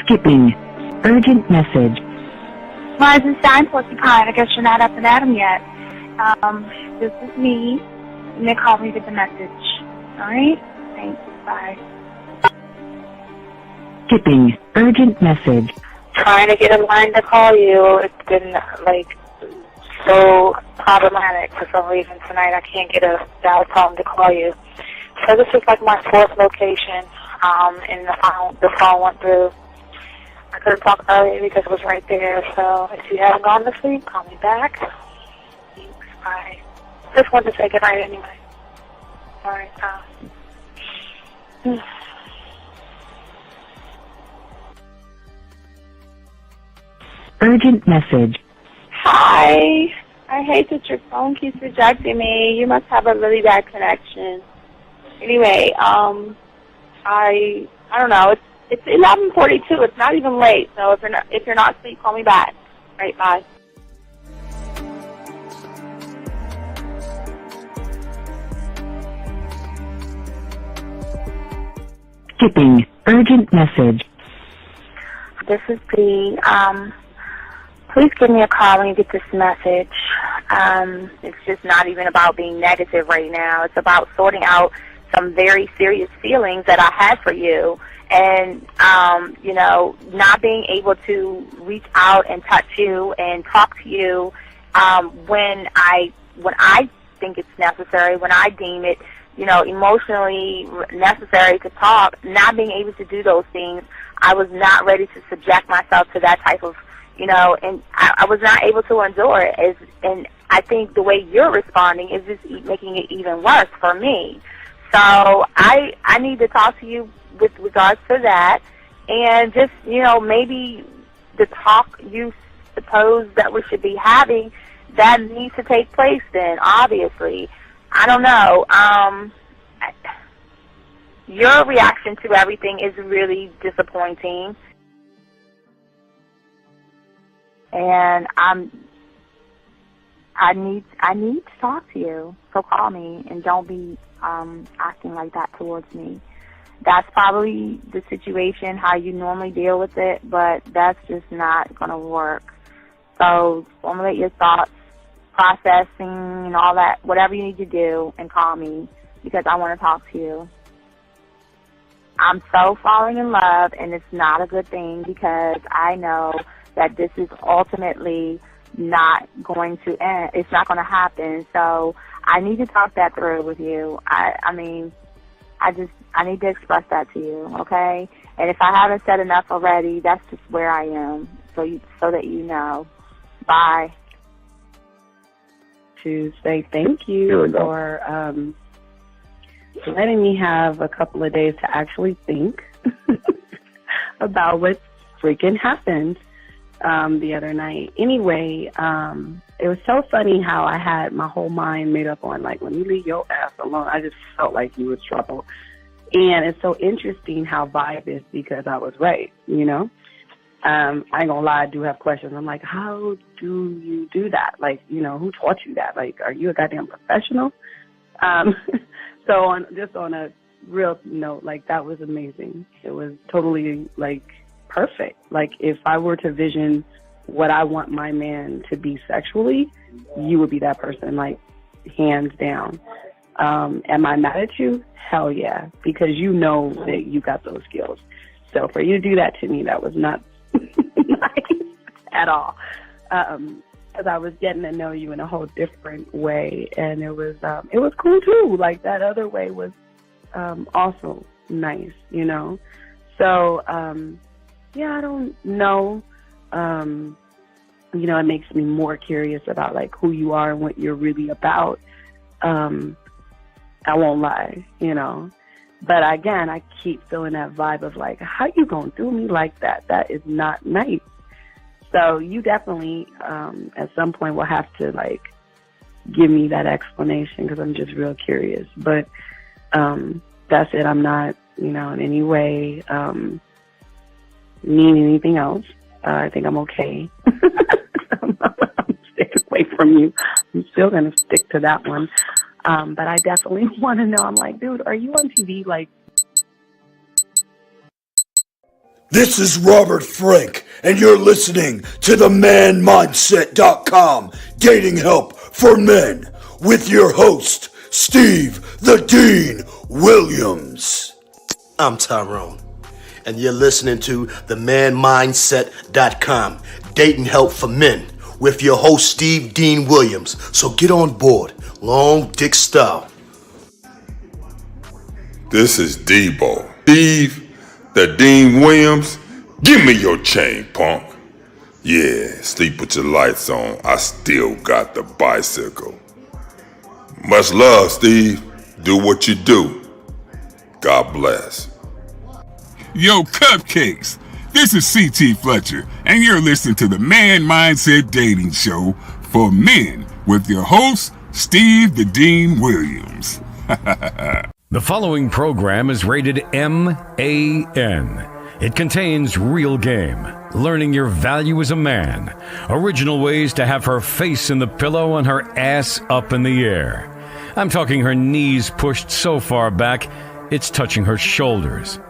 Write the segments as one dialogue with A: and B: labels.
A: Skipping. Urgent message.
B: Rise and shine, Porcupine. I guess you're not up and at 'em yet. This is me. And they called me with the message. Alright? Thanks. Bye.
A: Skipping. Urgent message.
C: Trying to get a line to call you. It's been, so problematic for some reason tonight. I can't get a dial tone to call you. So this is my fourth location, and the phone went through. I couldn't talk earlier because it was right there, so if you haven't gone to sleep, call me back. Thanks, bye. Just wanted to say goodnight anyway. All right,
A: Urgent message.
D: Hi. I hate that your phone keeps rejecting me. You must have a really bad connection. Anyway, I don't know. It's 11:42. It's not even late. So if you're not asleep, call me back. All right, bye.
A: Skipping. Urgent message.
C: This is Dee. Please give me a call when you get this message. It's just not even about being negative right now. It's about sorting out some very serious feelings that I had for you, and not being able to reach out and touch you and talk to you when I think it's necessary, when I deem it, emotionally necessary to talk. Not being able to do those things, I was not ready to subject myself to that type of, and I was not able to endure it. And I think the way you're responding is just making it even worse for me. So I need to talk to you with regards to that, and just, maybe the talk you suppose that we should be having, that needs to take place then, obviously. I don't know. Your reaction to everything is really disappointing. And I need to talk to you. So call me, and don't be acting like that towards me. That's probably the situation, how you normally deal with it, but that's just not going to work. So formulate your thoughts, processing and all that, whatever you need to do, and call me, because I want to talk to you. I'm so falling in love, and it's not a good thing, because I know that this is ultimately not going to end. It's not going to happen. So I need to talk that through with you. I need to express that to you, okay? And if I haven't said enough already, that's just where I am, so that you know. Bye.
E: To say thank you for letting me have a couple of days to actually think about what freaking happened the other night. Anyway, it was so funny how I had my whole mind made up on, when you leave your ass alone, I just felt like you was trouble. And it's so interesting how vibe is, because I was right, I ain't gonna lie, I do have questions. I'm like, how do you do that? Who taught you that? Are you a goddamn professional? So on a real note, that was amazing. It was totally, perfect. If I were to vision what I want my man to be sexually, you would be that person, hands down. Am I mad at you? Hell yeah, because you know that you got those skills. So for you to do that to me, that was not nice at all. Because I was getting to know you in a whole different way, and it was cool too. That other way was also nice, So yeah, I don't know. It makes me more curious about who you are and what you're really about. I won't lie, But again, I keep feeling that vibe of how you gonna do me like that? That is not nice. So you definitely, at some point, will have to give me that explanation, because I'm just real curious. But that's it. I'm not, in any way mean anything else. I think I'm okay. I'm staying away from you. I'm still gonna stick to that one. But I definitely want to know. I'm dude, are you on TV?
F: This is Robert Frank, and you're listening to the ManMindset.com Dating Help for Men with your host, Steve the Dean Williams.
G: I'm Tyrone, and you're listening to the ManMindset.com Dating Help for Men with your host, Steve Dean Williams. So get on board, long dick style.
H: This is Debo. Steve the Dean Williams, give me your chain, punk. Yeah, sleep with your lights on. I still got the bicycle. Much love, Steve. Do what you do. God bless.
I: Yo, cupcakes. This is C.T. Fletcher, and you're listening to the Man Mindset Dating Show for Men with your host, Steve the Dean Williams.
J: The following program is rated MAN. It contains real game, learning your value as a man, original ways to have her face in the pillow and her ass up in the air. I'm talking her knees pushed so far back, it's touching her shoulders.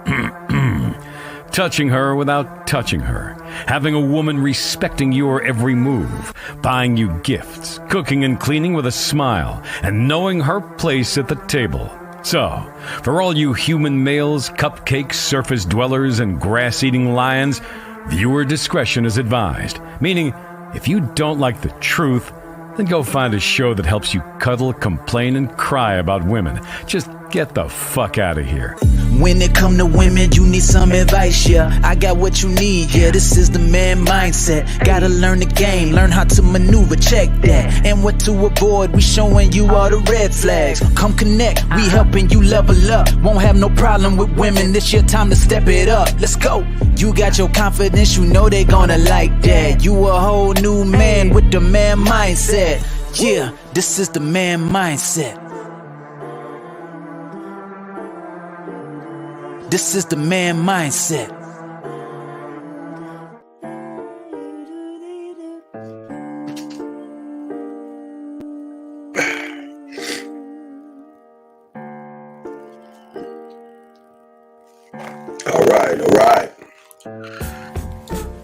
J: Touching her without touching her. Having a woman respecting your every move. Buying you gifts. Cooking and cleaning with a smile. And knowing her place at the table. So, for all you human males, cupcake surface dwellers, and grass-eating lions, viewer discretion is advised. Meaning, if you don't like the truth, then go find a show that helps you cuddle, complain, and cry about women. Just get the fuck out of here.
K: When it come to women, you need some advice, yeah. I got what you need, yeah. This is the man mindset. Gotta learn the game, learn how to maneuver, check that. And what to avoid, we showing you all the red flags. Come connect, we helping you level up. Won't have no problem with women, this your time to step it up. Let's go. You got your confidence, you know they gonna like that. You a whole new man with the man mindset. Yeah, this is the man mindset. This is the man mindset.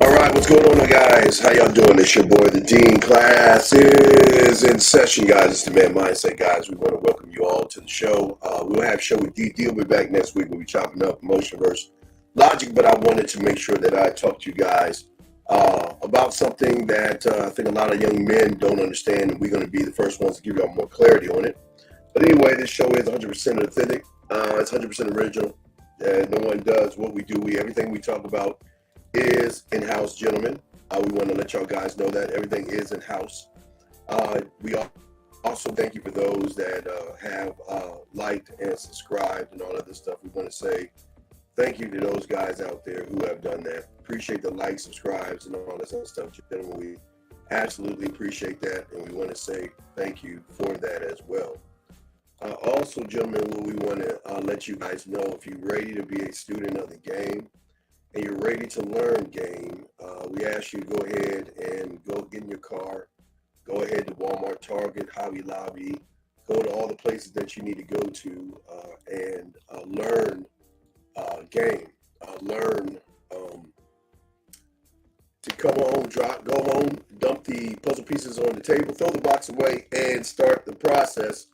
L: All right, what's going on, guys? How y'all doing? It's your boy, the Dean. Class is in session, guys. It's the Man Mindset, guys. We want to welcome you all to the show. We'll have a show with D. We'll be back next week. We'll be chopping up emotion versus logic, but I wanted to make sure that I talk to you guys about something that I think a lot of young men don't understand, and we're going to be the first ones to give y'all more clarity on it. But anyway, this show is 100% authentic. It's 100% original. No one does what we do. Everything we talk about is in-house, gentlemen. We want to let y'all guys know that everything is in-house. We also thank you for those that have liked and subscribed and all of this stuff. We want to say thank you to those guys out there who have done that. Appreciate the likes, subscribes, and all this other stuff. Gentlemen, we absolutely appreciate that, and we want to say thank you for that as well. Also, gentlemen, what we want to let you guys know, if you're ready to be a student of the game and you're ready to learn game, we ask you to go ahead and go get in your car, go ahead to Walmart, Target, Hobby Lobby, go to all the places that you need to go to and learn game, learn to come home, go home, dump the puzzle pieces on the table, throw the box away, and start the process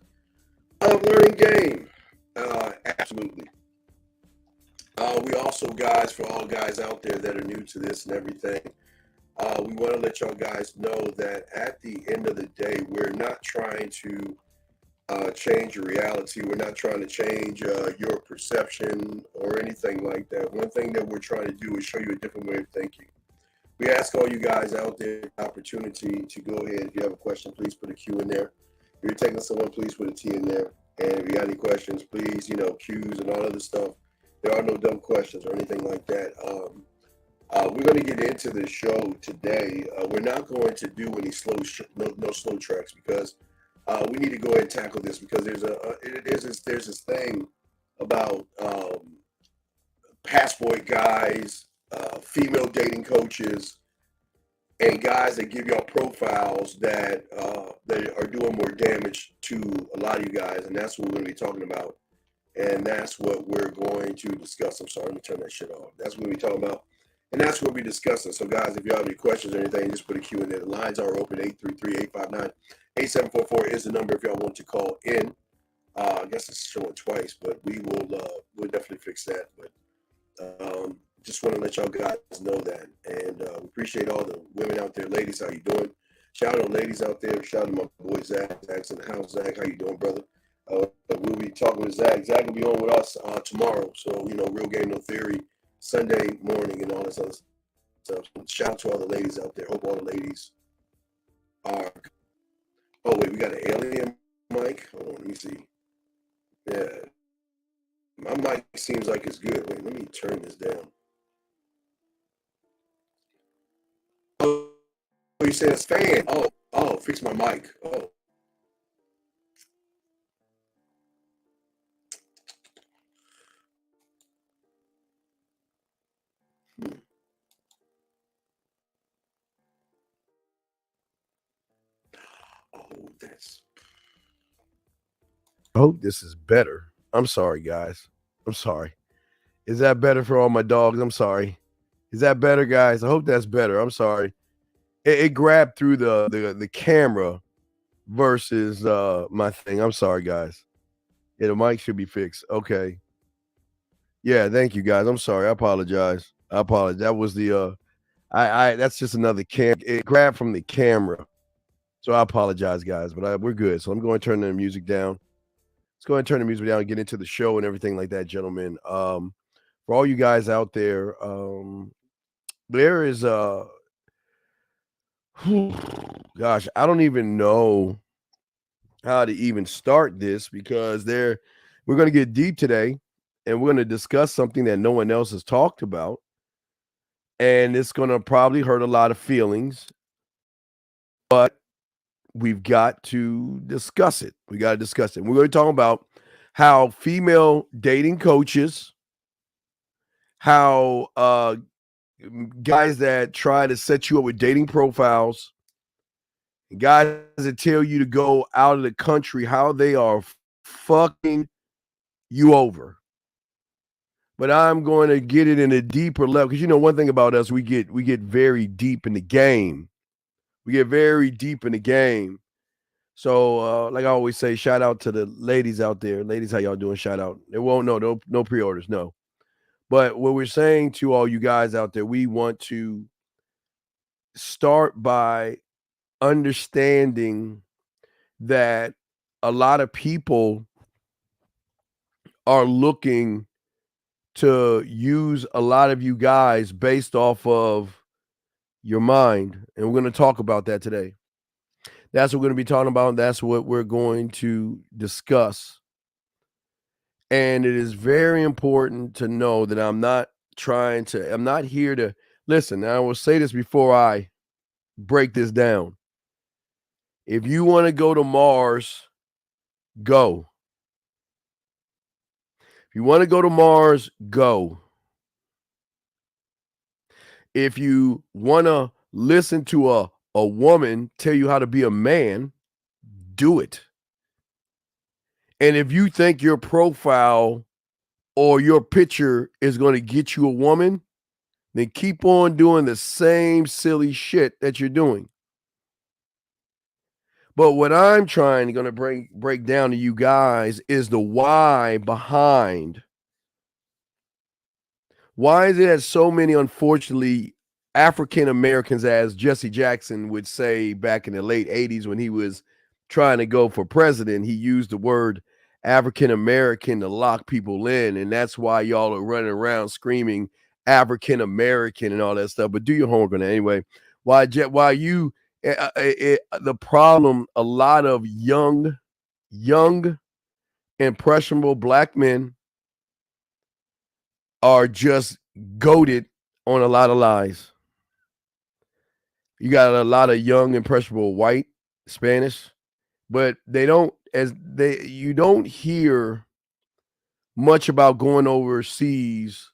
L: of learning game. Absolutely. We also, guys, for all guys out there that are new to this and everything, we want to let y'all guys know that at the end of the day, we're not trying to change your reality. We're not trying to change your perception or anything like that. One thing that we're trying to do is show you a different way of thinking. We ask all you guys out there the opportunity to go ahead. If you have a question, please put a Q in there. If you're taking someone, please put a T in there. And if you got any questions, please, Q's and all other stuff. There are no dumb questions or anything like that. We're going to get into the show today. We're not going to do any no slow tracks because we need to go ahead and tackle this because there's this thing about passport guys, female dating coaches, and guys that give y'all profiles that are doing more damage to a lot of you guys, and that's what we're going to be talking about, and that's what we're going to discuss. I'm sorry, let me turn that shit off. That's what we're talking about, And that's what we're discussing. So, guys, if you have any questions or anything, just put a Q in there. The lines are open. 833-859-8744 is the number if y'all want to call in. I guess it's showing twice, but we'll definitely fix that. But just want to let y'all guys know that. And we appreciate all the women out there. Ladies, how you doing? Shout out to ladies out there. Shout out to my boy Zach. Zach's in the house. Zach, how you doing, brother? We'll be talking with Zach. Zach will be on with us tomorrow. So, Real Game No Theory, Sunday morning and all this other stuff. Shout out to all the ladies out there. Hope all the ladies are. Oh, wait, we got an alien mic? Hold on, let me see. Yeah. My mic seems like it's good. Wait, let me turn this down. Oh, you said it's fan. Oh, fix my mic. Oh. I hope this is better. I'm sorry, guys. I'm sorry. Is that better for all my dogs? I'm sorry. Is that better, guys? I hope that's better. I'm sorry. It grabbed through the camera versus my thing. I'm sorry, guys. Yeah, the mic should be fixed. Okay. Yeah, thank you, guys. I'm sorry. I apologize. That was the that's just another cam. It grabbed from the camera. So I apologize, guys, but we're good. So I'm going to turn the music down. Let's go ahead and turn the music down and get into the show and everything like that, gentlemen. For all you guys out there, there is gosh, I don't even know how to even start this because we're going to get deep today and we're going to discuss something that no one else has talked about. And it's going to probably hurt a lot of feelings, but we've got to discuss it. We got to discuss it. We're going to talk about how female dating coaches, how guys that try to set you up with dating profiles, guys that tell you to go out of the country, how they are fucking you over. But I'm going to get it in a deeper level because one thing about us, we get very deep in the game. We get very deep in the game. So, like I always say, shout out to the ladies out there. Ladies, how y'all doing? Shout out. It won't, no pre-orders, no. But what we're saying to all you guys out there, we want to start by understanding that a lot of people are looking to use a lot of you guys based off of your mind. And we're going to talk about that today. That's what we're going to be talking about. And that's what we're going to discuss. And it is very important to know that I'm not here to listen. I will say this before I break this down. If you want to go to Mars, go. If you want to go to Mars, go. If you want to listen to a woman tell you how to be a man, do it. And if you think your profile or your picture is going to get you a woman, then keep on doing the same silly shit that you're doing. But what I'm trying to break down to you guys is the why behind. Why is it that so many, unfortunately, African Americans, as Jesse Jackson would say back in the late 80s when he was trying to go for president, he used the word African American to lock people in, and that's why y'all are running around screaming African American and all that stuff. But do your homework on that anyway. The problem, a lot of young, impressionable black men are just goated on a lot of lies. You got a lot of young, impressionable white, Spanish, but you don't hear much about going overseas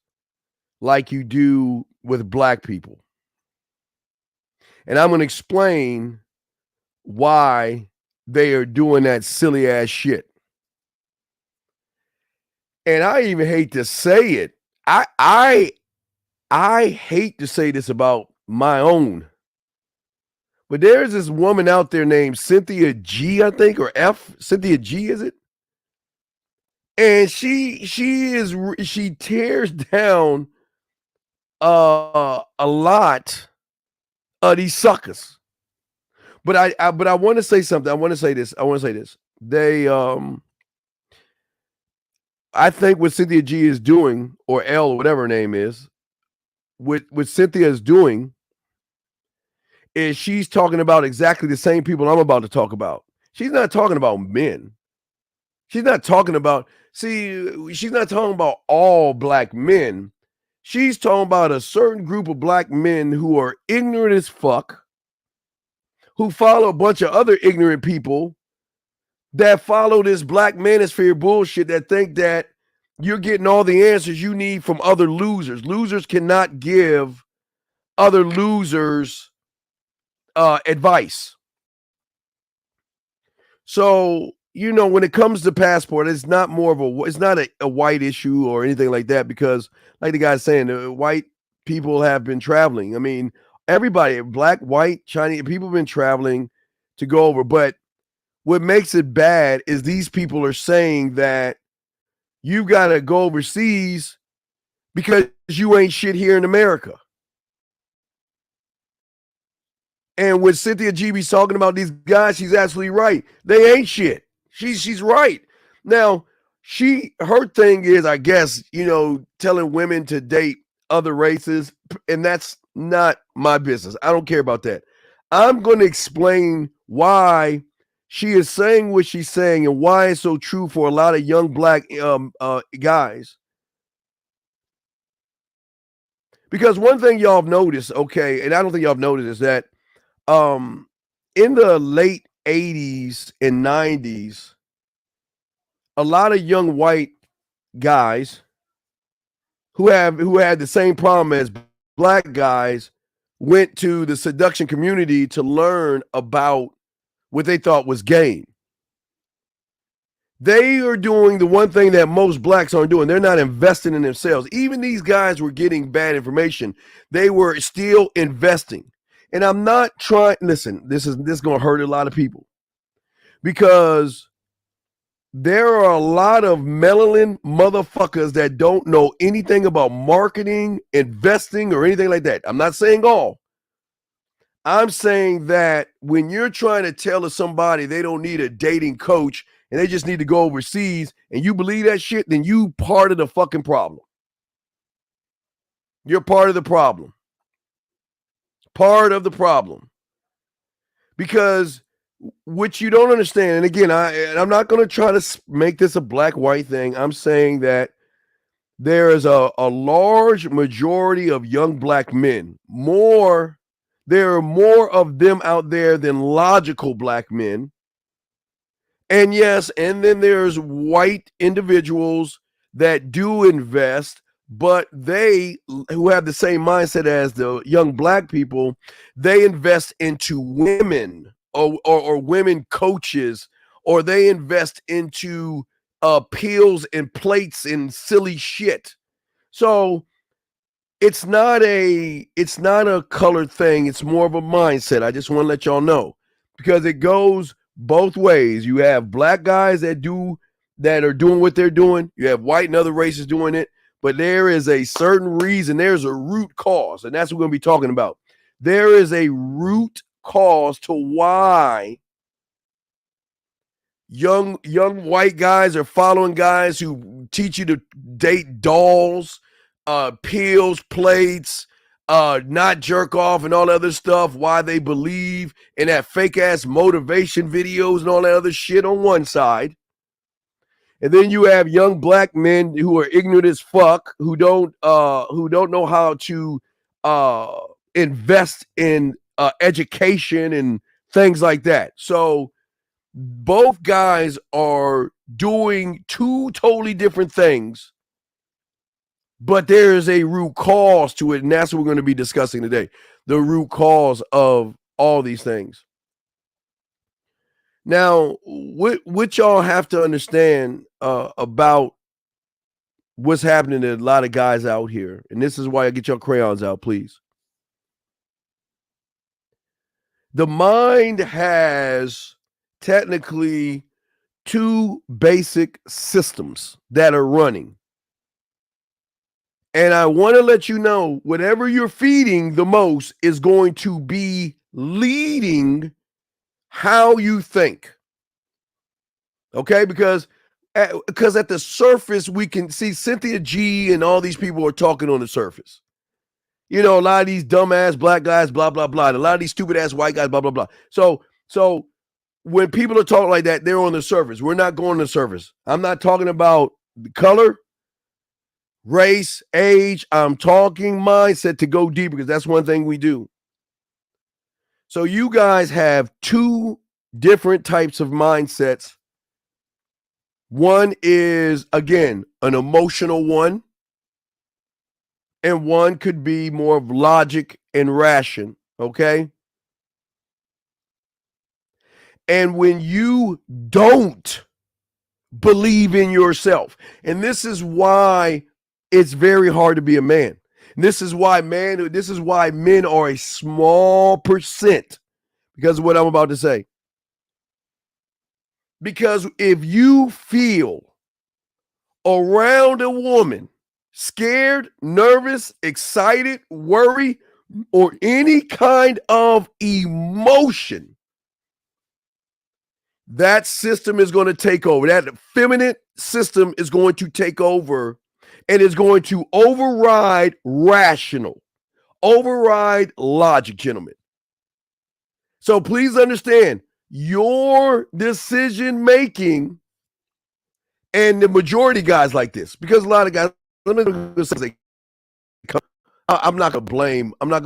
L: like you do with black people. And I'm going to explain why they are doing that silly ass shit. And I even hate to say it. I
M: I hate to say this about my own, but there's this woman out there named Cynthia G, I think, or F. Cynthia G, is it? And she tears down a lot of these suckers. But I want to say something. I want to say this. They I think what Cynthia G is doing, or L, or whatever her name is, what Cynthia is doing is she's talking about exactly the same people I'm about to talk about. She's not talking about men. She's not talking about, she's not talking about all black men. She's talking about a certain group of black men who are ignorant as fuck, who follow a bunch of other ignorant people that follow this black manosphere bullshit, that think that you're getting all the answers you need from other losers. Losers cannot give other losers advice. So, when it comes to passport, it's not it's not a white issue or anything like that, because like the guy's saying, white people have been traveling. I mean, everybody, black, white, Chinese, people have been traveling to go over. But what makes it bad is these people are saying that you got to go overseas because you ain't shit here in America. And when Cynthia G be talking about these guys, she's absolutely right. They ain't shit. She's right. Now, her thing is, I guess, telling women to date other races, and that's not my business. I don't care about that. I'm going to explain why she is saying what she's saying and why it's so true for a lot of young black guys. Because one thing y'all have noticed, okay, and I don't think y'all have noticed, is that in the late 80s and 90s, a lot of young white guys who had the same problem as black guys went to the seduction community to learn about what they thought was game. They are doing the one thing that most blacks aren't doing. They're not investing in themselves. Even these guys were getting bad information. They were still investing. And I'm not trying, listen, this is going to hurt a lot of people, because there are a lot of melanin motherfuckers that don't know anything about marketing, investing, or anything like that. I'm not saying all. I'm saying that when you're trying to tell somebody they don't need a dating coach and they just need to go overseas, and you believe that shit, then you part of the fucking problem. You're part of the problem. Part of the problem. Because what you don't understand, and again, I'm not going to try to make this a black-white thing. I'm saying that there is a large majority of young black men. There are more of them out there than logical black men. And yes, and then there's white individuals that do invest, but they, who have the same mindset as the young black people, they invest into women or women coaches, or they invest into pills and plates and silly shit. So it's not a colored thing. It's more of a mindset. I just want to let y'all know, because it goes both ways. You have black guys that are doing what they're doing. You have white and other races doing it. But there is a certain reason. There's a root cause, and that's what we're going to be talking about. There is a root cause to why young white guys are following guys who teach you to date dolls, pills, plates, not jerk off, and all that other stuff. Why they believe in that fake ass motivation videos and all that other shit on one side. And then you have young black men who are ignorant as fuck, who don't know how to invest in education and things like that. So both guys are doing two totally different things, but there is a root cause to it, and that's what we're going to be discussing today. The root cause of all these things. Now, what y'all have to understand about what's happening to a lot of guys out here, and this is why I get your crayons out, please. The mind has technically two basic systems that are running. And I want to let you know, whatever you're feeding the most is going to be leading how you think. Okay? Because at the surface, we can see Cynthia G and all these people are talking on the surface. You know, a lot of these dumbass black guys, blah, blah, blah. And a lot of these stupid ass white guys, blah, blah, blah. So when people are talking like that, they're on the surface. We're not going to the surface. I'm not talking about the color, race, age. I'm talking mindset to go deeper, because that's one thing we do. So you guys have two different types of mindsets. One is, again, an emotional one, and one could be more of logic and ration, okay? And when you don't believe in yourself, and this is why it's very hard to be a man. And this is why men are a small percent, because of what I'm about to say. Because if you feel around a woman scared, nervous, excited, worried, or any kind of emotion, that system is going to take over. That feminine system is going to take over, and is going to override rational, override logic, gentlemen. So please understand, your decision making, and the majority guys like this, because a lot of guys, I'm not going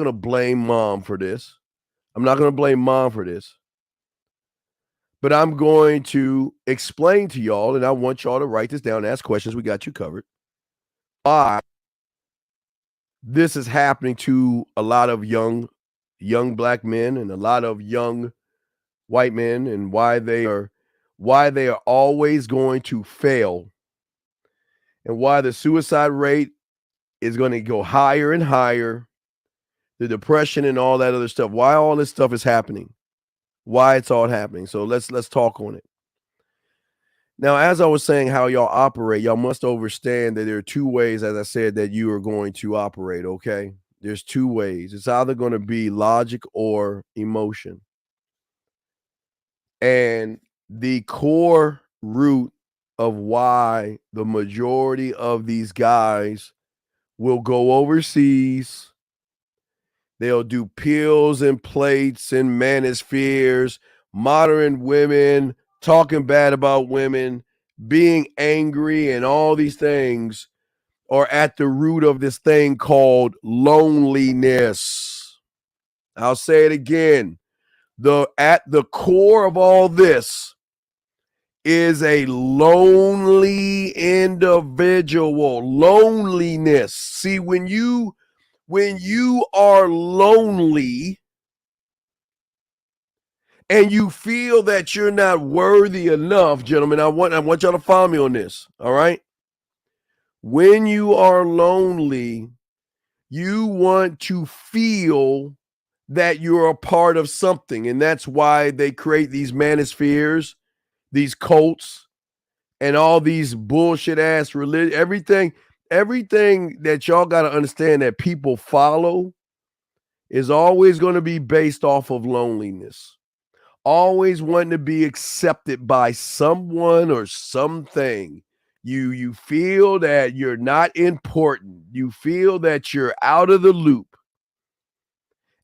M: to blame mom for this. I'm not going to blame mom for this. But I'm going to explain to y'all, and I want y'all to write this down, ask questions. We got you covered. Why this is happening to a lot of young black men and a lot of young white men, and why they are always going to fail, and why the suicide rate is going to go higher and higher, the depression and all that other stuff, why all this stuff is happening, why it's all happening. So let's talk on it. Now, as I was saying, how y'all operate, y'all must understand that there are two ways, as I said, that you are going to operate, okay? There's two ways. It's either going to be logic or emotion. And the core root of why the majority of these guys will go overseas, they'll do pills and plates and manospheres, modern women, talking bad about women, being angry, and all these things are at the root of this thing called loneliness. I'll say it again. At the core of all this is a lonely individual. Loneliness. See, when you are lonely and you feel that you're not worthy enough, gentlemen, I want y'all to follow me on this, all right? When you are lonely, you want to feel that you're a part of something, and that's why they create these manospheres, these cults, and all these bullshit ass religion. Everything that y'all got to understand that people follow is always going to be based off of loneliness. Always wanting to be accepted by someone or something. You feel that you're not important. You feel that you're out of the loop.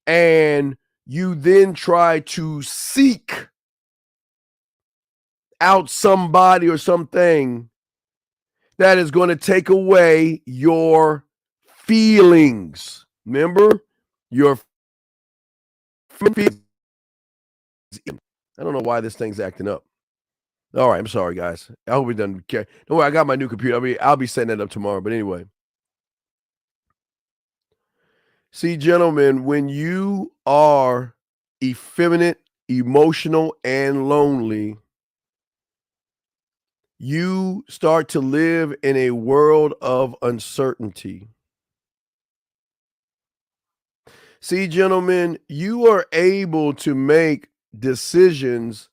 M: And you then try to seek out somebody or something that is going to take away your feelings. Remember, your feelings. I don't know why this thing's acting up. All right, I'm sorry, guys. I hope it doesn't care. Don't worry, I got my new computer. I'll be setting it up tomorrow. But anyway. See, gentlemen, when you are effeminate, emotional, and lonely, you start to live in a world of uncertainty. See, gentlemen, you are able to make decisions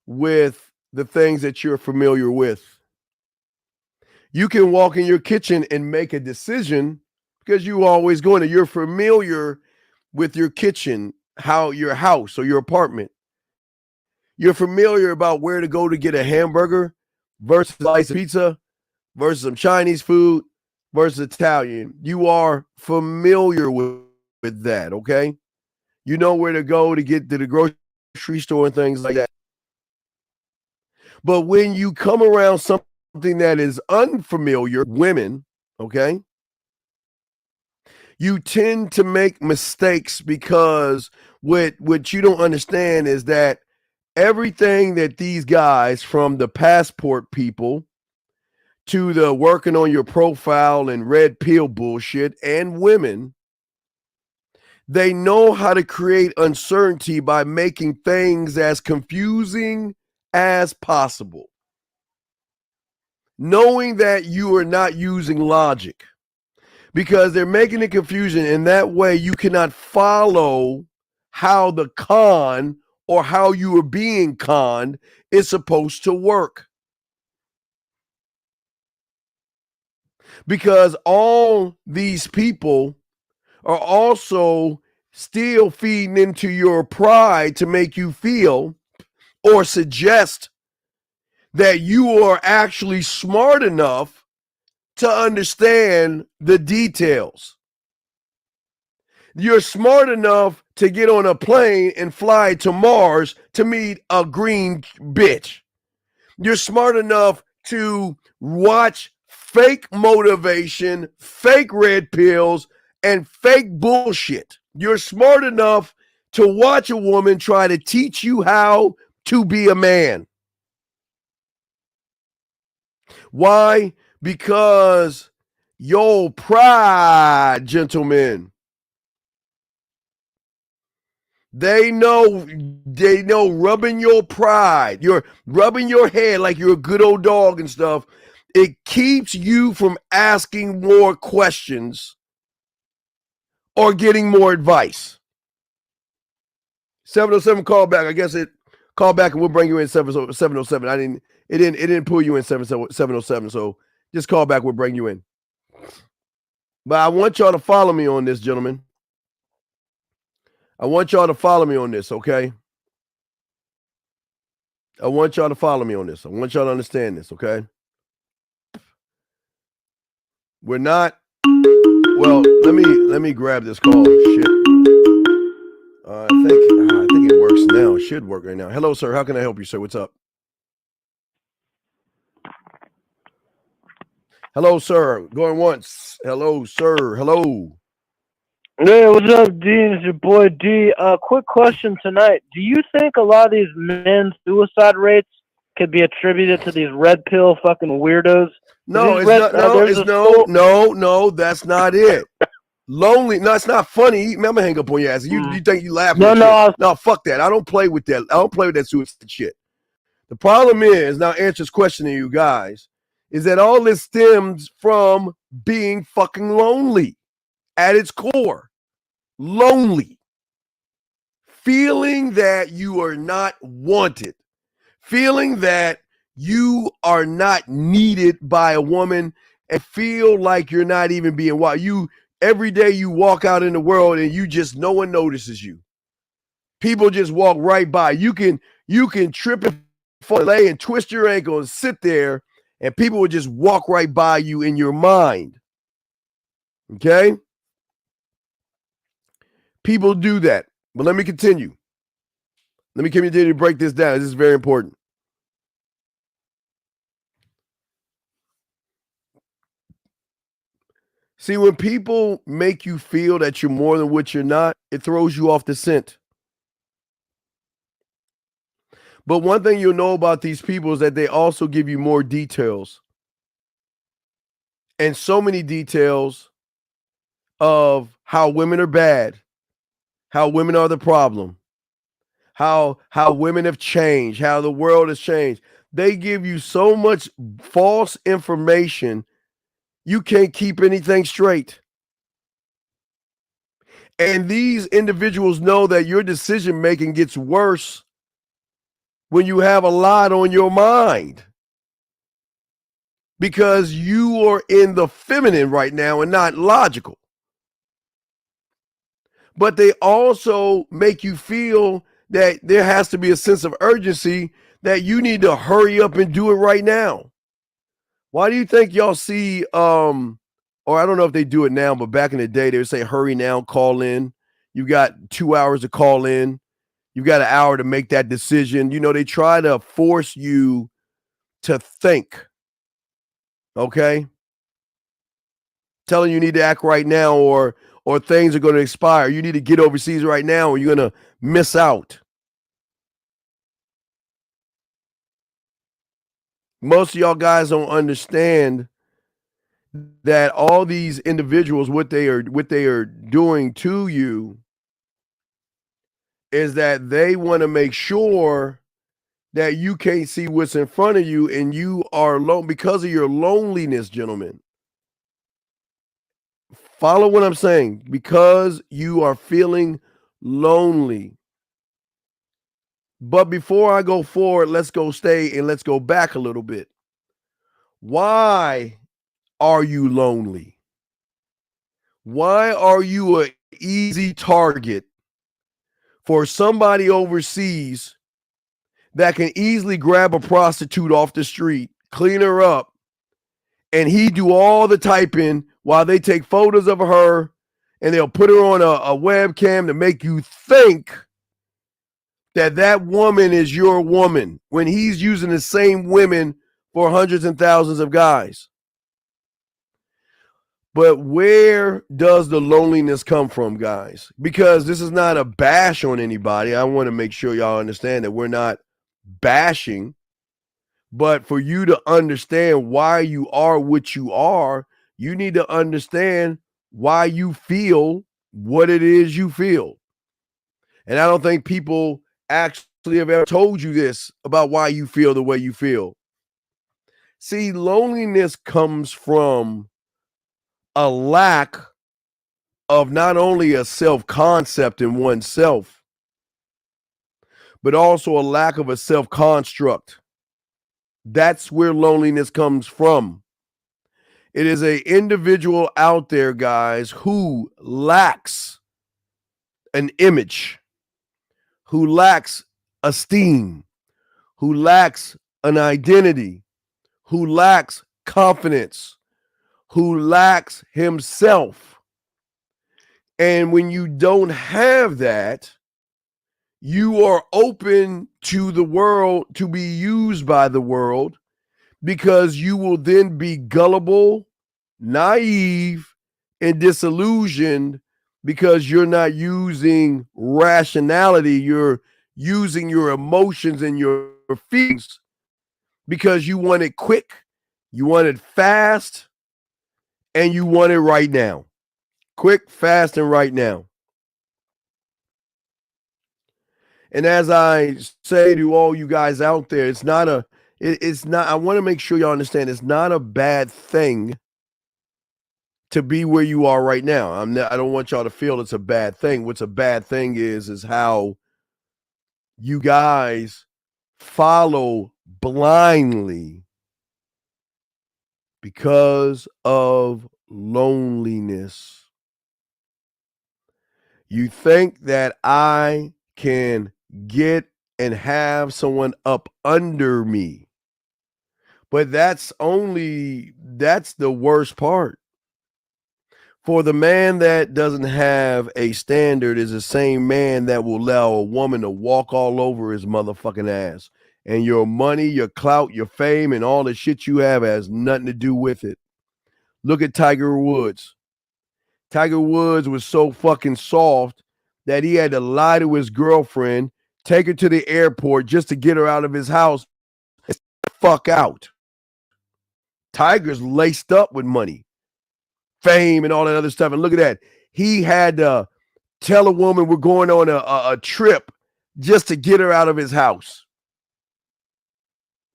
M: with the things that you're familiar with. You can walk in your kitchen and make a decision because you always go in there. You're familiar with your kitchen, how your house or your apartment. You're familiar about where to go to get a hamburger versus a slice of pizza versus some Chinese food versus Italian. You are familiar with that, okay? You know where to go to get to the grocery store and things like that. But when you come around something that is unfamiliar, women, okay, you tend to make mistakes because what you don't understand is that everything that these guys, from the passport people to the working on your profile and red pill bullshit, and women, they know how to create uncertainty by making things as confusing as possible, knowing that you are not using logic, because they're making it confusion. And that way you cannot follow how the con or how you are being conned is supposed to work. Because all these people are also still feeding into your pride to make you feel or suggest that you are actually smart enough to understand the details. You're smart enough to get on a plane and fly to Mars to meet a green bitch. You're smart enough to watch fake motivation, fake red pills, and fake bullshit. You're smart enough to watch a woman try to teach you how to be a man. Why? Because your pride, gentlemen. They know rubbing your pride, you're rubbing your head like you're a good old dog and stuff. It keeps you from asking more questions or getting more advice. 707 call back. I guess it call back and we'll bring you in 707. It didn't pull you in 707. So just call back, we'll bring you in. But I want y'all to follow me on this, gentlemen. I want y'all to follow me on this, okay? I want y'all to follow me on this. I want y'all to understand this, okay? We're not. Well, let me grab this call. Shit. I think it works now. It should work right now. Hello, sir. How can I help you, sir? What's up? Hello, sir. Going once. Hello, sir. Hello.
N: Hey, what's up, Dean? It's your boy D. Quick question tonight. Do you think a lot of these men's suicide rates could be attributed to these red pill fucking weirdos?
M: No, it's that's not it. Lonely. No, it's not funny. I'm gonna hang up on your ass. You think you laughing? No, fuck that. I don't play with that. I don't play with that suicide shit. The problem is, now answer this question to you guys, is that all this stems from being fucking lonely at its core. Lonely. Feeling that you are not wanted. Feeling that you are not needed by a woman and feel like you're not even being wanted. Every day you walk out in the world and no one notices you. People just walk right by. You can trip and lay and twist your ankle and sit there and people will just walk right by you in your mind. Okay? People do that. But let me continue. Let me continue to break this down. This is very important. See, when people make you feel that you're more than what you're not, it throws you off the scent. But one thing you'll know about these people is that they also give you more details. And so many details of how women are bad, how women are the problem, how women have changed, how the world has changed. They give you so much false information, you can't keep anything straight. And these individuals know that your decision making gets worse when you have a lot on your mind, because you are in the feminine right now and not logical. But they also make you feel that there has to be a sense of urgency, that you need to hurry up and do it right now. Why do you think y'all see, or I don't know if they do it now, but back in the day, they would say, hurry now, call in. You got 2 hours to call in. You've got an hour to make that decision. You know, they try to force you to think, okay? Telling you need to act right now, or things are going to expire. You need to get overseas right now, or you're going to miss out. Most of y'all guys don't understand that all these individuals, what they are doing to you is that they want to make sure that you can't see what's in front of you, and you are alone because of your loneliness, gentlemen. Follow what I'm saying. Because you are feeling lonely. But before I go forward, let's go back a little bit. Why are you lonely? Why are you an easy target for somebody overseas that can easily grab a prostitute off the street, clean her up, and he do all the typing while they take photos of her, and they'll put her on a webcam to make you think that woman is your woman, when he's using the same women for hundreds and thousands of guys? But where does the loneliness come from, guys? Because this is not a bash on anybody. I want to make sure y'all understand that we're not bashing. But for you to understand why you are what you are, you need to understand why you feel what it is you feel. And I don't think people actually have ever told you this about why you feel the way you feel. See, loneliness comes from a lack of not only a self-concept in oneself, but also a lack of a self-construct. That's where loneliness comes from. It is an individual out there, guys, who lacks an image, who lacks esteem, who lacks an identity, who lacks confidence, who lacks himself. And when you don't have that, you are open to the world, to be used by the world, because you will then be gullible, naive, and disillusioned, because you're not using rationality. You're using your emotions and your feelings, because you want it quick, you want it fast, and you want it right now. Quick, fast, and right now. And as I say to all you guys out there, it's not, I want to make sure y'all understand, it's not a bad thing to be where you are right now. I don't want y'all to feel it's a bad thing. What's a bad thing is how you guys follow blindly because of loneliness. You think that I can get and have someone up under me, but that's the worst part. For the man that doesn't have a standard is the same man that will allow a woman to walk all over his motherfucking ass. And your money, your clout, your fame, and all the shit you have has nothing to do with it. Look at Tiger Woods. Tiger Woods was so fucking soft that he had to lie to his girlfriend, take her to the airport just to get her out of his house and fuck out. Tiger's laced up with money, fame, and all that other stuff. And look at that. He had to tell a woman we're going on a trip just to get her out of his house.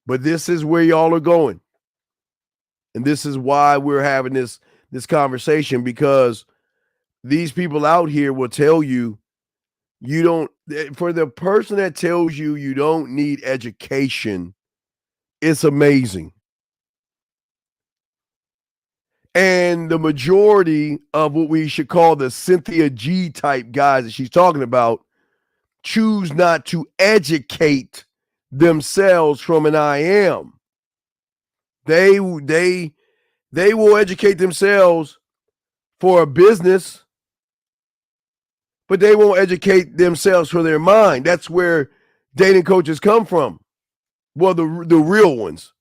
M: But this is where y'all are going. And this is why we're having this conversation, because these people out here will tell you, for the person that tells you you don't need education, it's amazing. And the majority of what we should call the Cynthia G type guys that she's talking about choose not to educate themselves from an I am. They will educate themselves for a business, but they won't educate themselves for their mind. That's where dating coaches come from. Well, the real ones.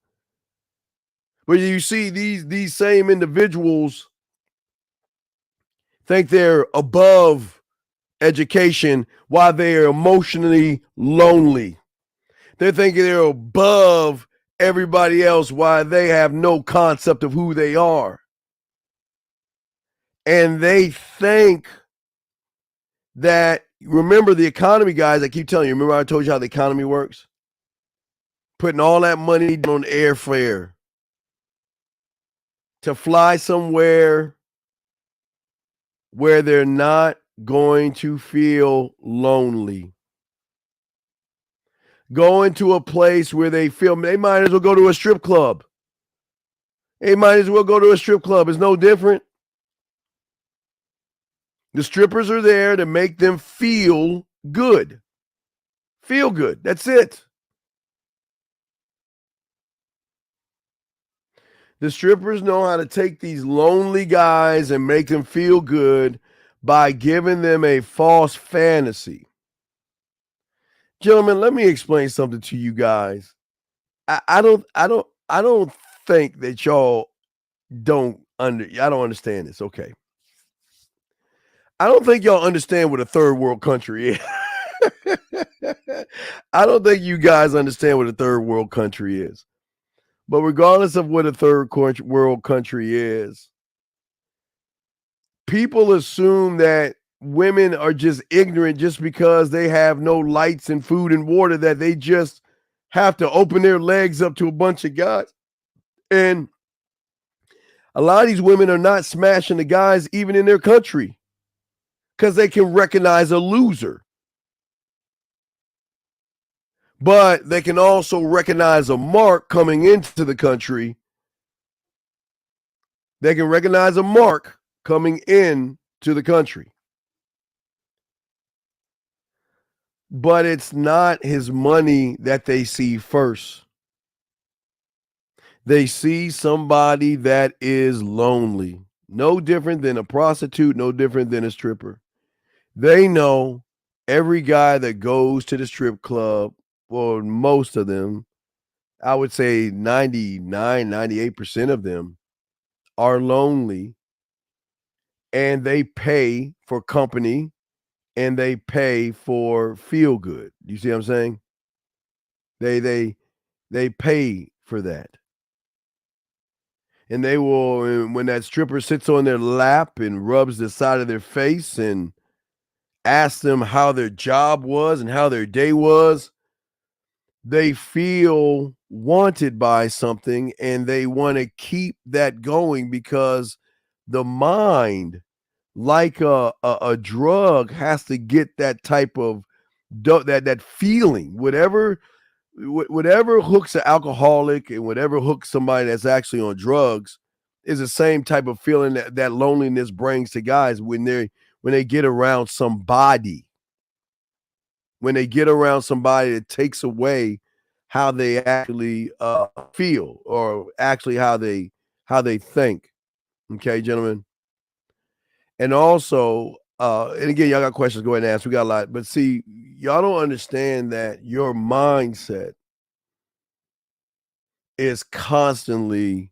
M: But you see, these same individuals think they're above education while they are emotionally lonely. They're thinking they're above everybody else while they have no concept of who they are. And they think that, remember the economy, guys, I keep telling you, remember I told you how the economy works? Putting all that money on airfare to fly somewhere where they're not going to feel lonely. Going to a place where they feel they might as well go to a strip club. They might as well go to a strip club. It's no different. The strippers are there to make them feel good. Feel good. That's it. The strippers know how to take these lonely guys and make them feel good by giving them a false fantasy. Gentlemen, let me explain something to you guys. I don't think that y'all I don't understand this. Okay. I don't think y'all understand what a third world country is. I don't think you guys understand what a third world country is. But regardless of what a third world country is, people assume that women are just ignorant just because they have no lights and food and water, that they just have to open their legs up to a bunch of guys. And a lot of these women are not smashing the guys even in their country because they can recognize a loser. But they can also recognize a mark coming into the country. They can recognize a mark coming in to the country. But it's not his money that they see first. They see somebody that is lonely. No different than a prostitute, no different than a stripper. They know every guy that goes to the strip club, well, most of them, I would say 99, 98% of them are lonely, and they pay for company and they pay for feel good. You see what I'm saying? They pay for that. And they will, when that stripper sits on their lap and rubs the side of their face and asks them how their job was and how their day was, they feel wanted by something and they want to keep that going, because the mind, like a drug, has to get that type of that feeling. Whatever hooks an alcoholic and whatever hooks somebody that's actually on drugs is the same type of feeling that loneliness brings to guys when they get around somebody. When they get around somebody that takes away how they actually feel, or actually how they think. Okay, gentlemen. And also, and again, y'all got questions, go ahead and ask. We got a lot. But see, y'all don't understand that your mindset is constantly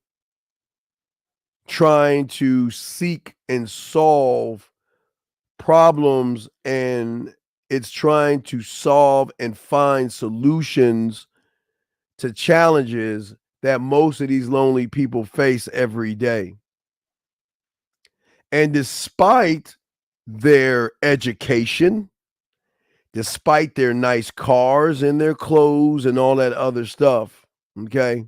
M: trying to seek and solve problems, and it's trying to solve and find solutions to challenges that most of these lonely people face every day. And despite their education, despite their nice cars and their clothes and all that other stuff, Okay?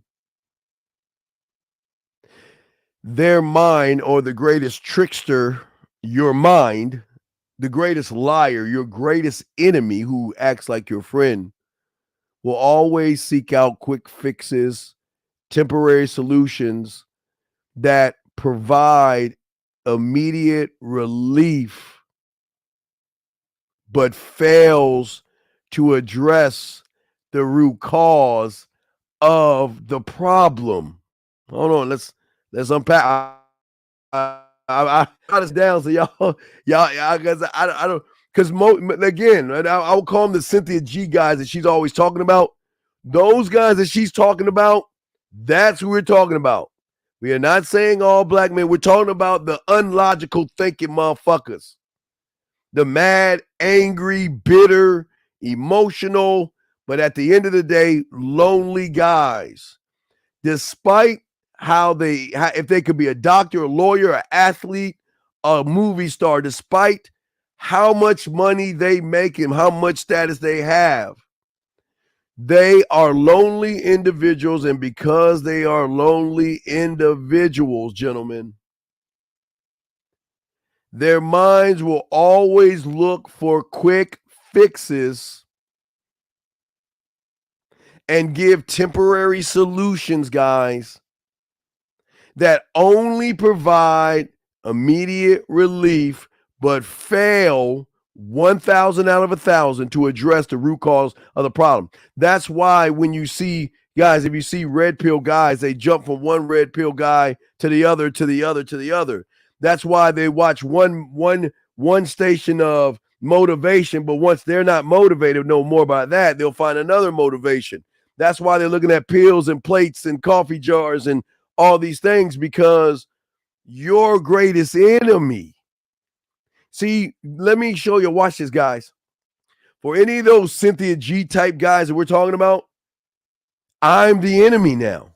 M: Their mind, or the greatest trickster, your mind, the greatest liar, your greatest enemy who acts like your friend, will always seek out quick fixes, temporary solutions that provide immediate relief, but fails to address the root cause of the problem. Hold on, let's unpack. I got this down, so y'all, because I don't, because again, I'll call them the Cynthia G guys that she's always talking about. Those guys that she's talking about, that's who we're talking about. We are not saying all black men. We're talking about the unlogical thinking motherfuckers, the mad, angry, bitter, emotional, but at the end of the day, lonely guys. Despite if they could be a doctor, a lawyer, an athlete, a movie star, despite how much money they make and how much status they have, they are lonely individuals. And because they are lonely individuals, gentlemen, their minds will always look for quick fixes and give temporary solutions, guys, that only provide immediate relief, but fail 1,000 out of 1,000 to address the root cause of the problem. That's why when you see guys, if you see red pill guys, they jump from one red pill guy to the other, to the other, to the other. That's why they watch one station of motivation, but once they're not motivated no more by that, they'll find another motivation. That's why they're looking at pills and plates and coffee jars and all these things, because your greatest enemy. See, let me show you. Watch this, guys. For any of those Cynthia G type guys that we're talking about, I'm the enemy now,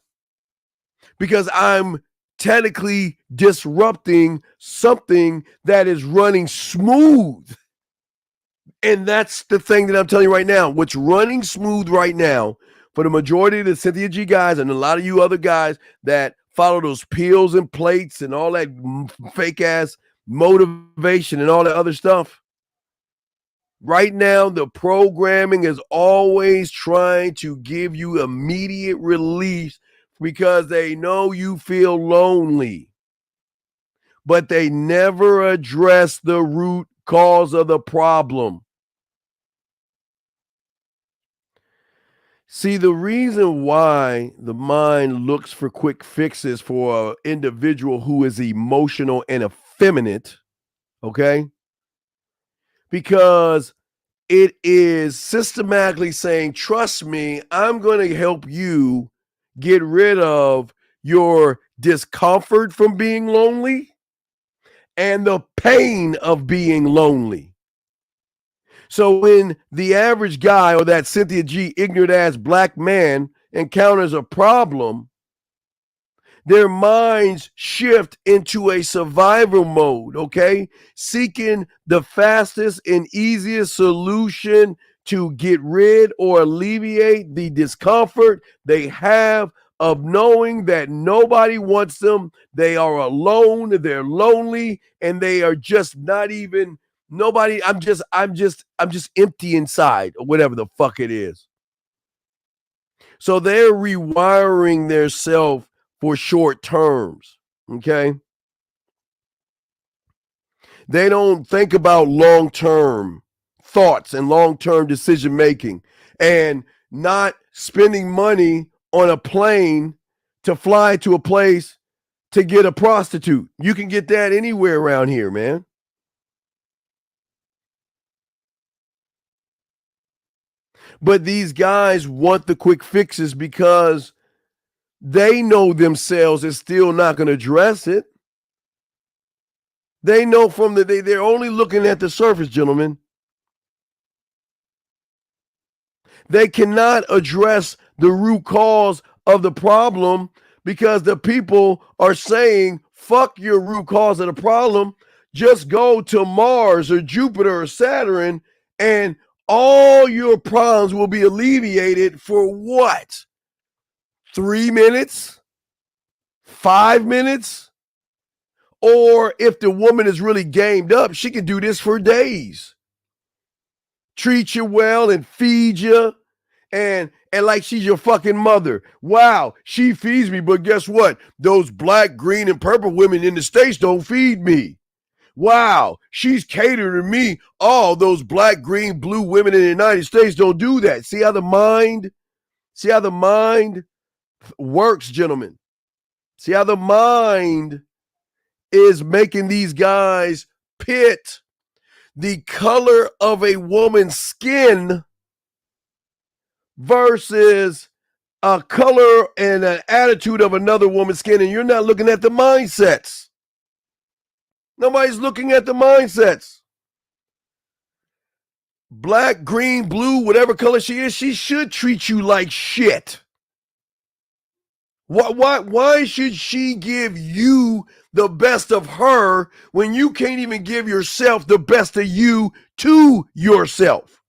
M: because I'm technically disrupting something that is running smooth. And that's the thing that I'm telling you right now. What's running smooth right now for the majority of the Cynthia G guys and a lot of you other guys that follow those pills and plates and all that fake ass motivation and all that other stuff. Right now, the programming is always trying to give you immediate relief because they know you feel lonely, but they never address the root cause of the problem. See, the reason why the mind looks for quick fixes for an individual who is emotional and effeminate, okay? Because it is systematically saying, trust me, I'm going to help you get rid of your discomfort from being lonely and the pain of being lonely. So when the average guy or that Cynthia G ignorant ass black man encounters a problem, their minds shift into a survival mode, okay? Seeking the fastest and easiest solution to get rid or alleviate the discomfort they have of knowing that nobody wants them. They are alone, they're lonely, and they are just not even nobody. I'm just empty inside, or whatever the fuck it is. So they're rewiring their self for short terms, okay? They don't think about long-term thoughts and long-term decision making, and not spending money on a plane to fly to a place to get a prostitute. You can get that anywhere around here, man. But these guys want the quick fixes because they know themselves is still not going to address it. They know from they're only looking at the surface, gentlemen. They cannot address the root cause of the problem because the people are saying, fuck your root cause of the problem. Just go to Mars or Jupiter or Saturn and all your problems will be alleviated for what? 3 minutes, 5 minutes, or if the woman is really gamed up, she can do this for days. Treat you well and feed you and like she's your fucking mother. Wow, she feeds me, but guess what? Those black, green, and purple women in the States don't feed me. Wow, she's catering me. Oh, those black, green, blue women in the United States don't do that. See how the mind works, gentlemen. See how the mind is making these guys pit the color of a woman's skin versus a color and an attitude of another woman's skin, and you're not looking at the mindsets. Nobody's looking at the mindsets. Black, green, blue, whatever color she is, she should treat you like shit. Why should she give you the best of her when you can't even give yourself the best of you to yourself?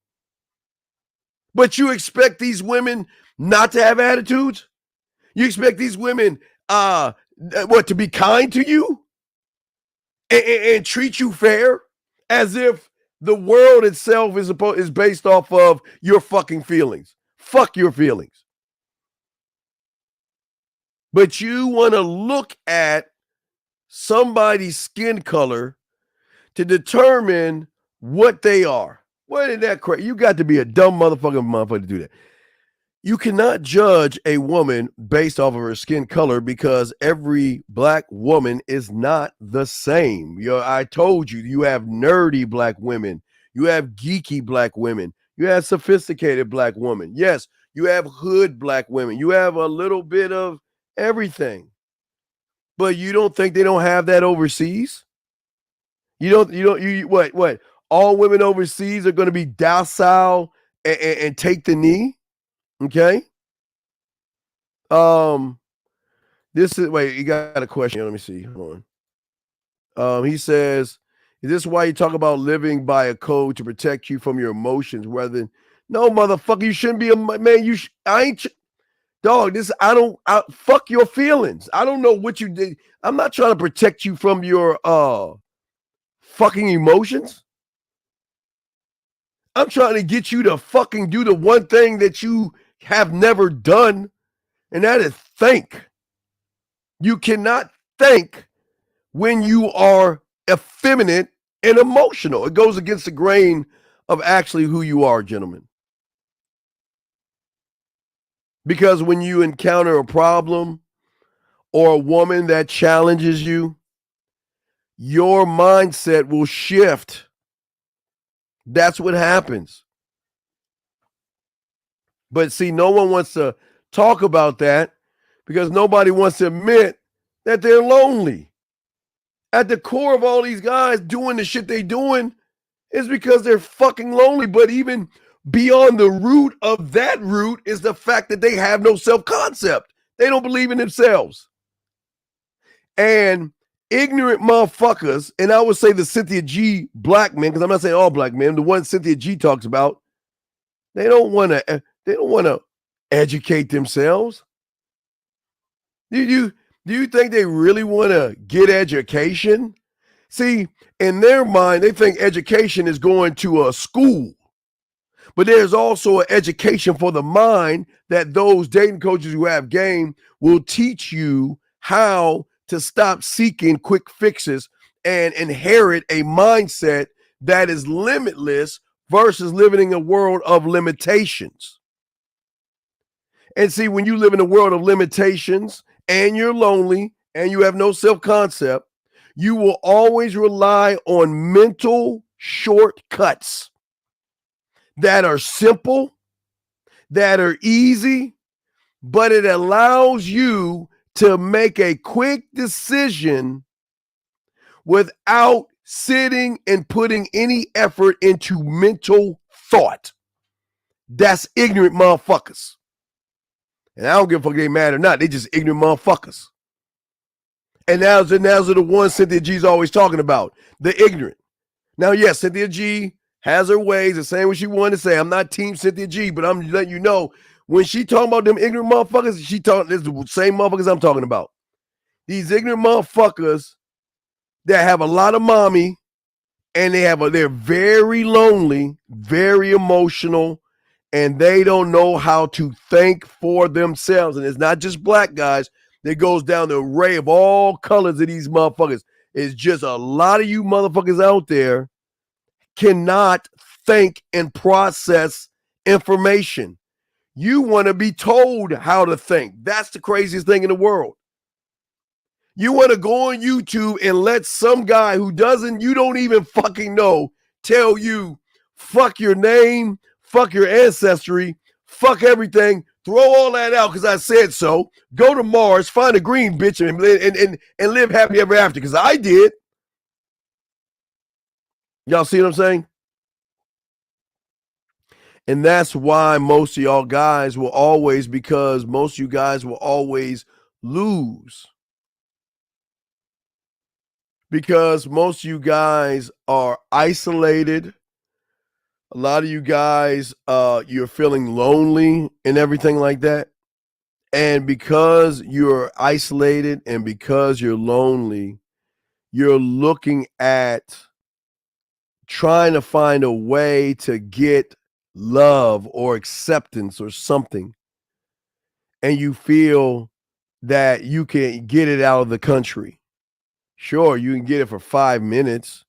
M: But you expect these women not to have attitudes? You expect these women to be kind to you and treat you fair, as if the world itself is based off of your fucking feelings. Fuck your feelings. But you want to look at somebody's skin color to determine what they are. What is that crazy? You got to be a dumb motherfucker to do that. You cannot judge a woman based off of her skin color because every black woman is not the same. I told you, you have nerdy black women. You have geeky black women. You have sophisticated black women. Yes, you have hood black women. You have a little bit of everything. But you don't think they don't have that overseas? What? All women overseas are going to be docile and take the knee? Okay. You got a question. Let me see. Hold on. He says, is this why you talk about living by a code to protect you from your emotions rather than, no, motherfucker, you shouldn't be a man. Fuck your feelings. I don't know what you did. I'm not trying to protect you from your fucking emotions. I'm trying to get you to fucking do the one thing that you have never done, and that is think. You cannot think when you are effeminate and emotional. It goes against the grain of actually who you are, gentlemen. Because when you encounter a problem or a woman that challenges you, your mindset will shift. That's what happens. But see, no one wants to talk about that because nobody wants to admit that they're lonely. At the core of all these guys doing the shit they doing is because they're fucking lonely. But even beyond the root of that root is the fact that they have no self-concept. They don't believe in themselves. And ignorant motherfuckers, and I would say the Cynthia G black men, because I'm not saying all black men, the one Cynthia G talks about, they don't want to educate themselves. Do you think they really want to get education? See, in their mind, they think education is going to a school. But there's also an education for the mind that those dating coaches who have game will teach you how to stop seeking quick fixes and inherit a mindset that is limitless versus living in a world of limitations. And see, when you live in a world of limitations and you're lonely and you have no self-concept, you will always rely on mental shortcuts that are simple, that are easy, but it allows you to make a quick decision without sitting and putting any effort into mental thought. That's ignorant motherfuckers. And I don't give a fuck if they mad or not. They just ignorant motherfuckers. And now's are the ones Cynthia G's always talking about, the ignorant. Now, yes, Cynthia G has her ways of saying what she wanted to say. I'm not team Cynthia G, but I'm letting you know when she talking about them ignorant motherfuckers, she talking this is the same motherfuckers I'm talking about. These ignorant motherfuckers that have a lot of mommy and they're very lonely, very emotional, and they don't know how to think for themselves. And it's not just black guys. It goes down the array of all colors of these motherfuckers. It's just a lot of you motherfuckers out there cannot think and process information. You want to be told how to think. That's the craziest thing in the world. You want to go on YouTube and let some guy who you don't even fucking know, tell you, fuck your name, fuck your ancestry, fuck everything, throw all that out because I said so, go to Mars, find a green bitch and live happy ever after, because I did. Y'all see what I'm saying? And that's why most of y'all guys will always, because most of you guys will always lose. Because most of you guys are isolated. A lot of you guys, you're feeling lonely and everything like that. And because you're isolated and because you're lonely, you're looking at trying to find a way to get love or acceptance or something, and you feel that you can get it out of the country. Sure, you can get it for 5 minutes,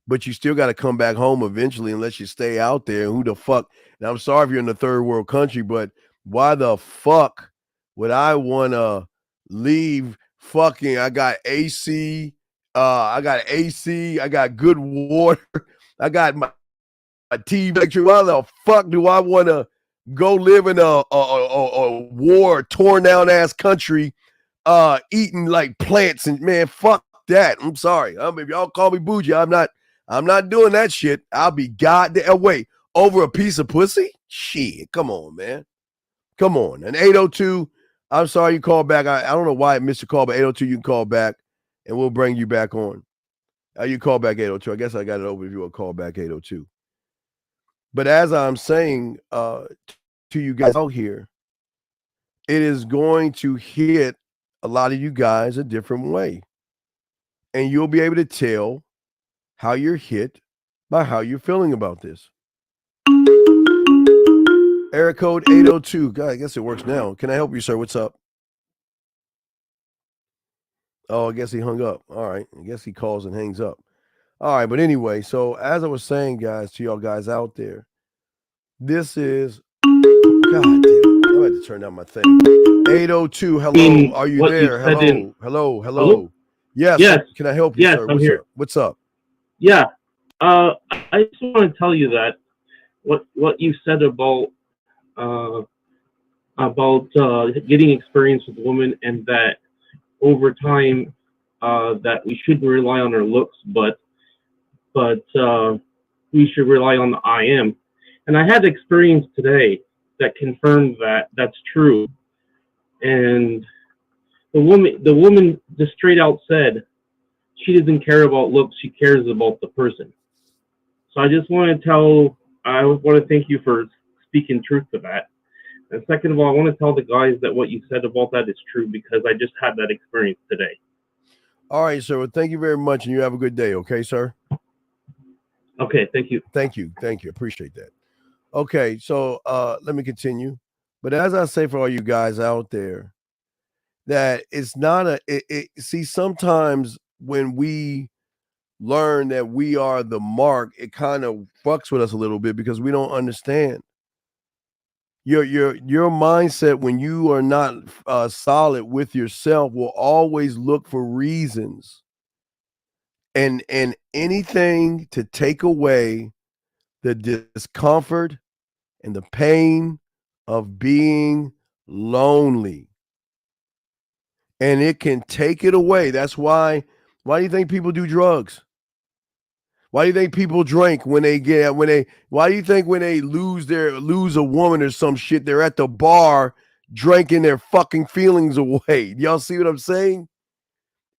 M: but you still got to come back home eventually unless you stay out there. Who the fuck? Now, I'm sorry if you're in a third world country, but why the fuck would I want to leave fucking, I got AC, I got good water, I got my TV. Why the fuck do I want to go live in a war torn down ass country, eating like plants? And man, fuck that. I'm sorry. If y'all call me bougie, I'm not doing that shit. I'll be goddamn wait over a piece of pussy. Shit, come on, man. Come on. An 802. I'm sorry you called back. I don't know why I missed your call, but 802 you can call back and we'll bring you back on. You call back 802. I guess I got it over if you want to call back 802. But as I'm saying to you guys out here, it is going to hit a lot of you guys a different way. And you'll be able to tell how you're hit by how you're feeling about this. Area code 802. God, I guess it works now. Can I help you, sir? What's up? Oh, I guess he hung up. All right. I guess he calls and hangs up. All right. But anyway, so as I was saying, guys, to y'all guys out there, this is, God damn, I had to turn down my thing. 802, hello. Are you there? Hello. Yes. Can I help you,
O: yes,
M: sir?
O: I'm here.
M: What's up?
O: Yeah. I just want to tell you that what you said about getting experience with women, and that over time that we shouldn't rely on our looks, but we should rely on the I am. And I had experience today that confirmed that that's true. And the woman just straight out said she doesn't care about looks, she cares about the person. So I just want to thank you for speaking truth to that. And second of all, I want to tell the guys that what you said about that is true, because I just had that experience today.
M: All right, sir. Well, thank you very much, and you have a good day, okay, sir?
O: Okay, thank you.
M: Thank you. Appreciate that. Okay, so let me continue. But as I say for all you guys out there, that it's not see, sometimes when we learn that we are the mark, it kind of fucks with us a little bit because we don't understand. Your mindset, when you are not solid with yourself, will always look for reasons and anything to take away the discomfort and the pain of being lonely. And it can take it away. That's why do you think people do drugs? Why do you think people drink why do you think when they lose a woman or some shit, they're at the bar drinking their fucking feelings away? Y'all see what I'm saying?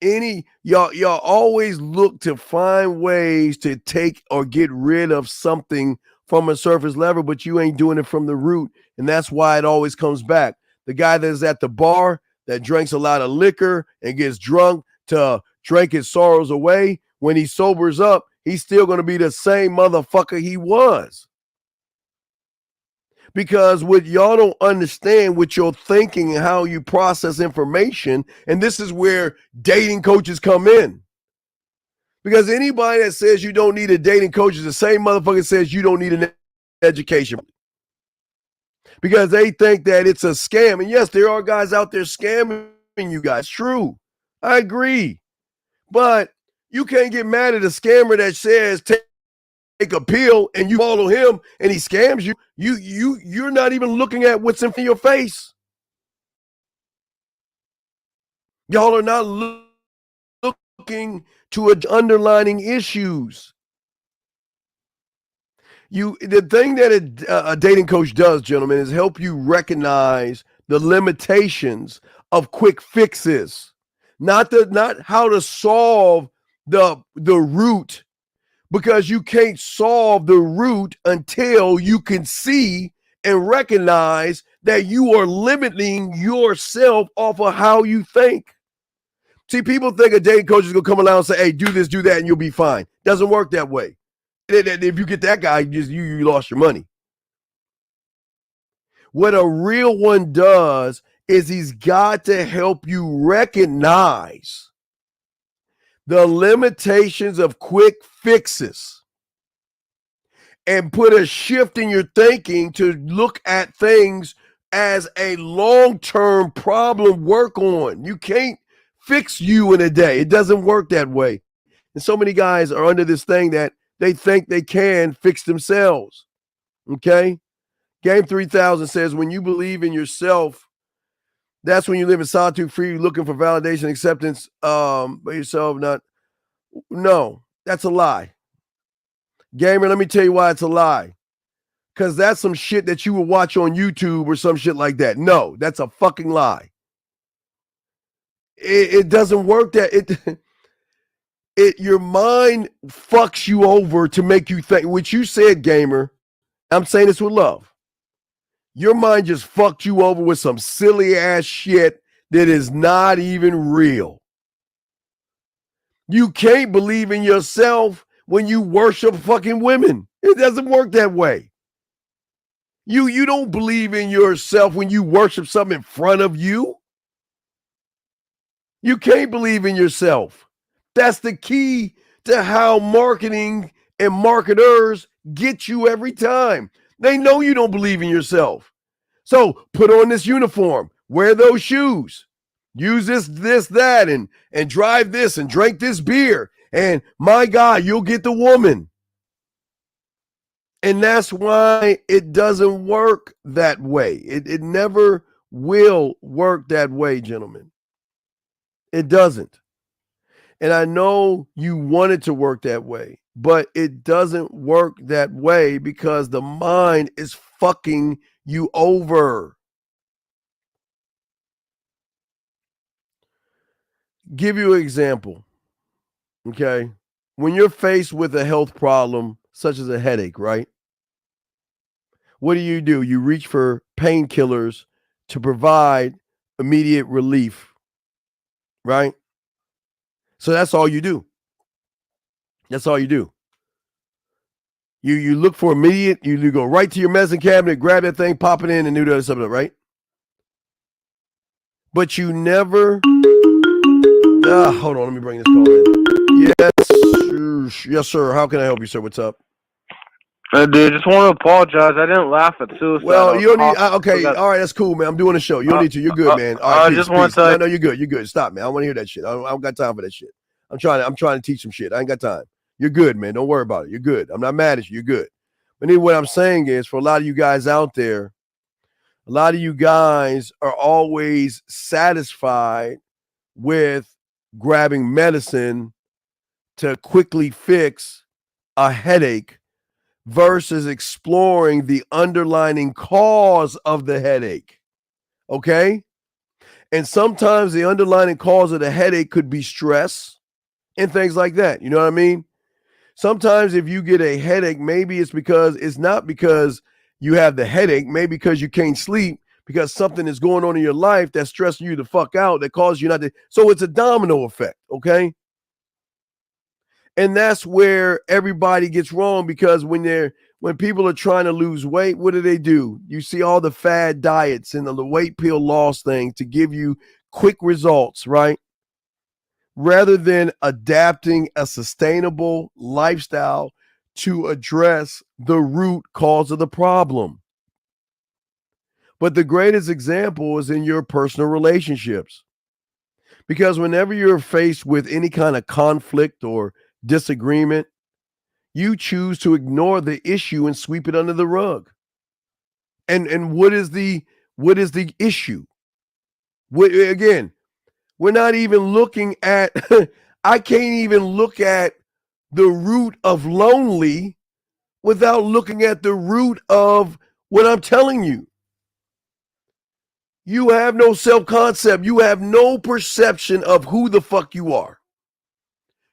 M: Y'all always look to find ways to take or get rid of something from a surface level, but you ain't doing it from the root. And that's why it always comes back. The guy that's at the bar that drinks a lot of liquor and gets drunk to drink his sorrows away, when he sobers up, he's still going to be the same motherfucker he was. Because what y'all don't understand with your thinking and how you process information, and this is where dating coaches come in. Because anybody that says you don't need a dating coach is the same motherfucker says you don't need an education. Because they think that it's a scam. And yes, there are guys out there scamming you guys. True. I agree. But you can't get mad at a scammer that says take a pill and you follow him and he scams you. You're not even looking at what's in your face. Y'all are not looking to underlining issues. The thing that a dating coach does, gentlemen, is help you recognize the limitations of quick fixes, not how to solve the root, because you can't solve the root until you can see and recognize that you are limiting yourself off of how you think. See, people think a dating coach is going to come along and say, hey, do this, do that, and you'll be fine. Doesn't work that way. If you get that guy, you lost your money. What a real one does is he's got to help you recognize the limitations of quick fixes and put a shift in your thinking to look at things as a long-term problem work on. You can't fix you in a day. It doesn't work that way. And so many guys are under this thing that they think they can fix themselves. Okay? Game 3000 says, when you believe in yourself, that's when you live in solitude, free, looking for validation, acceptance by yourself. No, that's a lie. Gamer, let me tell you why it's a lie. Because that's some shit that you would watch on YouTube or some shit like that. No, that's a fucking lie. It doesn't work that your mind fucks you over to make you think, which you said, gamer. I'm saying this with love. Your mind just fucked you over with some silly ass shit that is not even real. You can't believe in yourself when you worship fucking women. It doesn't work that way. You don't believe in yourself when you worship something in front of you. You can't believe in yourself. That's the key to how marketing and marketers get you every time. They know you don't believe in yourself. So put on this uniform, wear those shoes, use this, that, and drive this and drink this beer. And my God, you'll get the woman. And that's why it doesn't work that way. It never will work that way, gentlemen. It doesn't. And I know you want it to work that way, but it doesn't work that way because the mind is fucking you over. Give you an example. Okay. When you're faced with a health problem, such as a headache, right? What do? You reach for painkillers to provide immediate relief, right? So that's all you do. That's all you do. You look for immediate, you go right to your medicine cabinet, grab that thing, pop it in, and do the other stuff, right? But you never, hold on, let me bring this call in. Yes, sir. How can I help you, sir? What's up?
N: Dude, just want to apologize. I didn't laugh at suicide.
M: Well, you don't need. Okay, all right, that's cool, man. I'm doing a show. You don't need to. You're good, man. All right,
N: I just want to.
M: No, you're good. You're good. Stop, man. I don't want to hear that shit. I don't got time for that shit. I'm trying to teach some shit. I ain't got time. You're good, man. Don't worry about it. You're good. I'm not mad at you. You're good. But anyway, what I'm saying is, for a lot of you guys out there, a lot of you guys are always satisfied with grabbing medicine to quickly fix a headache versus exploring the underlying cause of the headache. Okay? And sometimes the underlying cause of the headache could be stress and things like that. You know what I mean? Sometimes if you get a headache, maybe it's not because you have the headache, maybe because you can't sleep, because something is going on in your life that's stressing you the fuck out, that causes you not to. So it's a domino effect, okay? And that's where everybody gets wrong, because when people are trying to lose weight, what do? You see all the fad diets and the weight pill loss thing to give you quick results, right? Rather than adapting a sustainable lifestyle to address the root cause of the problem. But the greatest example is in your personal relationships. Because whenever you're faced with any kind of conflict or disagreement, you choose to ignore the issue and sweep it under the rug. And what is the issue? Again, we're not even looking at, I can't even look at the root of lonely without looking at the root of what I'm telling you. You have no self-concept. You have no perception of who the fuck you are.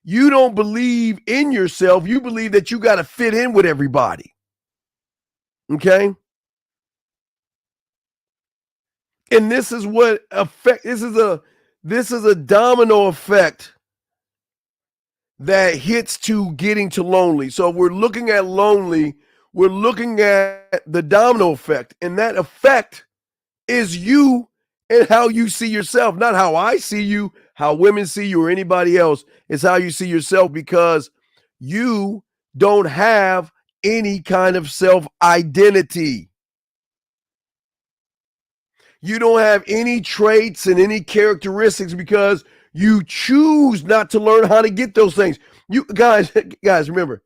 M: You don't believe in yourself. You believe that you got to fit in with everybody. Okay? And this is what affect, this is a domino effect that hits to getting to lonely. So if we're looking at lonely, we're looking at the domino effect. And that effect is you and how you see yourself, not how I see you, how women see you, or anybody else. It's how you see yourself, because you don't have any kind of self-identity. You don't have any traits and any characteristics because you choose not to learn how to get those things. You guys, remember,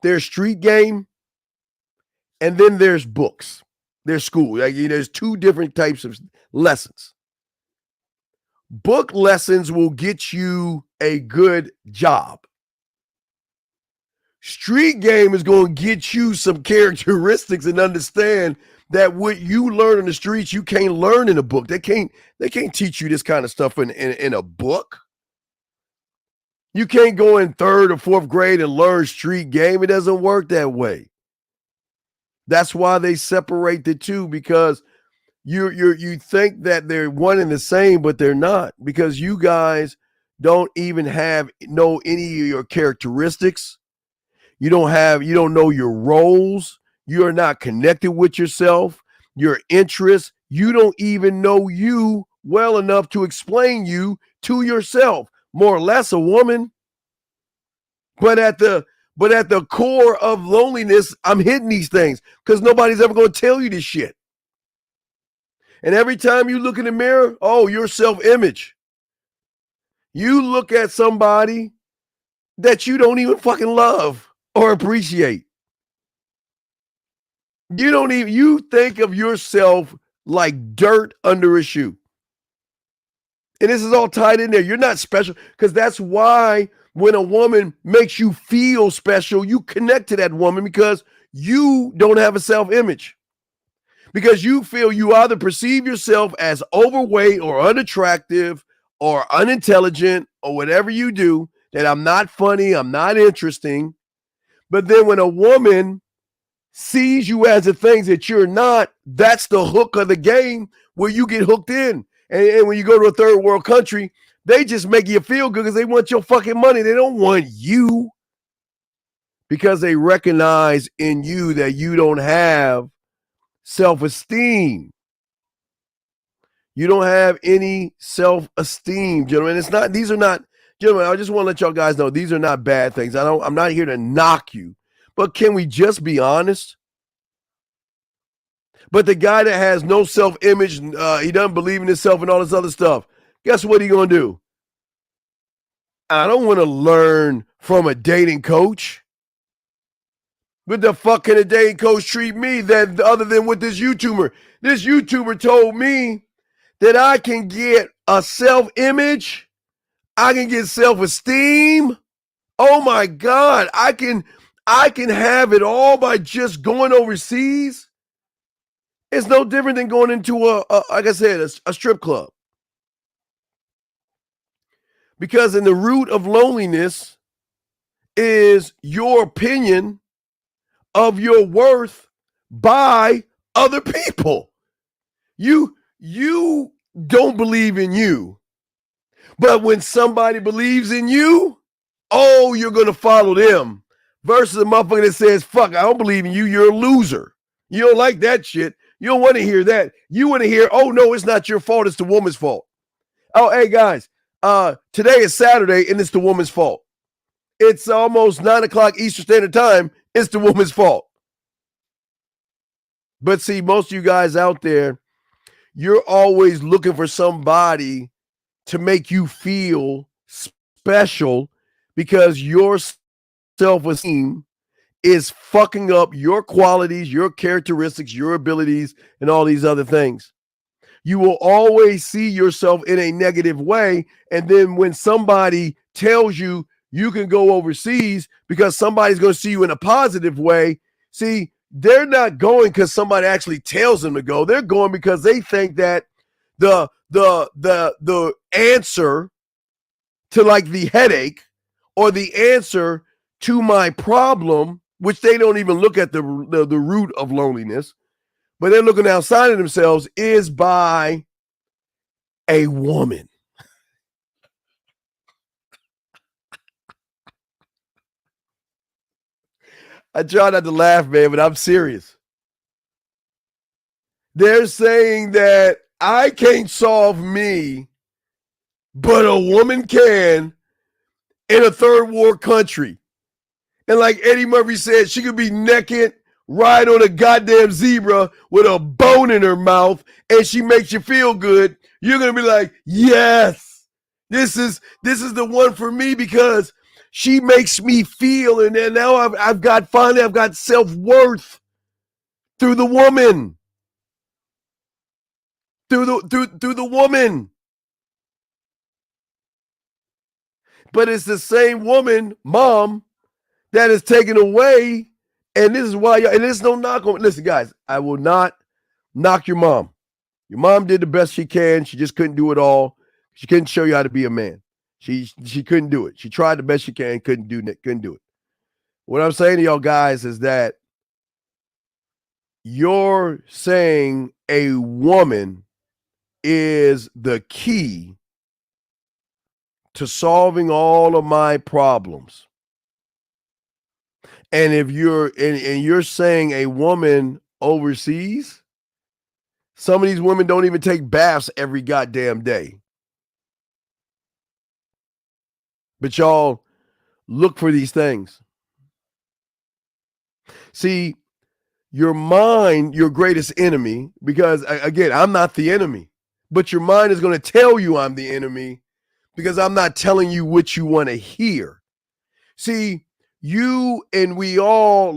M: there's street game and then there's books. There's school. There's two different types of lessons. Book lessons will get you a good job. Street game is going to get you some characteristics and understand that what you learn in the streets, you can't learn in a book. They can't teach you this kind of stuff in a book. You can't go in 3rd or 4th grade and learn street game. It doesn't work that way. That's why they separate the two, because you think that they're one and the same, but they're not, because you guys don't even know any of your characteristics. You don't know your roles. You are not connected with yourself, your interests. You don't even know you well enough to explain you to yourself, more or less a woman. But at the core of loneliness, I'm hitting these things because nobody's ever going to tell you this shit. And every time you look in the mirror, your self-image. You look at somebody that you don't even fucking love or appreciate. You think of yourself like dirt under a shoe. And this is all tied in there. You're not special, because that's why when a woman makes you feel special, you connect to that woman, because you don't have a self-image. Because you feel you either perceive yourself as overweight or unattractive or unintelligent or whatever you do, that I'm not funny, I'm not interesting. But then when a woman sees you as the things that you're not, that's the hook of the game where you get hooked in. And when you go to a third world country, they just make you feel good because they want your fucking money. They don't want you, because they recognize in you that you don't have self-esteem. You don't have any self-esteem, gentlemen. Gentlemen, I just want to let y'all guys know these are not bad things. I'm not here to knock you. But can we just be honest? But the guy that has no self-image, he doesn't believe in himself and all this other stuff, guess what he's going to do? I don't want to learn from a dating coach. What the fuck can a dating coach treat me that other than with this YouTuber? This YouTuber told me that I can get a self-image. I can get self-esteem. Oh my God. I can have it all by just going overseas. It's no different than going into like I said, a strip club. Because in the root of loneliness is your opinion of your worth by other people. You don't believe in you. But when somebody believes in you, oh, you're going to follow them. Versus a motherfucker that says, fuck, I don't believe in you. You're a loser. You don't like that shit. You don't want to hear that. You want to hear, oh, no, it's not your fault. It's the woman's fault. Oh, hey, guys, today is Saturday, and it's the woman's fault. It's almost 9 o'clock Eastern Standard Time. It's the woman's fault. But see, most of you guys out there, you're always looking for somebody to make you feel special because your self-esteem is fucking up your qualities, your characteristics, your abilities, and all these other things. You will always see yourself in a negative way. And then when somebody tells you you can go overseas because somebody's going to see you in a positive way, see, they're not going because somebody actually tells them to go. They're going because they think that the answer to like the headache or the answer to my problem, which they don't even look at the root of loneliness, but they're looking outside of themselves, is by a woman. I try not to laugh, man, but I'm serious. They're saying that I can't solve me, but a woman can in a third world country. And like Eddie Murphy said, she could be naked, ride on a goddamn zebra with a bone in her mouth, and she makes you feel good. You're going to be like, yes, this is the one for me because she makes me feel, and then now I've got self-worth through the woman. Through the woman. But it's the same woman, mom, that is taken away. And this is why, and there's no knock on. Listen, guys, I will not knock your mom. Your mom did the best she can. She just couldn't do it all. She couldn't show you how to be a man. She couldn't do it. She tried the best she can, couldn't do it. What I'm saying to y'all guys is that you're saying a woman is the key to solving all of my problems. And if you're saying a woman overseas, some of these women don't even take baths every goddamn day. But y'all look for these things. See, your mind, your greatest enemy, because again, I'm not the enemy, but your mind is going to tell you I'm the enemy because I'm not telling you what you want to hear. See, you and we all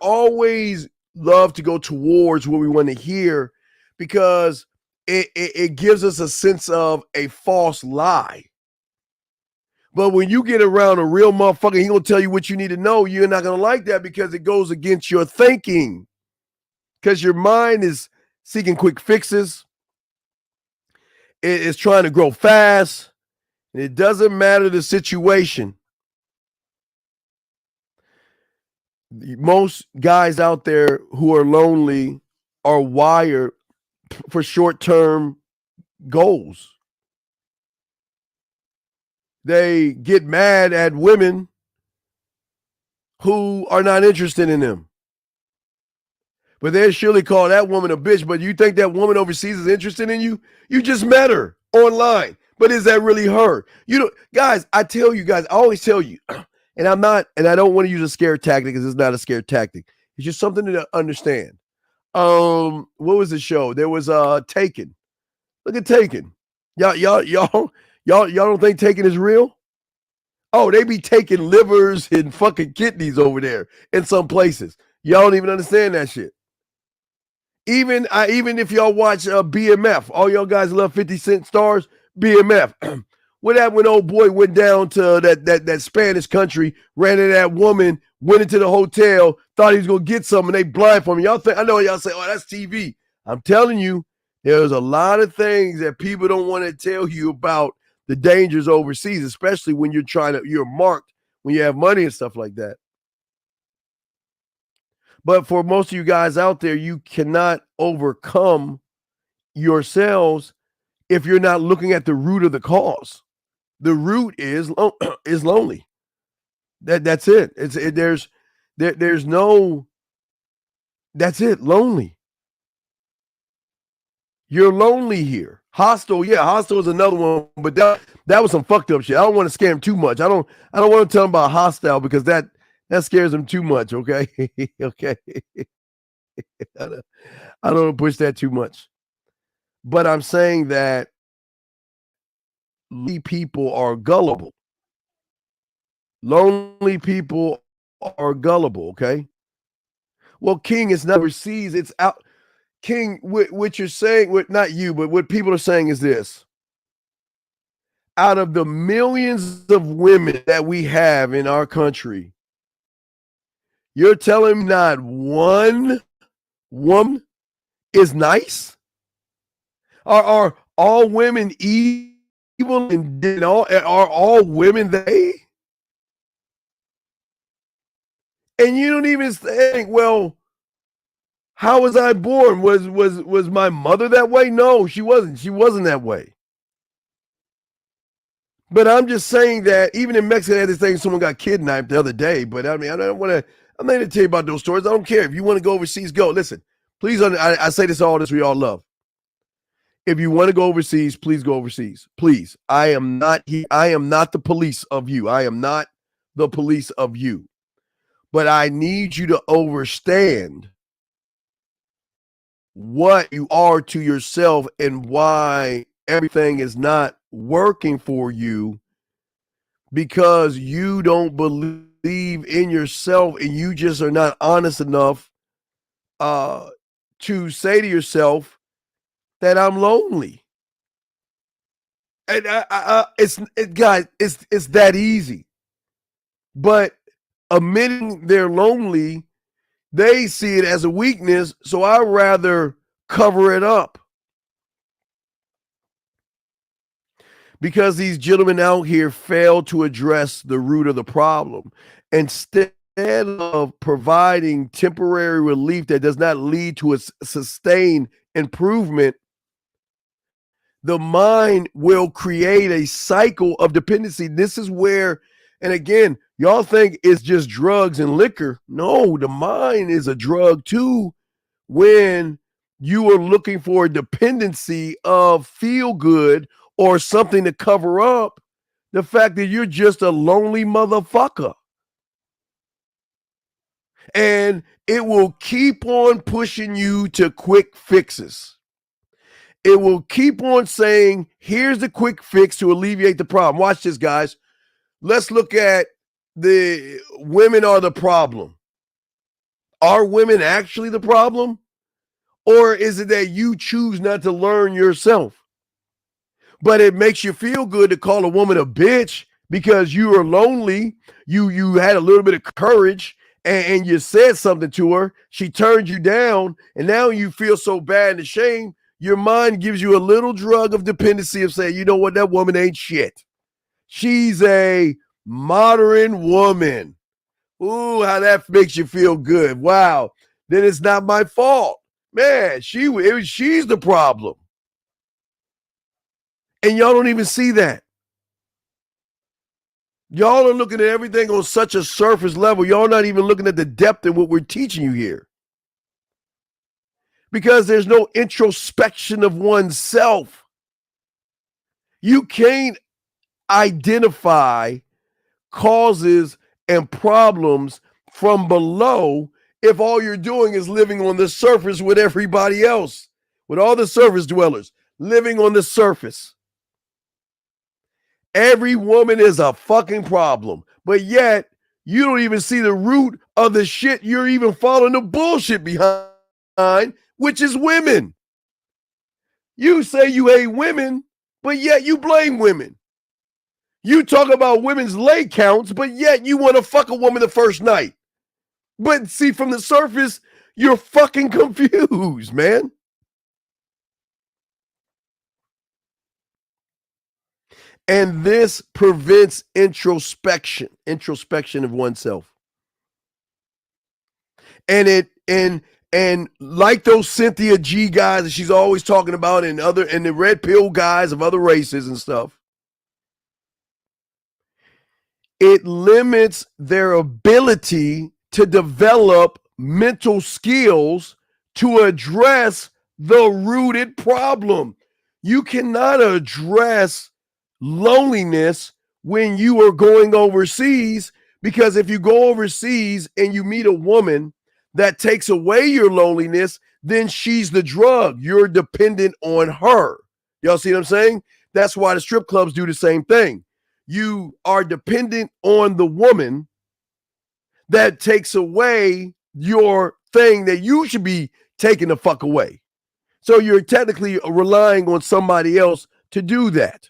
M: always love to go towards what we want to hear because it gives us a sense of a false lie. But when you get around a real motherfucker, he gonna tell you what you need to know. You're not gonna like that because it goes against your thinking. Because your mind is seeking quick fixes. It is trying to grow fast. And it doesn't matter the situation. Most guys out there who are lonely are wired for short-term goals. They get mad at women who are not interested in them. But they'll surely call that woman a bitch. But you think that woman overseas is interested in you? You just met her online. But is that really her? You know, guys, I always tell you, and I don't want to use a scare tactic because it's not a scare tactic. It's just something to understand. What was the show? There was Taken. Look at Taken. Y'all don't think Taken is real? Oh, they be taking livers and fucking kidneys over there in some places. Y'all don't even understand that shit. Even if y'all watch BMF, all y'all guys love 50 Cent stars, BMF. What happened when old boy went down to that Spanish country, ran into that woman, went into the hotel, thought he was gonna get something, and they blindfolded him. I know y'all say, oh, that's TV. I'm telling you, there's a lot of things that people don't want to tell you about the dangers overseas, especially when you're marked when you have money and stuff like that. But for most of you guys out there, you cannot overcome yourselves if you're not looking at the root of the cause. The root is lonely. That's it. There's no. That's it. Lonely. You're lonely here. Hostile, yeah, hostile is another one, but that was some fucked up shit. I don't want to scare him too much. I don't want to tell him about hostile because that scares him too much. Okay, okay. I don't want to push that too much. But I'm saying that lonely people are gullible. Lonely people are gullible. Okay. Well, King is not overseas. It's out. King, what you're saying, not you, but what people are saying is this. Out of the millions of women that we have in our country, you're telling me not one woman is nice? Are all women evil and are all women they? And you don't even think, well, how was I born? Was my mother that way? No, she wasn't. She wasn't that way. But I'm just saying that even in Mexico, they had this thing, someone got kidnapped the other day. But I mean, I'm not going to tell you about those stories. I don't care. If you want to go overseas, go. Listen, please, I say this all this we all love. If you want to go overseas, please go overseas. Please. I am not the police of you. I am not the police of you. But I need you to understand what you are to yourself and why everything is not working for you, because you don't believe in yourself and you just are not honest enough to say to yourself that I'm lonely. And guys, it's that easy. But admitting they're lonely, they see it as a weakness, so I'd rather cover it up. Because these gentlemen out here fail to address the root of the problem. Instead of providing temporary relief that does not lead to a sustained improvement, the mind will create a cycle of dependency. This is where, and again, y'all think it's just drugs and liquor. No, the mind is a drug too when you are looking for a dependency of feel good or something to cover up the fact that you're just a lonely motherfucker. And it will keep on pushing you to quick fixes. It will keep on saying, here's the quick fix to alleviate the problem. Watch this, guys. Let's look at the women are the problem. Are women actually the problem? Or is it that you choose not to learn yourself? But it makes you feel good to call a woman a bitch because you are lonely. You had a little bit of courage and you said something to her. She turned you down, and now you feel so bad and ashamed. Your mind gives you a little drug of dependency of saying, you know what, that woman ain't shit. She's a modern woman. Ooh, how that makes you feel good. Wow. Then it's not my fault. Man, she's the problem. And y'all don't even see that. Y'all are looking at everything on such a surface level. Y'all not even looking at the depth in what we're teaching you here. Because there's no introspection of oneself. You can't identify causes and problems from below if all you're doing is living on the surface with everybody else, with all the surface dwellers, living on the surface. Every woman is a fucking problem, but yet you don't even see the root of the shit you're even following the bullshit behind, which is women. You say you hate women, but yet you blame women. You talk about women's lay counts, but yet you want to fuck a woman the first night. But see, from the surface, you're fucking confused, man. And this prevents introspection of oneself. And like those Cynthia G guys that she's always talking about, and the red pill guys of other races and stuff, it limits their ability to develop mental skills to address the rooted problem. You cannot address loneliness when you are going overseas, because if you go overseas and you meet a woman that takes away your loneliness, then she's the drug. You're dependent on her. Y'all see what I'm saying? That's why the strip clubs do the same thing. You are dependent on the woman that takes away your thing that you should be taking the fuck away. So you're technically relying on somebody else to do that.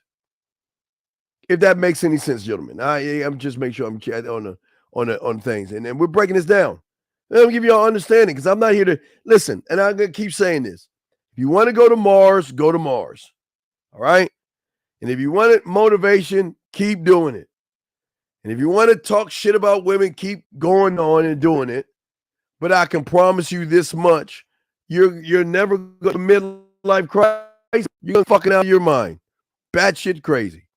M: If that makes any sense, gentlemen. I'm just making sure I'm on things. And we're breaking this down. Let me give you all understanding, because I'm not here to listen. And I'm going to keep saying this. If you want to go to Mars, go to Mars. All right? And if you want motivation, keep doing it. And if you want to talk shit about women, keep going on and doing it. But I can promise you this much. You're never going to midlife crisis. You're going to fucking out of your mind. Batshit crazy.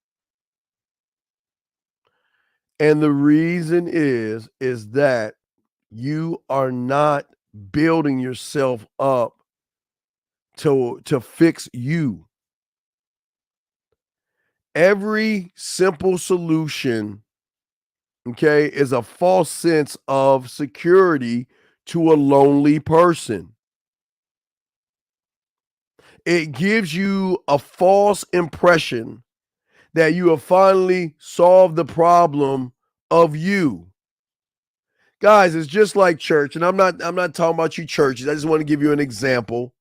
M: And the reason is that you are not building yourself up to fix you. Every simple solution, okay, is a false sense of security to a lonely person. It gives you a false impression that you have finally solved the problem of you. Guys, it's just like church, and I'm not talking about you churches. I just want to give you an example.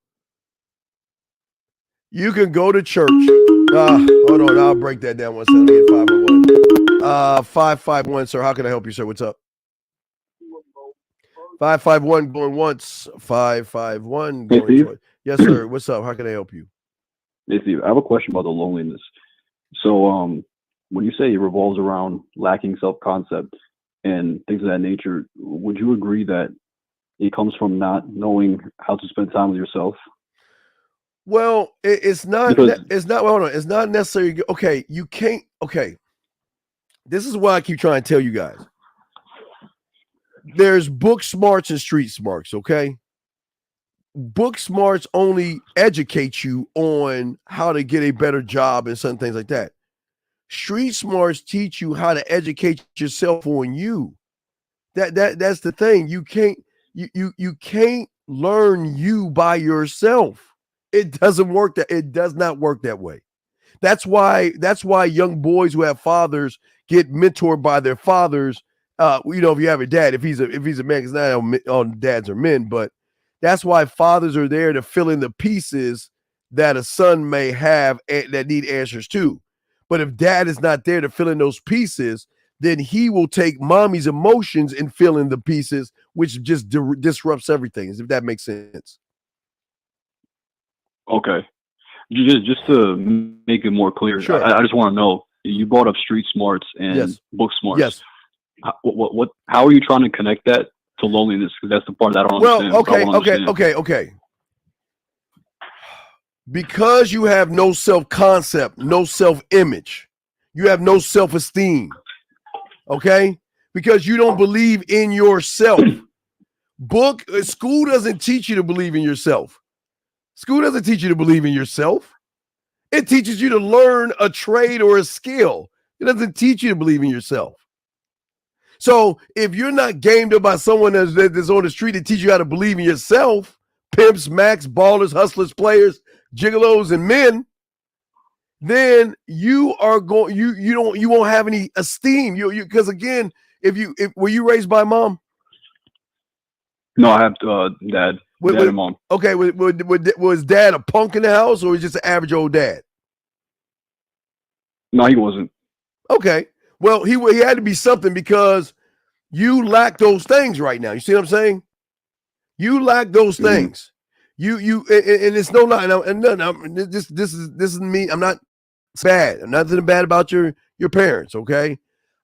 M: You can go to church. Hold on, I'll break that down 1 second. 501. 551, sir. How can I help you, sir? What's up? 551 going once. 551 going twice. Yes, sir. What's up? How can I help you?
P: Hey, Steve, I have a question about the loneliness. So, when you say it revolves around lacking self-concept and things of that nature, would you agree that it comes from not knowing how to spend time with yourself?
M: Well, it's not. Hold on. It's not necessarily. Okay, you can't. Okay, this is why I keep trying to tell you guys. There's book smarts and street smarts. Okay, book smarts only educate you on how to get a better job and certain things like that. Street smarts teach you how to educate yourself on you. That's the thing. You can't learn you by yourself. It doesn't work it does not work that way. That's why young boys who have fathers get mentored by their fathers. If you have a dad, if he's a man, because not all dads are men, but that's why fathers are there to fill in the pieces that a son may have that need answers to. But if dad is not there to fill in those pieces, then he will take mommy's emotions and fill in the pieces, which just disrupts everything, if that makes sense.
P: Okay. Just to make it more clear, sure. I just want to know, you brought up street smarts and book smarts. Yes. How are you trying to connect that to loneliness? Because that's the part that I don't understand.
M: Okay. Because you have no self-concept, no self-image, you have no self-esteem, okay? Because you don't believe in yourself. School doesn't teach you to believe in yourself. School doesn't teach you to believe in yourself. It teaches you to learn a trade or a skill. It doesn't teach you to believe in yourself. So if you're not gamed up by someone that's on the street to teach you how to believe in yourself, pimps, max, ballers, hustlers, players, gigolos, and men, then you are going. You won't have any esteem. Because again, were you raised by mom?
P: No, I have dad. Dad and mom.
M: Okay, was dad a punk in the house, or was he just an average old dad?
P: No, he wasn't.
M: Okay, well, he had to be something, because you lack those things right now. You see what I'm saying? You lack those things. You and it's no lie. And this is me. I'm not It's bad. Nothing bad about your parents, okay?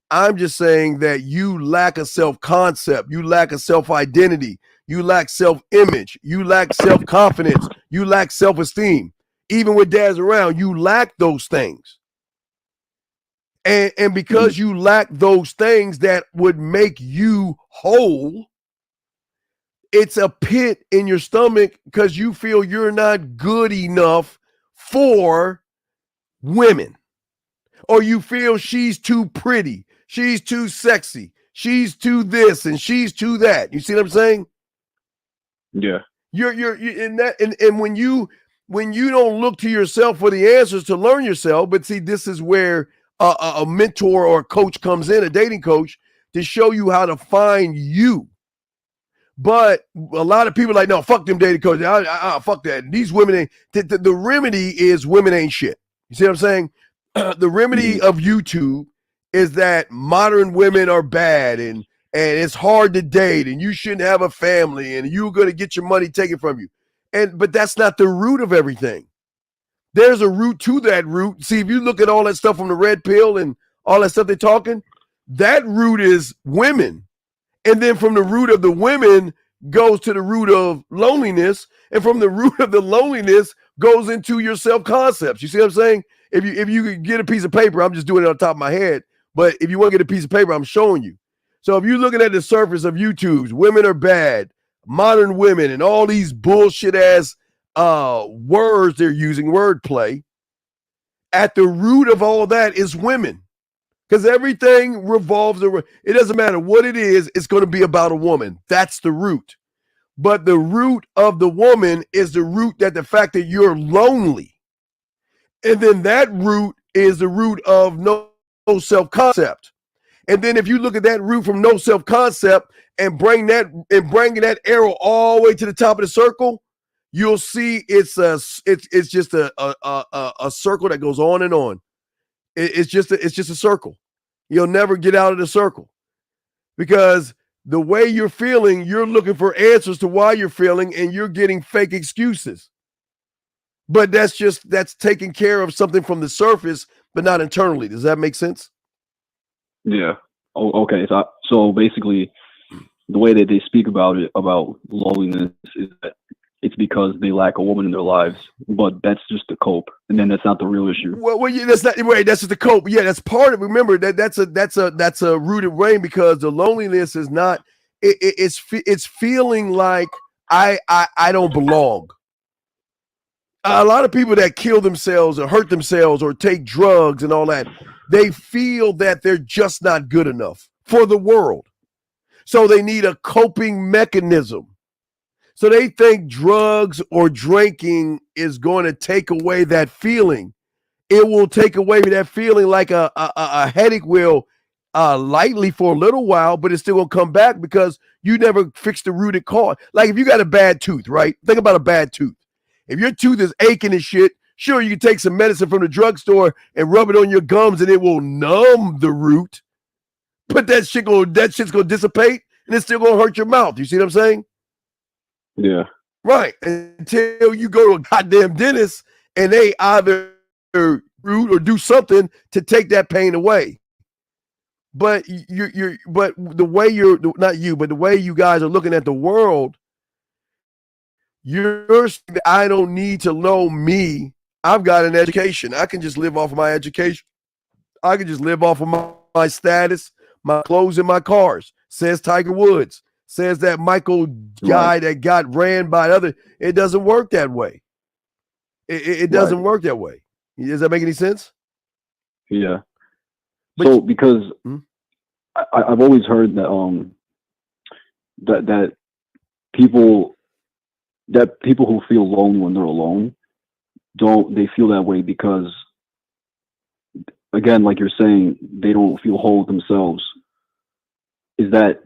M: I'm just saying that you lack a self-concept. You lack a self-identity. You lack self-image. You lack self-confidence. You lack self-esteem. Even with dads around, you lack those things. And because you lack those things that would make you whole, it's a pit in your stomach because you feel you're not good enough for women. Or you feel she's too pretty, she's too sexy, she's too this and she's too that. You see what I'm saying?
P: Yeah.
M: You're in that, and when you don't look to yourself for the answers to learn yourself, but see, this is where a mentor or a coach comes in, a dating coach, to show you how to find you. But a lot of people are like, no, fuck them dating coaches. Fuck that. These women ain't. The remedy is women ain't shit. You see what I'm saying? The remedy of YouTube is that modern women are bad and it's hard to date and you shouldn't have a family and you're going to get your money taken from you. But that's not the root of everything. There's a root to that root. See, if you look at all that stuff from the red pill and all that stuff they're talking, that root is women. And then from the root of the women goes to the root of loneliness. And from the root of the loneliness goes into your self-concepts. You see what I'm saying? If you could get a piece of paper, I'm just doing it on top of my head. But if you want to get a piece of paper, I'm showing you. So if you're looking at the surface of YouTube's women are bad, modern women, and all these bullshit ass words they're using, wordplay, at the root of all that is women. Because everything revolves around, it doesn't matter what it is, it's going to be about a woman. That's the root. But the root of the woman is the root that the fact that you're lonely. And then that root is the root of no self-concept. And then if you look at that root from no self-concept and bringing that arrow all the way to the top of the circle, you'll see it's just a circle that goes on and on. It's just a circle. You'll never get out of the circle because the way you're feeling, you're looking for answers to why you're feeling and you're getting fake excuses. But that's taking care of something from the surface, but not internally. Does that make sense?
P: Yeah. Oh, okay. So basically, the way that they speak about it, about loneliness, is that it's because they lack a woman in their lives, but that's just the cope, and then that's not the real issue.
M: Well, yeah, that's not right. That's just the cope. Yeah, that's part of it. Remember that's a rooted brain because the loneliness is not. It's feeling like I don't belong. A lot of people that kill themselves or hurt themselves or take drugs and all that, they feel that they're just not good enough for the world, so they need a coping mechanism. So they think drugs or drinking is going to take away that feeling. It will take away that feeling like a headache will lightly for a little while, but it's still going to come back because you never fixed the rooted cause. Like if you got a bad tooth, right? Think about a bad tooth. If your tooth is aching and shit, sure, you can take some medicine from the drugstore and rub it on your gums and it will numb the root. But that shit's going to dissipate and it's still going to hurt your mouth. You see what I'm saying?
P: Yeah.
M: Right. Until you go to a goddamn dentist and they either root or do something to take that pain away. But the way you guys are looking at the world, you're saying that I don't need to know me. I've got an education. I can just live off of my education. I can just live off of my status, my clothes, and my cars, says Tiger Woods. Says that Michael guy that got ran by other. It doesn't work that way. It doesn't work that way. Does that make any sense?
P: Yeah. So because I've always heard that that people who feel lonely when they're alone they feel that way because, again, like you're saying, they don't feel whole with themselves. Is that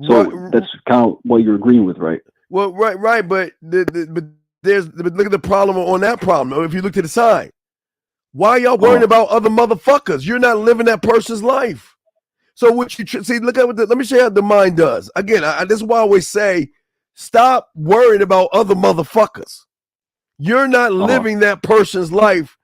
P: so? That's kind of what you're agreeing with, right?
M: Well, right, but look at the problem on that problem. If you look to the side, why y'all worrying about other motherfuckers? You're not living that person's life. So what you see, look at let me show you how the mind does. Again, this is why I always say, stop worrying about other motherfuckers. You're not living that person's life.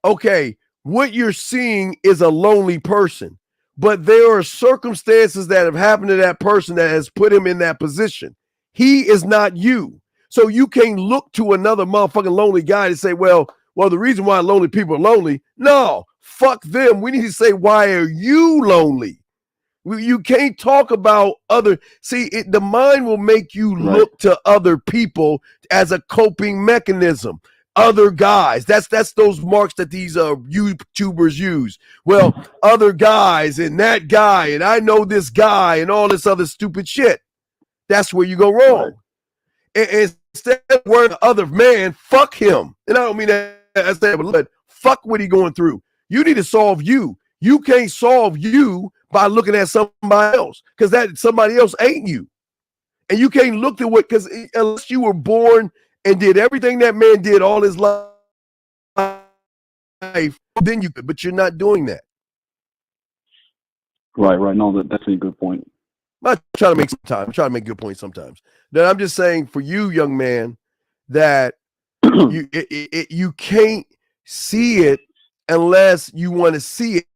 M: Okay, What you're seeing is a lonely person, but there are circumstances that have happened to that person that has put him in that position. He is not you. So you can't look to another motherfucking lonely guy to say, well, the reason why lonely people are lonely. No, fuck them. We need to say, why are you lonely? You can't talk about other. See, the mind will make you look to other people as a coping mechanism. Other guys. That's those marks that these YouTubers use. Well, other guys and that guy and I know this guy and all this other stupid shit. That's where you go wrong. And instead of worrying other man, fuck him. And I don't mean that as that, but fuck what he going through. You need to solve you. You can't solve you by looking at somebody else, because that somebody else ain't you. And you can't look to what, because unless you were born and did everything that man did all his life, then you could, but you're not doing that.
P: Right. No, that's a good point.
M: I'm trying to make some time. I'm trying to make good points sometimes. Then I'm just saying for you, young man, that you can't see it unless you want to see it.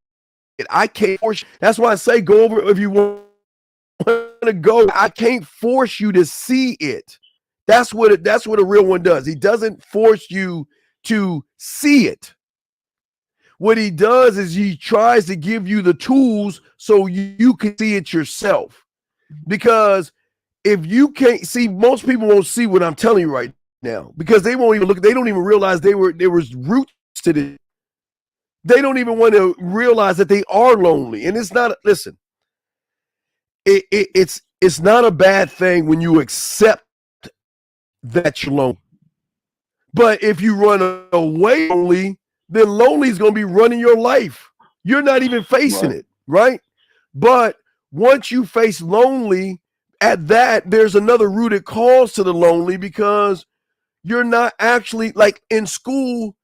M: I can't force you. That's why I say go over if you want to go. I can't force you to see it. That's what a real one does. He doesn't force you to see it. What he does is he tries to give you the tools so you can see it yourself. Because if you can't see, most people won't see what I'm telling you right now because they won't even look. They don't even realize there was roots to this. They don't even want to realize that they are lonely. And it's not, listen, it's not a bad thing when you accept that you're lonely. But if you run away lonely, then lonely is going to be running your life. You're not even facing it, right? But once you face lonely, at that, there's another rooted cause to the lonely because you're not actually, like in school,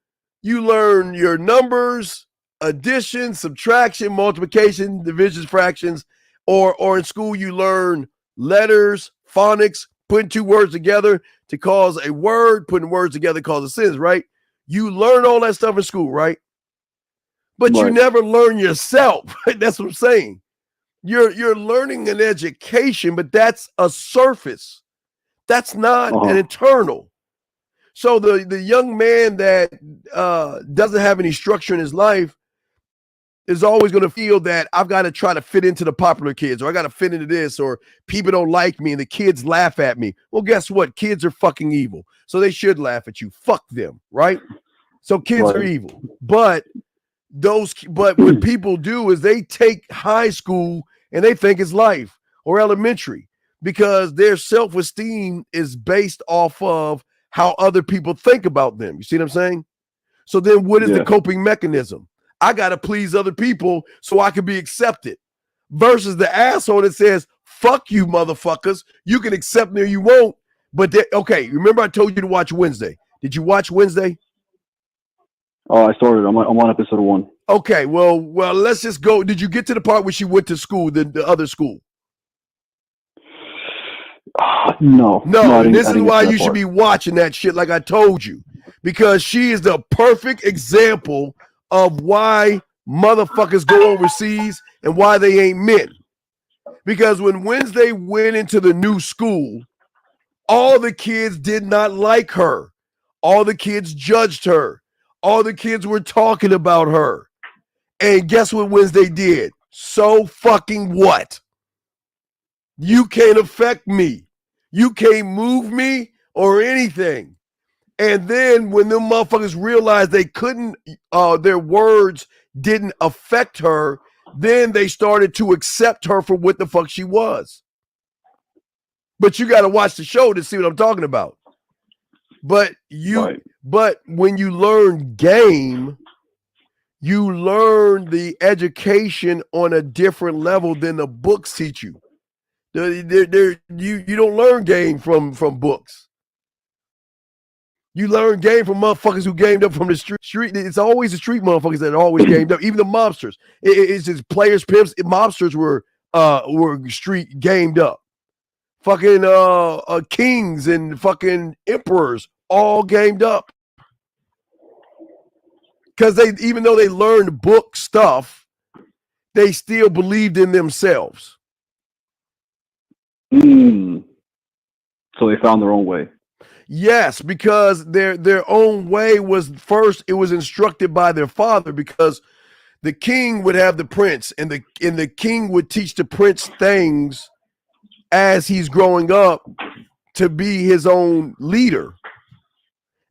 M: you learn your numbers, addition, subtraction, multiplication, divisions, fractions, or in school you learn letters, phonics, putting two words together to cause a word, putting words together cause a sentence, right? You learn all that stuff in school, right? But you never learn yourself. That's what I'm saying. You're learning an education, but that's a surface. That's not an internal. So the young man that doesn't have any structure in his life is always going to feel that I've got to try to fit into the popular kids, or I got to fit into this, or people don't like me and the kids laugh at me. Well, guess what? Kids are fucking evil. So they should laugh at you. Fuck them, right? So kids are evil. But what people do is they take high school and they think it's life, or elementary, because their self-esteem is based off of how other people think about them. You see what I'm saying? So then what is the coping mechanism? I got to please other people so I can be accepted, versus the asshole that says, fuck you, motherfuckers. You can accept me or you won't. But okay, remember I told you to watch Wednesday. Did you watch Wednesday?
P: Oh, I started. I'm on episode 1.
M: Okay, well, let's just go. Did you get to the part where she went to school, the other school?
P: No.
M: And this is why you should be watching that shit like I told you. Because she is the perfect example of why motherfuckers go overseas and why they ain't men. Because when Wednesday went into the new school, all the kids did not like her. All the kids judged her. All the kids were talking about her. And guess what Wednesday did? So fucking what? You can't affect me. You can't move me or anything. And then when them motherfuckers realized they couldn't, their words didn't affect her, then they started to accept her for what the fuck she was. But you got to watch the show to see what I'm talking about. But when you learn game, you learn the education on a different level than the books teach you. You don't learn game from books. You learn game from motherfuckers who gamed up from the street. It's always the street motherfuckers that are always gamed up. Even the mobsters. It's just players, pimps. Mobsters were street gamed up. Fucking kings and fucking emperors all gamed up. Because even though they learned book stuff, they still believed in themselves.
P: So they found their own way.
M: Yes, because their own way was first, it was instructed by their father, because the king would have the prince, and the king would teach the prince things as he's growing up to be his own leader.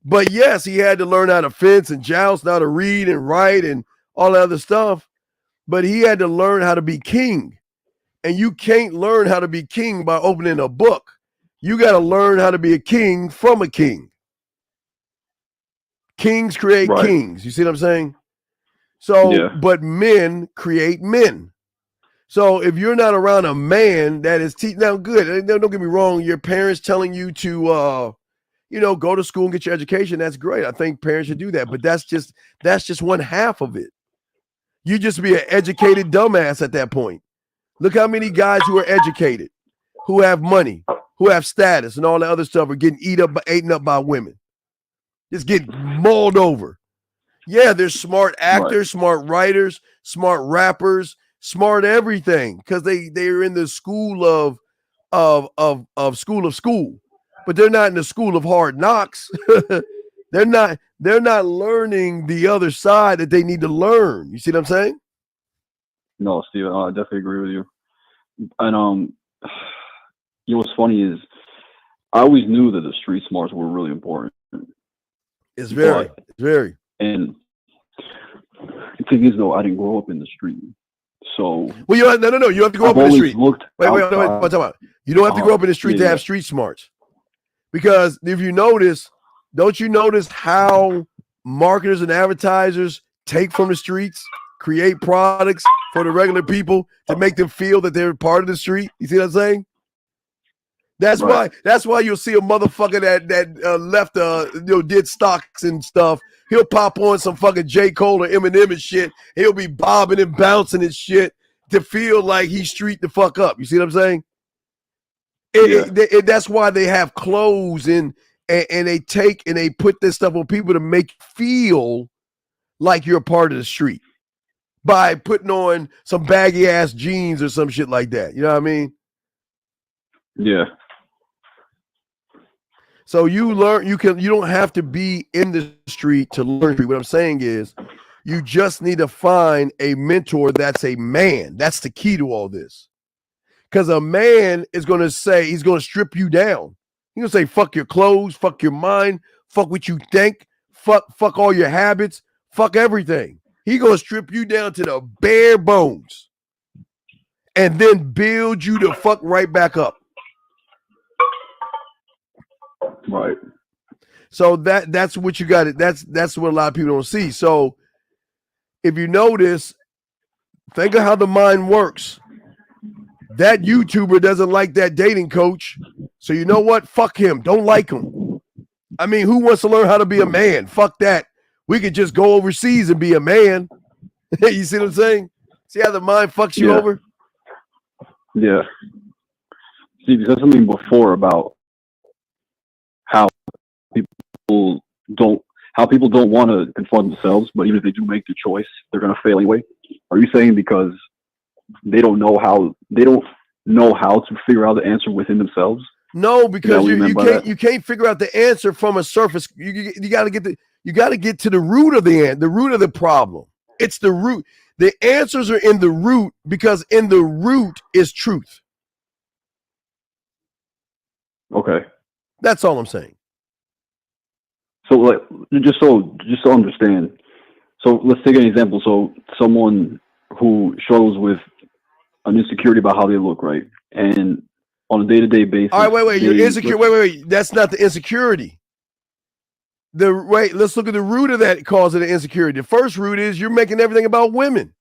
M: But yes, he had to learn how to fence and joust, how to read and write and all that other stuff. But he had to learn how to be king. And you can't learn how to be king by opening a book. You got to learn how to be a king from a king. Kings create kings. You see what I'm saying? So, but men create men. So if you're not around a man that is now good, don't get me wrong, your parents telling you to go to school and get your education, that's great. I think parents should do that, but that's just one half of it. You just be an educated dumbass at that point. Look how many guys who are educated, who have money, who have status and all the other stuff are getting eaten up by women. Just getting mauled over. Yeah, there's smart actors, smart writers, smart rappers, smart everything, because they're in the school of school. But they're not in the school of hard knocks. They're not learning the other side that they need to learn. You see what I'm saying?
P: No, Steve, I definitely agree with you. And what's funny is I always knew that the street smarts were really important.
M: It's very.
P: And the thing is, though, I didn't grow up in the street. So
M: no. You have to grow up in the street. Wait. You don't have to grow up in the street to have street smarts. Because if you notice, don't you notice how marketers and advertisers take from the streets, create products for the regular people to make them feel that they're part of the street? You see what I'm saying? That's why you'll see a motherfucker that left did stocks and stuff. He'll pop on some fucking J. Cole or Eminem and shit. He'll be bobbing and bouncing and shit to feel like he's street the fuck up. You see what I'm saying? That's why they have clothes and they take and they put this stuff on people to make you feel like you're a part of the street by putting on some baggy ass jeans or some shit like that. You know what I mean?
P: Yeah.
M: So you learn, you don't have to be in the street to learn. What I'm saying is you just need to find a mentor that's a man. That's the key to all this. Because a man is going to say, he's going to strip you down. He's going to say, fuck your clothes, fuck your mind, fuck what you think, fuck all your habits, fuck everything. He's going to strip you down to the bare bones and then build you the fuck right back up.
P: Right.
M: So that's what you got. That's what a lot of people don't see. So if you notice, think of how the mind works. That YouTuber doesn't like that dating coach. So you know what? Fuck him. Don't like him. I mean, who wants to learn how to be a man? Fuck that. We could just go overseas and be a man. You see what I'm saying? See how the mind fucks you over?
P: Yeah. See, because something before about how people don't want to confront themselves, but even if they do make the choice, they're going to fail anyway. Are you saying because they don't know how to figure out the answer within themselves?
M: No, because you can't figure out the answer from a surface. You got to get to the root of the problem. It's the root. The answers are in the root because in the root is truth.
P: Okay.
M: That's all I'm saying.
P: So like just so understand. So let's take an example. So someone who struggles with an insecurity about how they look, right? And on a day-to-day basis.
M: All right, wait. You're insecure. Wait. That's not the insecurity. Let's look at the root of that cause of the insecurity. The first root is you're making everything about women.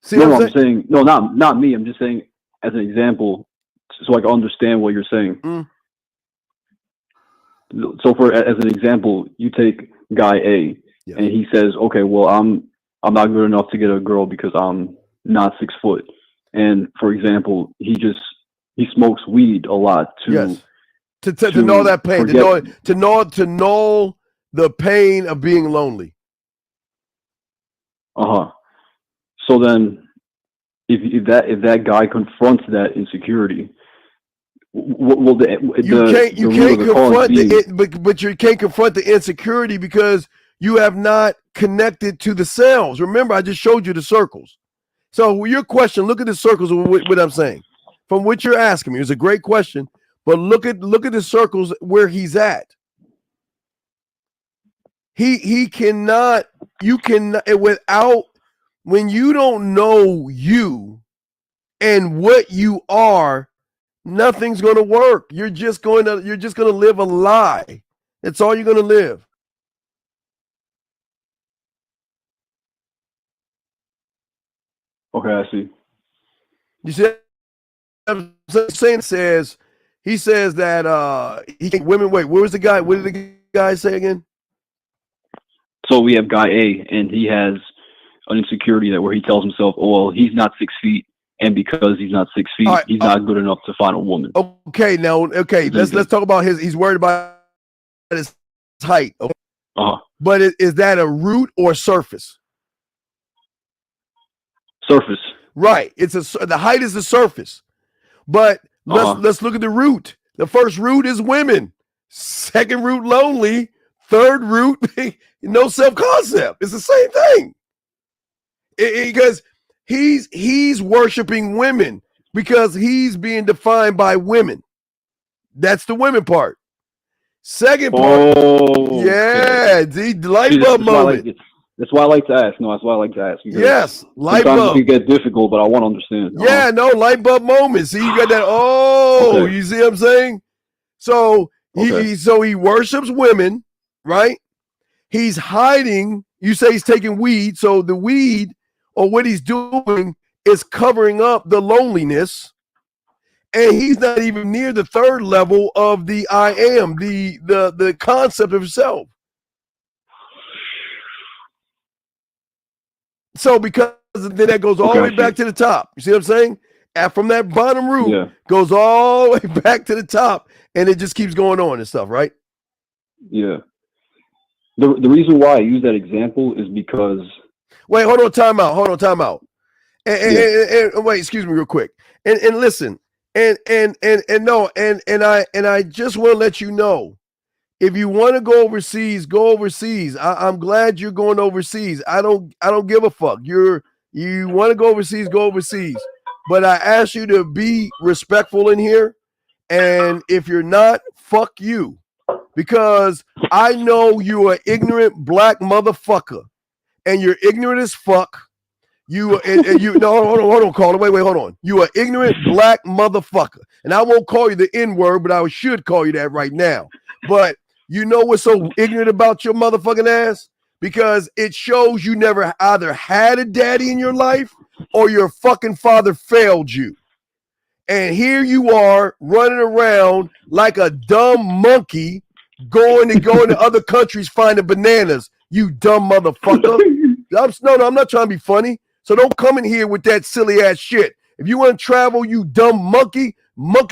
M: See
P: no, what I'm saying? No, not me. I'm just saying as an example so I can understand what you're saying. So as an example, you take guy A and he says, okay, well, I'm not good enough to get a girl because I'm not 6 foot. And for example, he smokes weed a lot to
M: know that pain, to know the pain of being lonely.
P: So then, if that guy confronts that insecurity,
M: you can't confront but you can't confront the insecurity because you have not connected to the cells. Remember, I just showed you the circles. So your question, look at the circles of what I'm saying. From what you're asking me, it's a great question, but look at the circles where he's at. He cannot, you can, without, when you don't know you and what you are, nothing's going to work. You're just going to live a lie. That's all you're going to live.
P: Okay, I see.
M: You see, I'm saying he says that he can women. Wait, where was the guy? What did the guy say again?
P: So we have guy A, and he has an insecurity where he tells himself, "Oh, well, he's not 6 feet, and because he's not 6 feet, he's not good enough to find a woman."
M: Okay, let's talk about he's worried about his height. Okay? But is that a root or surface?
P: Surface.
M: Right. The height is the surface. But let's look at the root. The first root is women. Second root, lonely. Third root, no self-concept. It's the same thing. Because he's worshiping women because he's being defined by women. That's the women part. Second part, light bulb moment.
P: That's why I like to ask. No, that's why I like to ask.
M: Yes, light bulb.
P: Sometimes it can get difficult, but I want to understand.
M: Yeah, no, light bulb moment. See, you got that. You see what I'm saying? So he worships women, right? He's hiding. You say he's taking weed. So the weed or what he's doing is covering up the loneliness. And he's not even near the third level of the I am, the concept of himself. So because then that goes all the way back to the top. You see what I'm saying? And from that bottom root goes all the way back to the top, and it just keeps going on and stuff, right?
P: Yeah. The reason why I use that example is because.
M: Wait, hold on, time out. And wait, excuse me, real quick. And listen, and I just want to let you know. If you want to go overseas, go overseas. I'm glad you're going overseas. I don't give a fuck. You want to go overseas, go overseas. But I ask you to be respectful in here. And if you're not, fuck you. Because I know you're an ignorant black motherfucker. And you're ignorant as fuck. Hold on, caller. Wait, hold on. You are ignorant black motherfucker. And I won't call you the N-word, but I should call you that right now. But you know what's so ignorant about your motherfucking ass? Because it shows you never either had a daddy in your life or your fucking father failed you. And here you are running around like a dumb monkey going to other countries finding bananas, you dumb motherfucker. I'm not trying to be funny. So don't come in here with that silly ass shit. If you want to travel, you dumb monkey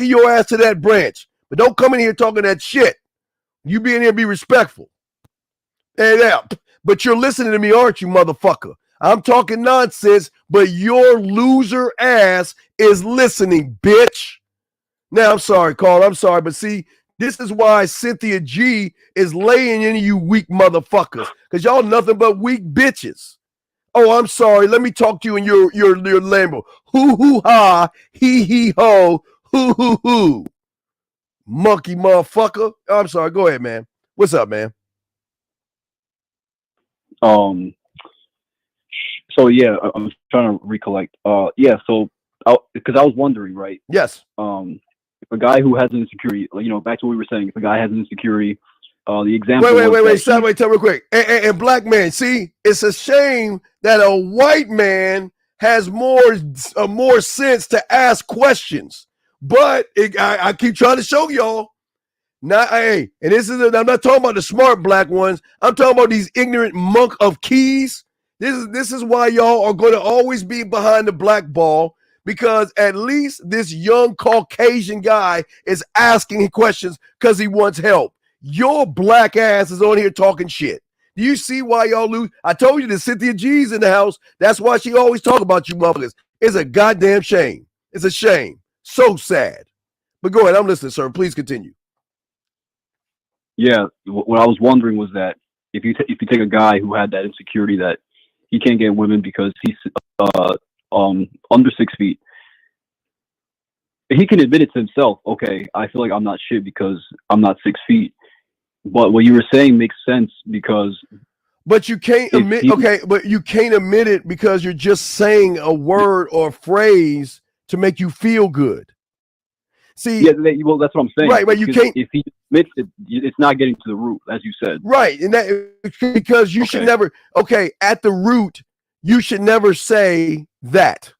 M: your ass to that branch. But don't come in here talking that shit. You be in here, be respectful. But you're listening to me, aren't you, motherfucker? I'm talking nonsense, but your loser ass is listening, bitch. Now, I'm sorry, Carl. I'm sorry. But see, this is why Cynthia G is laying into you weak motherfuckers. Because y'all nothing but weak bitches. Oh, I'm sorry. Let me talk to you in your language. Hoo-hoo-ha, hee-hee-ho, hoo-hoo-hoo. Monkey motherfucker. Oh, I'm sorry. Go ahead, man. What's up, man?
P: So yeah, I'm trying to recollect. So because I was wondering, right?
M: Yes.
P: If a guy who has an insecurity, back to what we were saying, if a guy has an insecurity, the example.
M: Wait. Stop. Wait, tell me real quick. And black man, see, it's a shame that a white man has more sense to ask questions. But I keep trying to show y'all. I'm not talking about the smart black ones. I'm talking about these ignorant monk of keys. This is why y'all are going to always be behind the black ball, because at least this young Caucasian guy is asking questions because he wants help. Your black ass is on here talking shit. Do you see why y'all lose? I told you that Cynthia G's in the house. That's why she always talk about you motherfuckers. It's a goddamn shame. It's a shame. So sad. But go ahead. I'm listening, sir. Please continue.
P: Yeah, what I was wondering was that if you take a guy who had that insecurity that he can't get women because he's under 6 feet, he can admit it to himself. Okay, I feel like I'm not shit because I'm not 6 feet. But what you were saying makes sense because.
M: But you can't admit. Okay, but you can't admit it because you're just saying a word or a phrase to make you feel good. See,
P: yeah, well, that's what I'm saying.
M: Right, but you can't.
P: If he admits it, it's not getting to the root, as you said.
M: Right, and that because you should never. Okay, at the root, you should never say that.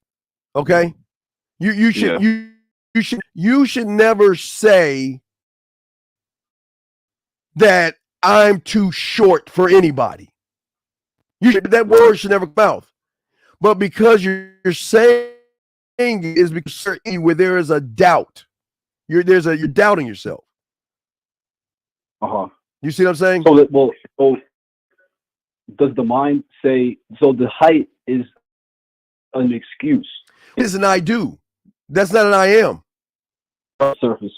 M: Okay, you should you should never say that I'm too short for anybody. That word should never come out. But because you're saying it is because where there is a doubt. You're doubting yourself. You see what I'm saying?
P: So does the mind say so? The height is an excuse.
M: It's an I do. That's not an I am.
P: Surface.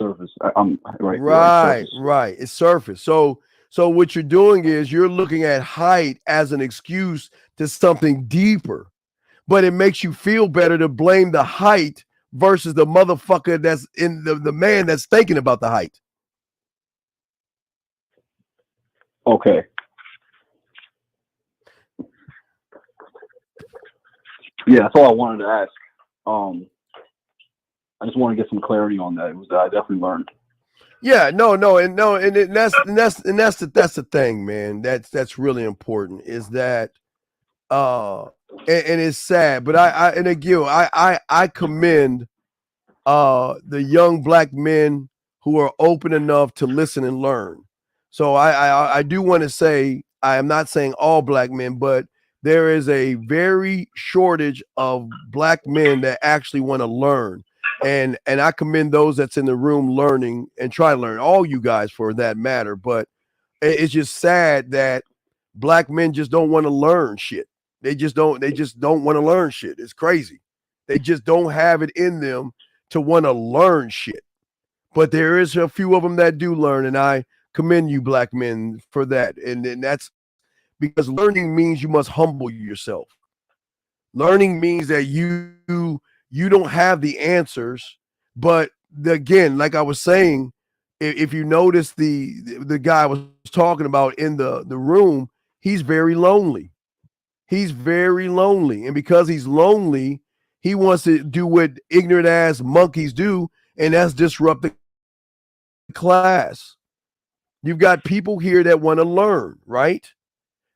P: I'm right.
M: Right. It's surface. So what you're doing is you're looking at height as an excuse to something deeper, but it makes you feel better to blame the height versus the motherfucker that's in the man that's thinking about the height.
P: Okay. Yeah, that's all I wanted to ask. I just want to get some clarity on that. It was that I definitely learned.
M: Yeah, no, and that's the thing, man. That's really important. Is that and it's sad, but I commend the young black men who are open enough to listen and learn. So I do want to say, I am not saying all black men, but there is a very shortage of black men that actually want to learn. And I commend those that's in the room learning and try to learn, all you guys for that matter. But it's just sad that black men just don't want to learn shit. They just don't want to learn shit. It's crazy. They just don't have it in them to want to learn shit. But there is a few of them that do learn, and I commend you black men for that. And that's because learning means you must humble yourself. Learning means that you don't have the answers, but again, like I was saying, if you notice the guy I was talking about in the room, he's very lonely. He's very lonely. And because he's lonely, he wants to do what ignorant ass monkeys do, and that's disrupt the class. You've got people here that want to learn, right?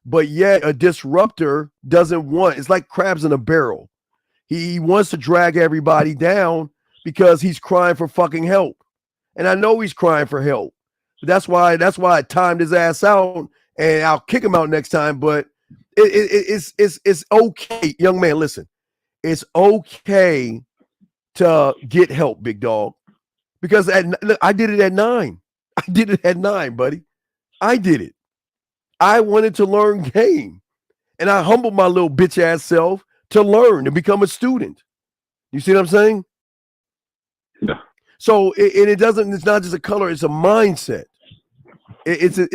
M: But yet a disruptor doesn't want, it's like crabs in a barrel. He wants to drag everybody down because he's crying for fucking help. And I know he's crying for help. That's why I timed his ass out, and I'll kick him out next time. But it's okay. Young man, listen. It's okay to get help, big dog. Because I did it at 9. I did it at 9, buddy. I did it. I wanted to learn game. And I humbled my little bitch ass self to learn, to become a student. You see what I'm saying?
P: Yeah.
M: So it's not just a color, it's a mindset. It's a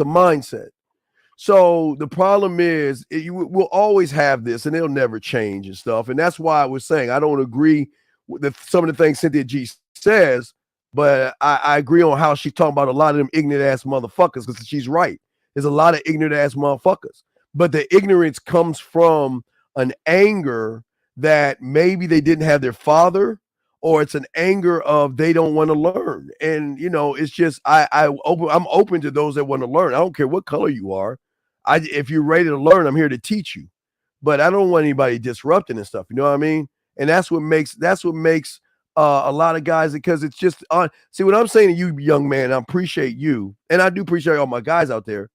M: mindset. So the problem is we'll always have this, and it'll never change and stuff. And that's why I was saying I don't agree with some of the things Cynthia G says, but I agree on how she's talking about a lot of them ignorant ass motherfuckers, because she's right. There's a lot of ignorant ass motherfuckers. But the ignorance comes from an anger that maybe they didn't have their father, or it's an anger of they don't want to learn. And it's just I'm open to those that want to learn. I don't care what color you are. If you're ready to learn, I'm here to teach you. But I don't want anybody disrupting and stuff. You know what I mean? And that's what makes a lot of guys, because it's just see what I'm saying to you, young man. I appreciate you, and I do appreciate all my guys out there.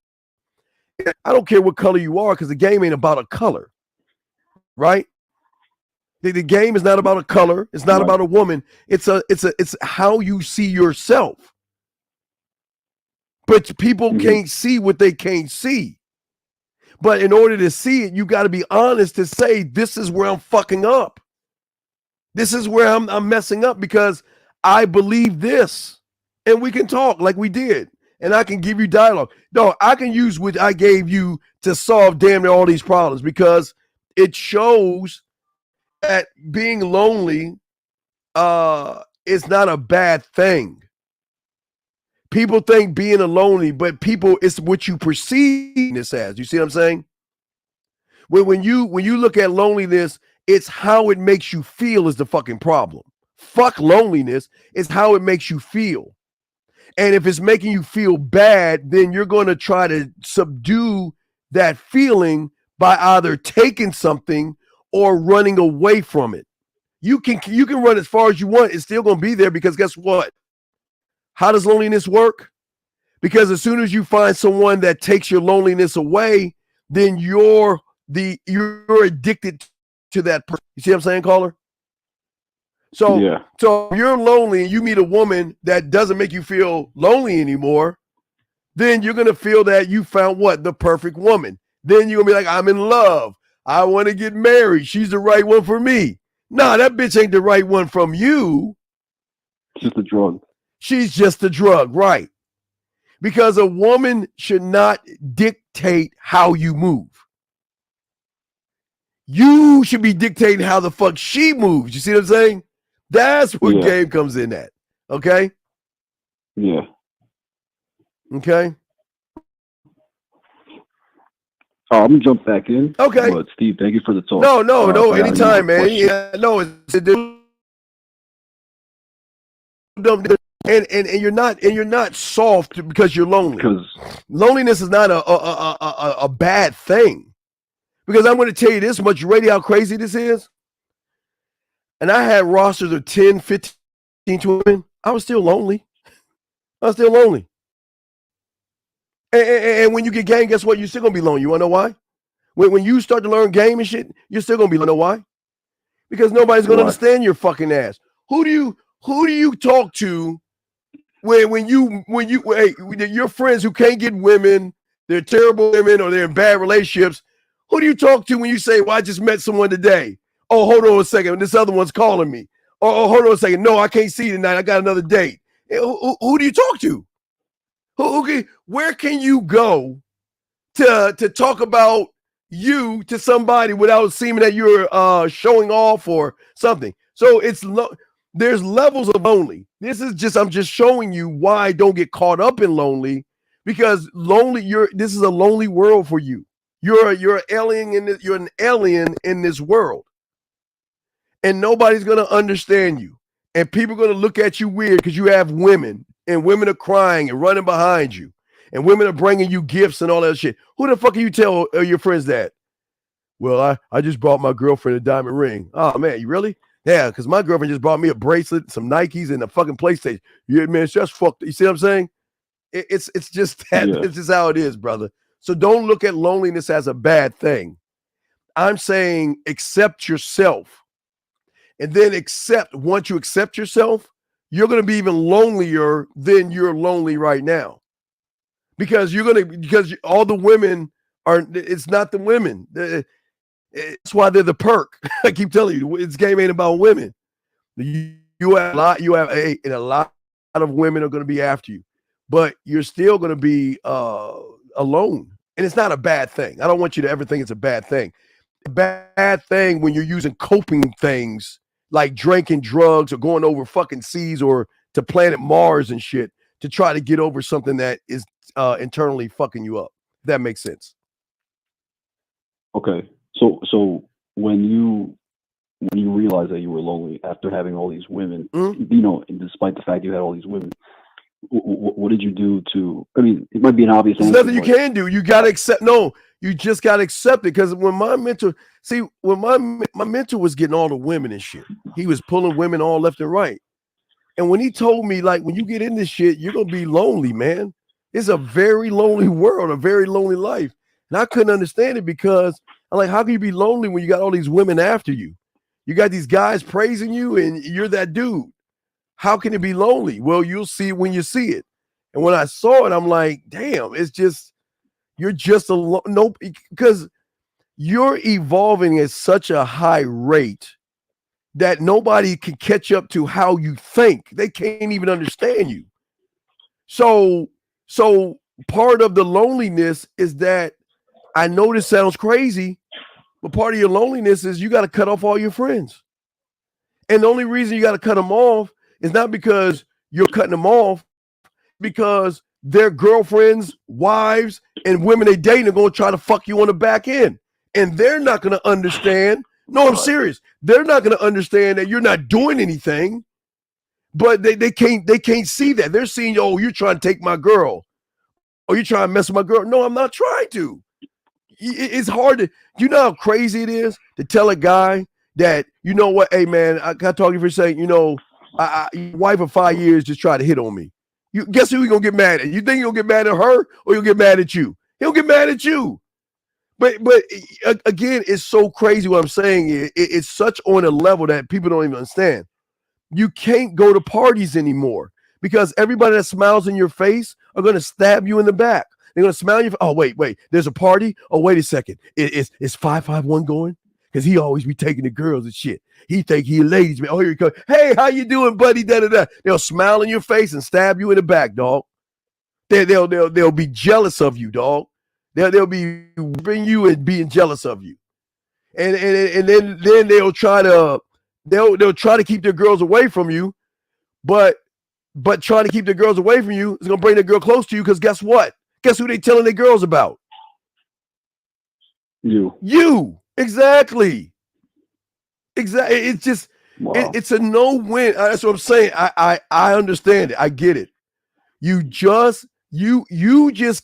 M: I don't care what color you are, because the game ain't about a color, right? The game is not about a color. It's not about a woman. It's how you see yourself. But people can't see what they can't see. But in order to see it, you got to be honest to say, this is where I'm fucking up. This is where I'm messing up because I believe this. And we can talk like we did. And I can give you dialogue. No, I can use what I gave you to solve damn near all these problems because it shows that being lonely is not a bad thing. People think being lonely, but people, it's what you perceive this as. You see what I'm saying? When you look at loneliness, it's how it makes you feel is the fucking problem. Fuck loneliness, it's how it makes you feel. And if it's making you feel bad, then you're going to try to subdue that feeling by either taking something or running away from it. You can run as far as you want. It's still going to be there because guess what? How does loneliness work? Because as soon as you find someone that takes your loneliness away, then you're addicted to that person. You see what I'm saying, caller? So if you're lonely and you meet a woman that doesn't make you feel lonely anymore, then you're going to feel that you found what? The perfect woman. Then you're going to be like, I'm in love. I want to get married. She's the right one for me. Nah, that bitch ain't the right one from you.
P: Just a drug.
M: She's just a drug, right? Because a woman should not dictate how you move. You should be dictating how the fuck she moves. You see what I'm saying? That's where game comes in at. Okay?
P: Yeah.
M: Okay.
P: I'm gonna jump back in.
M: Okay.
P: But Steve, thank you for the talk.
M: No, anytime, man. Yeah, no, and you're not soft because you're lonely.
P: Because
M: loneliness is not a bad thing. Because I'm going to tell you this much. You ready how crazy this is? And I had rosters of 10, 15, 20 women. I was still lonely. And when you get game, guess what? You're still going to be lonely. You want to know why? When you start to learn game and shit, you're still going to be lonely. You know why? Because nobody's going to understand your fucking ass. Who do you talk to when your friends who can't get women, they're terrible women or they're in bad relationships? Who do you talk to when you say, well, I just met someone today? Oh, hold on a second. This other one's calling me. Oh, hold on a second. No, I can't see you tonight. I got another date. Who do you talk to? Where can you go to talk about you to somebody without seeming that you're showing off or something? So there's levels of lonely. I'm just showing you why don't get caught up in lonely, because this is a lonely world for you. You're an alien in this world. And nobody's going to understand you. And people are going to look at you weird because you have women, and women are crying and running behind you. And women are bringing you gifts and all that shit. Who the fuck can you tell your friends that? Well, I just brought my girlfriend a diamond ring. Oh, man, you really? Yeah, because my girlfriend just brought me a bracelet, some Nikes, and a fucking PlayStation. Yeah, man, it's just fucked. You see what I'm saying? It's just that. Yeah. It's just how it is, brother. So don't look at loneliness as a bad thing. I'm saying accept yourself. And then once you accept yourself, you're going to be even lonelier than you're lonely right now. Because all the women it's not the women. It's why they're the perk. I keep telling you, this game ain't about women. You have a lot of women are going to be after you, but you're still going to be alone. And it's not a bad thing. I don't want you to ever think it's a bad thing. A bad thing when you're using coping things like drinking drugs or going over fucking seas or to planet Mars and shit to try to get over something that is internally fucking you up. If that makes sense.
P: Okay. So when you realized that you were lonely after having all these women, and despite the fact you had all these women, what did you do to? I mean, it might be an obvious.
M: There's nothing you can do. You gotta accept. No, you just gotta accept it. Because when my mentor, when my mentor was getting all the women and shit, he was pulling women all left and right. And when he told me, like, when you get in this shit, you're gonna be lonely, man. It's a very lonely world, a very lonely life. And I couldn't understand it because I'm like, how can you be lonely when you got all these women after you? You got these guys praising you, and you're that dude. How can it be lonely? Well, you'll see it when you see it. And when I saw it, I'm like, damn, it's just, you're just no, because you're evolving at such a high rate that nobody can catch up to how you think. They can't even understand you. So part of the loneliness is that, I know this sounds crazy, but part of your loneliness is you got to cut off all your friends. And the only reason you got to cut them off is not because you're cutting them off, because their girlfriends, wives, and women they dating are going to try to fuck you on the back end. And they're not going to understand. No, I'm serious. They're not going to understand that you're not doing anything, but they can't see that. They're seeing, oh, you're trying to take my girl. Oh, you're trying to mess with my girl. No, I'm not trying to. It's hard to, you know how crazy it is to tell a guy that, you know what, hey man, I got to talk to you for a second, you know, your wife of 5 years just tried to hit on me. You guess who you gonna get mad at? You think you'll get mad at her or you'll get mad at you? He'll get mad at you. But again, it's so crazy what I'm saying. It's such on a level that people don't even understand. You can't go to parties anymore because everybody that smiles in your face are going to stab you in the back. They're going to smile in your face. Oh, wait, there's a party? Oh, wait a second. Is 551 going? Because he always be taking the girls and shit. He think he a ladies man. Oh, here he comes. Hey, how you doing, buddy? Da-da-da. They'll smile in your face and stab you in the back, dog. They'll be jealous of you, dog. They'll be bring you and being jealous of you. And then they'll try to keep their girls away from you, but trying to keep their girls away from you is gonna bring the girl close to you, because guess what? Guess who they telling their girls about? You. Exactly. It's just it's a no-win. That's what I'm saying. I understand it. I get it. You just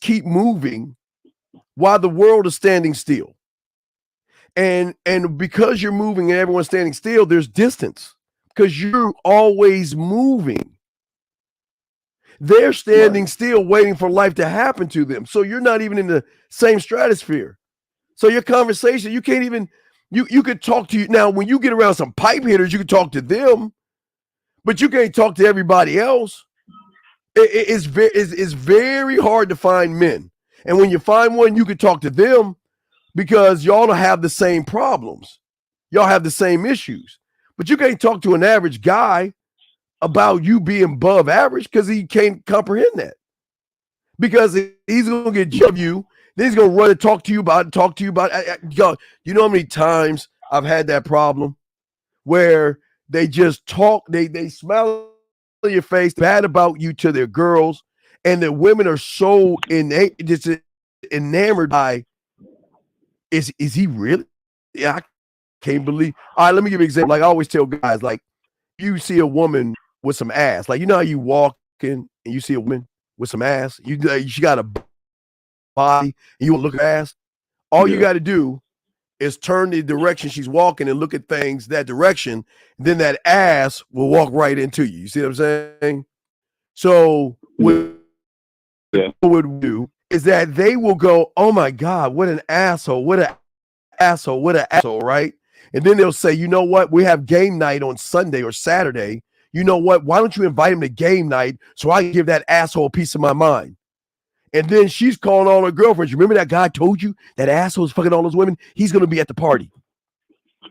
M: keep moving while the world is standing still. And because you're moving and everyone's standing still, there's distance because you're always moving. They're standing still waiting for life to happen to them. So you're not even in the same stratosphere. So your conversation, you can't even, you could talk to you. Now, when you get around some pipe hitters, you can talk to them, but you can't talk to everybody else. It's very hard to find men. And when you find one, you can talk to them because y'all don't have the same problems. Y'all have the same issues. But you can't talk to an average guy about you being above average because he can't comprehend that. Because he's going to get judged you. Then he's going to run and talk to you about you know how many times I've had that problem where they just talk, they smile in your face, bad about you to their girls, and the women are so enamored by, is he really? Yeah, I can't believe. All right, let me give you an example. Like I always tell guys, like you see a woman with some ass, like you know how you walk in and you see a woman with some ass, she got a body and you want to look at her ass. All you got to do is turn the direction she's walking and look at things that direction. Then that ass will walk right into you. You see what I'm saying? So what would do is that they will go, oh my God, what an asshole, what an asshole, what an asshole, right? And then they'll say, you know what? We have game night on Sunday or Saturday. You know what? Why don't you invite him to game night so I can give that asshole a piece of my mind? And then she's calling all her girlfriends. Remember that guy told you that asshole's fucking all those women? He's going to be at the party.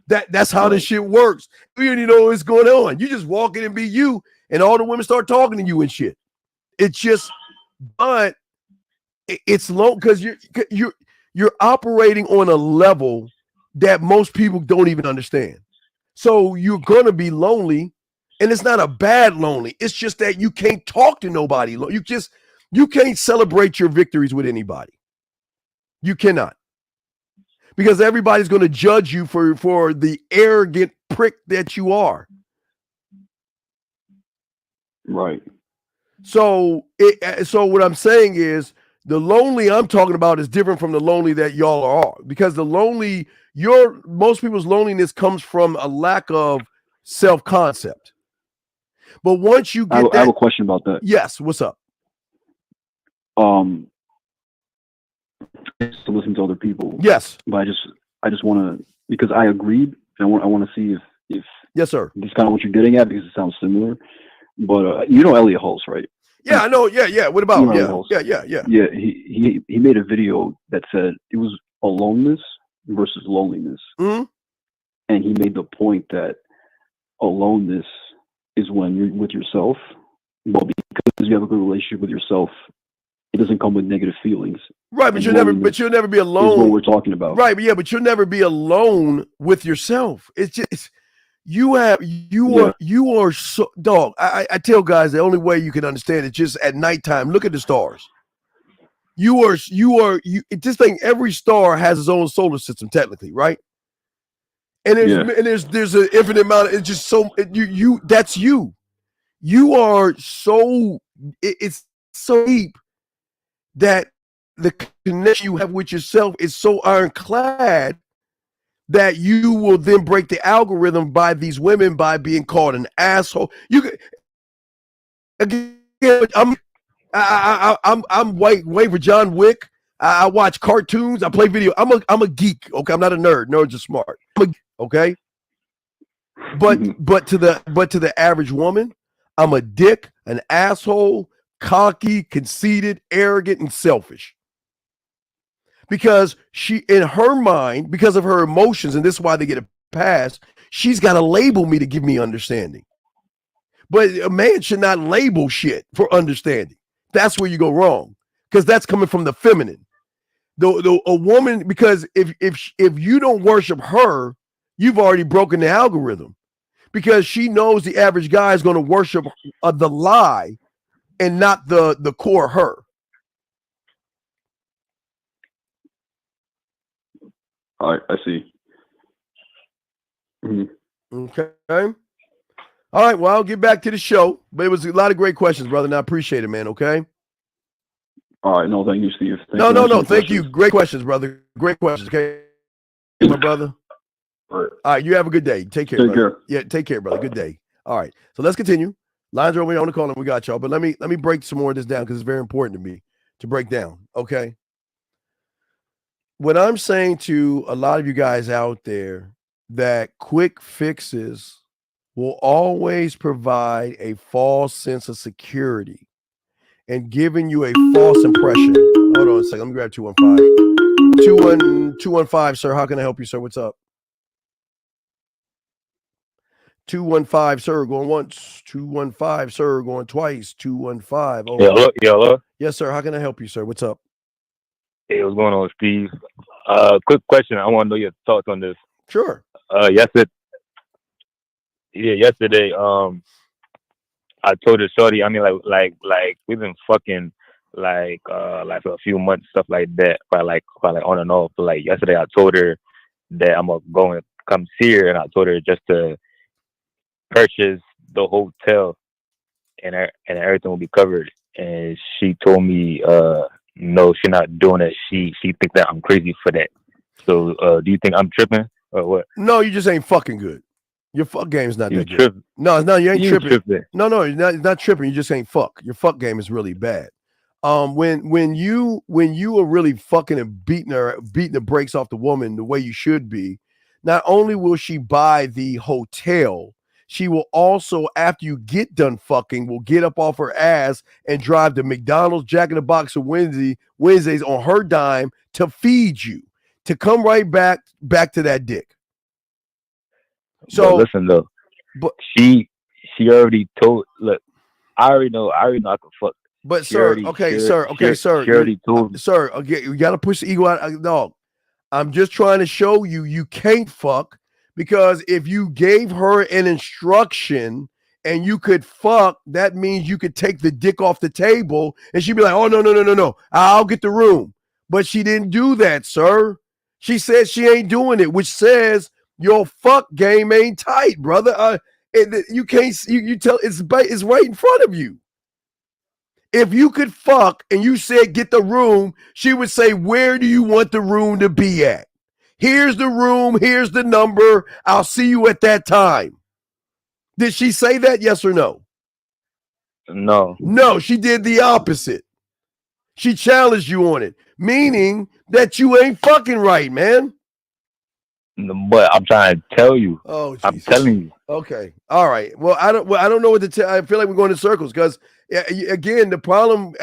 M: That's how this shit works. You don't even know what's going on. You just walk in and be you, and all the women start talking to you and shit. It's just, but it's low because you're operating on a level that most people don't even understand. So you're going to be lonely, and it's not a bad lonely. It's just that you can't talk to nobody. You can't celebrate your victories with anybody. You cannot. Because everybody's going to judge you for the arrogant prick that you are.
P: Right.
M: So what I'm saying is the lonely I'm talking about is different from the lonely that y'all are. Because the lonely, most people's loneliness comes from a lack of self-concept. But once you get
P: I have a question about that.
M: Yes, what's up?
P: To listen to other people.
M: Yes.
P: But I just want to, because I agreed, and I want to see if
M: yes, sir,
P: this is kind of what you're getting at, because it sounds similar. But you know Elliot Hulse, right?
M: Yeah, I know. Yeah. What about him?
P: You know,
M: Yeah.
P: Yeah, he made a video that said it was aloneness versus loneliness.
M: Mm-hmm.
P: And he made the point that aloneness is when you're with yourself. Well, because you have a good relationship with yourself, it doesn't come with negative feelings.
M: Right, but you'll never be alone.
P: Is what we're talking about.
M: Right, but you'll never be alone with yourself. It's just you are so dog. I tell guys the only way you can understand it just at nighttime. Look at the stars. This thing. Every star has its own solar system, technically, right? And there's an infinite amount. It's just so that's you. You are so it's so deep that the connection you have with yourself is so ironclad that you will then break the algorithm by these women by being called an asshole. I'm wait for John Wick. I watch cartoons. I play video. I'm a geek. Okay, I'm not a nerd. Nerds are smart. Okay, but to the average woman, I'm a dick, an asshole, cocky, conceited, arrogant, and selfish. Because she, in her mind, because of her emotions, and this is why they get a pass, she's got to label me to give me understanding. But a man should not label shit for understanding. That's where you go wrong, because that's coming from the feminine. A woman, because if you don't worship her, you've already broken the algorithm, because she knows the average guy is going to worship the lie and not the core her.
P: All right, I see. Mm-hmm.
M: Okay. All right. Well, I'll get back to the show, but it was a lot of great questions, brother, and I appreciate it, man. Okay.
P: All right. No, thank you, Steve.
M: No. Thank you. Great questions, brother. Great questions. Okay, my brother. All right. You have a good day. Take care.
P: Take
M: brother.
P: care.
M: Yeah. Take care, brother. Good day. All right. So let's continue. Lines are over here on the call, and we got y'all. But let me break some more of this down because it's very important to me to break down. Okay. What I'm saying to a lot of you guys out there, that quick fixes will always provide a false sense of security and giving you a false impression. Hold on a second. Let me grab 215. 215, sir. How can I help you, sir? What's up? 215, sir. Going once. 215, sir. Going twice. 215. Oh,
Q: Hello.
M: Yes, sir. How can I help you, sir? What's up?
Q: Hey, what's going on, Steve? Quick question. I want to know your thoughts on this.
M: Sure.
Q: Yesterday, I told the shorty, I mean, like we've been fucking like for a few months, stuff like that, probably like on and off. But like yesterday, I told her that I'm gonna go and come see her, and I told her just to purchase the hotel, and everything will be covered. And she told me, no, she's not doing it. She thinks that I'm crazy for that. So, do you think I'm tripping or what?
M: No, you just ain't fucking good. Your fuck game's not
Q: You
M: that good.
Q: tripping.
M: No, you ain't
Q: You
M: tripping.
Q: tripping.
M: No, you're not tripping. You just ain't fuck. Your fuck game is really bad. When you are really fucking and beating the brakes off the woman the way you should be, not only will she buy the hotel, she will also, after you get done fucking, will get up off her ass and drive to McDonald's, Jack in the Box, or Wednesdays on her dime to feed you, to come right back to that dick. So
Q: but listen though,
M: but
Q: she already told. Look, I already know I can fuck.
M: But
Q: She
M: sir,
Q: already-
M: sir,
Q: She already told me.
M: Sir, okay, you got to push the ego out. Dog, I'm just trying to show you can't fuck, because if you gave her an instruction and you could fuck, that means you could take the dick off the table and she'd be like, oh, no, I'll get the room. But she didn't do that, sir. She said she ain't doing it, which says your fuck game ain't tight, brother. You can't, you tell, it's right in front of you. If you could fuck and you said get the room, she would say, where do you want the room to be at? Here's the room. Here's the number. I'll see you at that time. Did she say that? Yes or no?
Q: No.
M: No, she did the opposite. She challenged you on it, meaning that you ain't fucking right, man.
Q: But I'm trying to tell you.
M: Oh, Jesus.
Q: I'm telling you.
M: Okay. All right. Well, I don't know what to tell. I feel like we're going in circles because again, the problem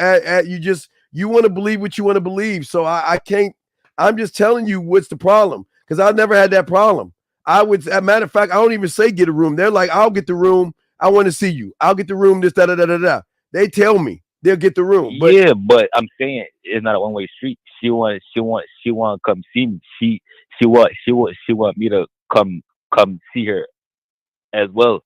M: you want to believe what you want to believe. So I can't. I'm just telling you what's the problem because I've never had that problem. As a matter of fact, I don't even say get a room. They're like, I'll get the room. I want to see you. I'll get the room. This da da da da da. They tell me they'll get the room. But
Q: yeah, but I'm saying it's not a one way street. She want to come see me. She want me to come see her as well.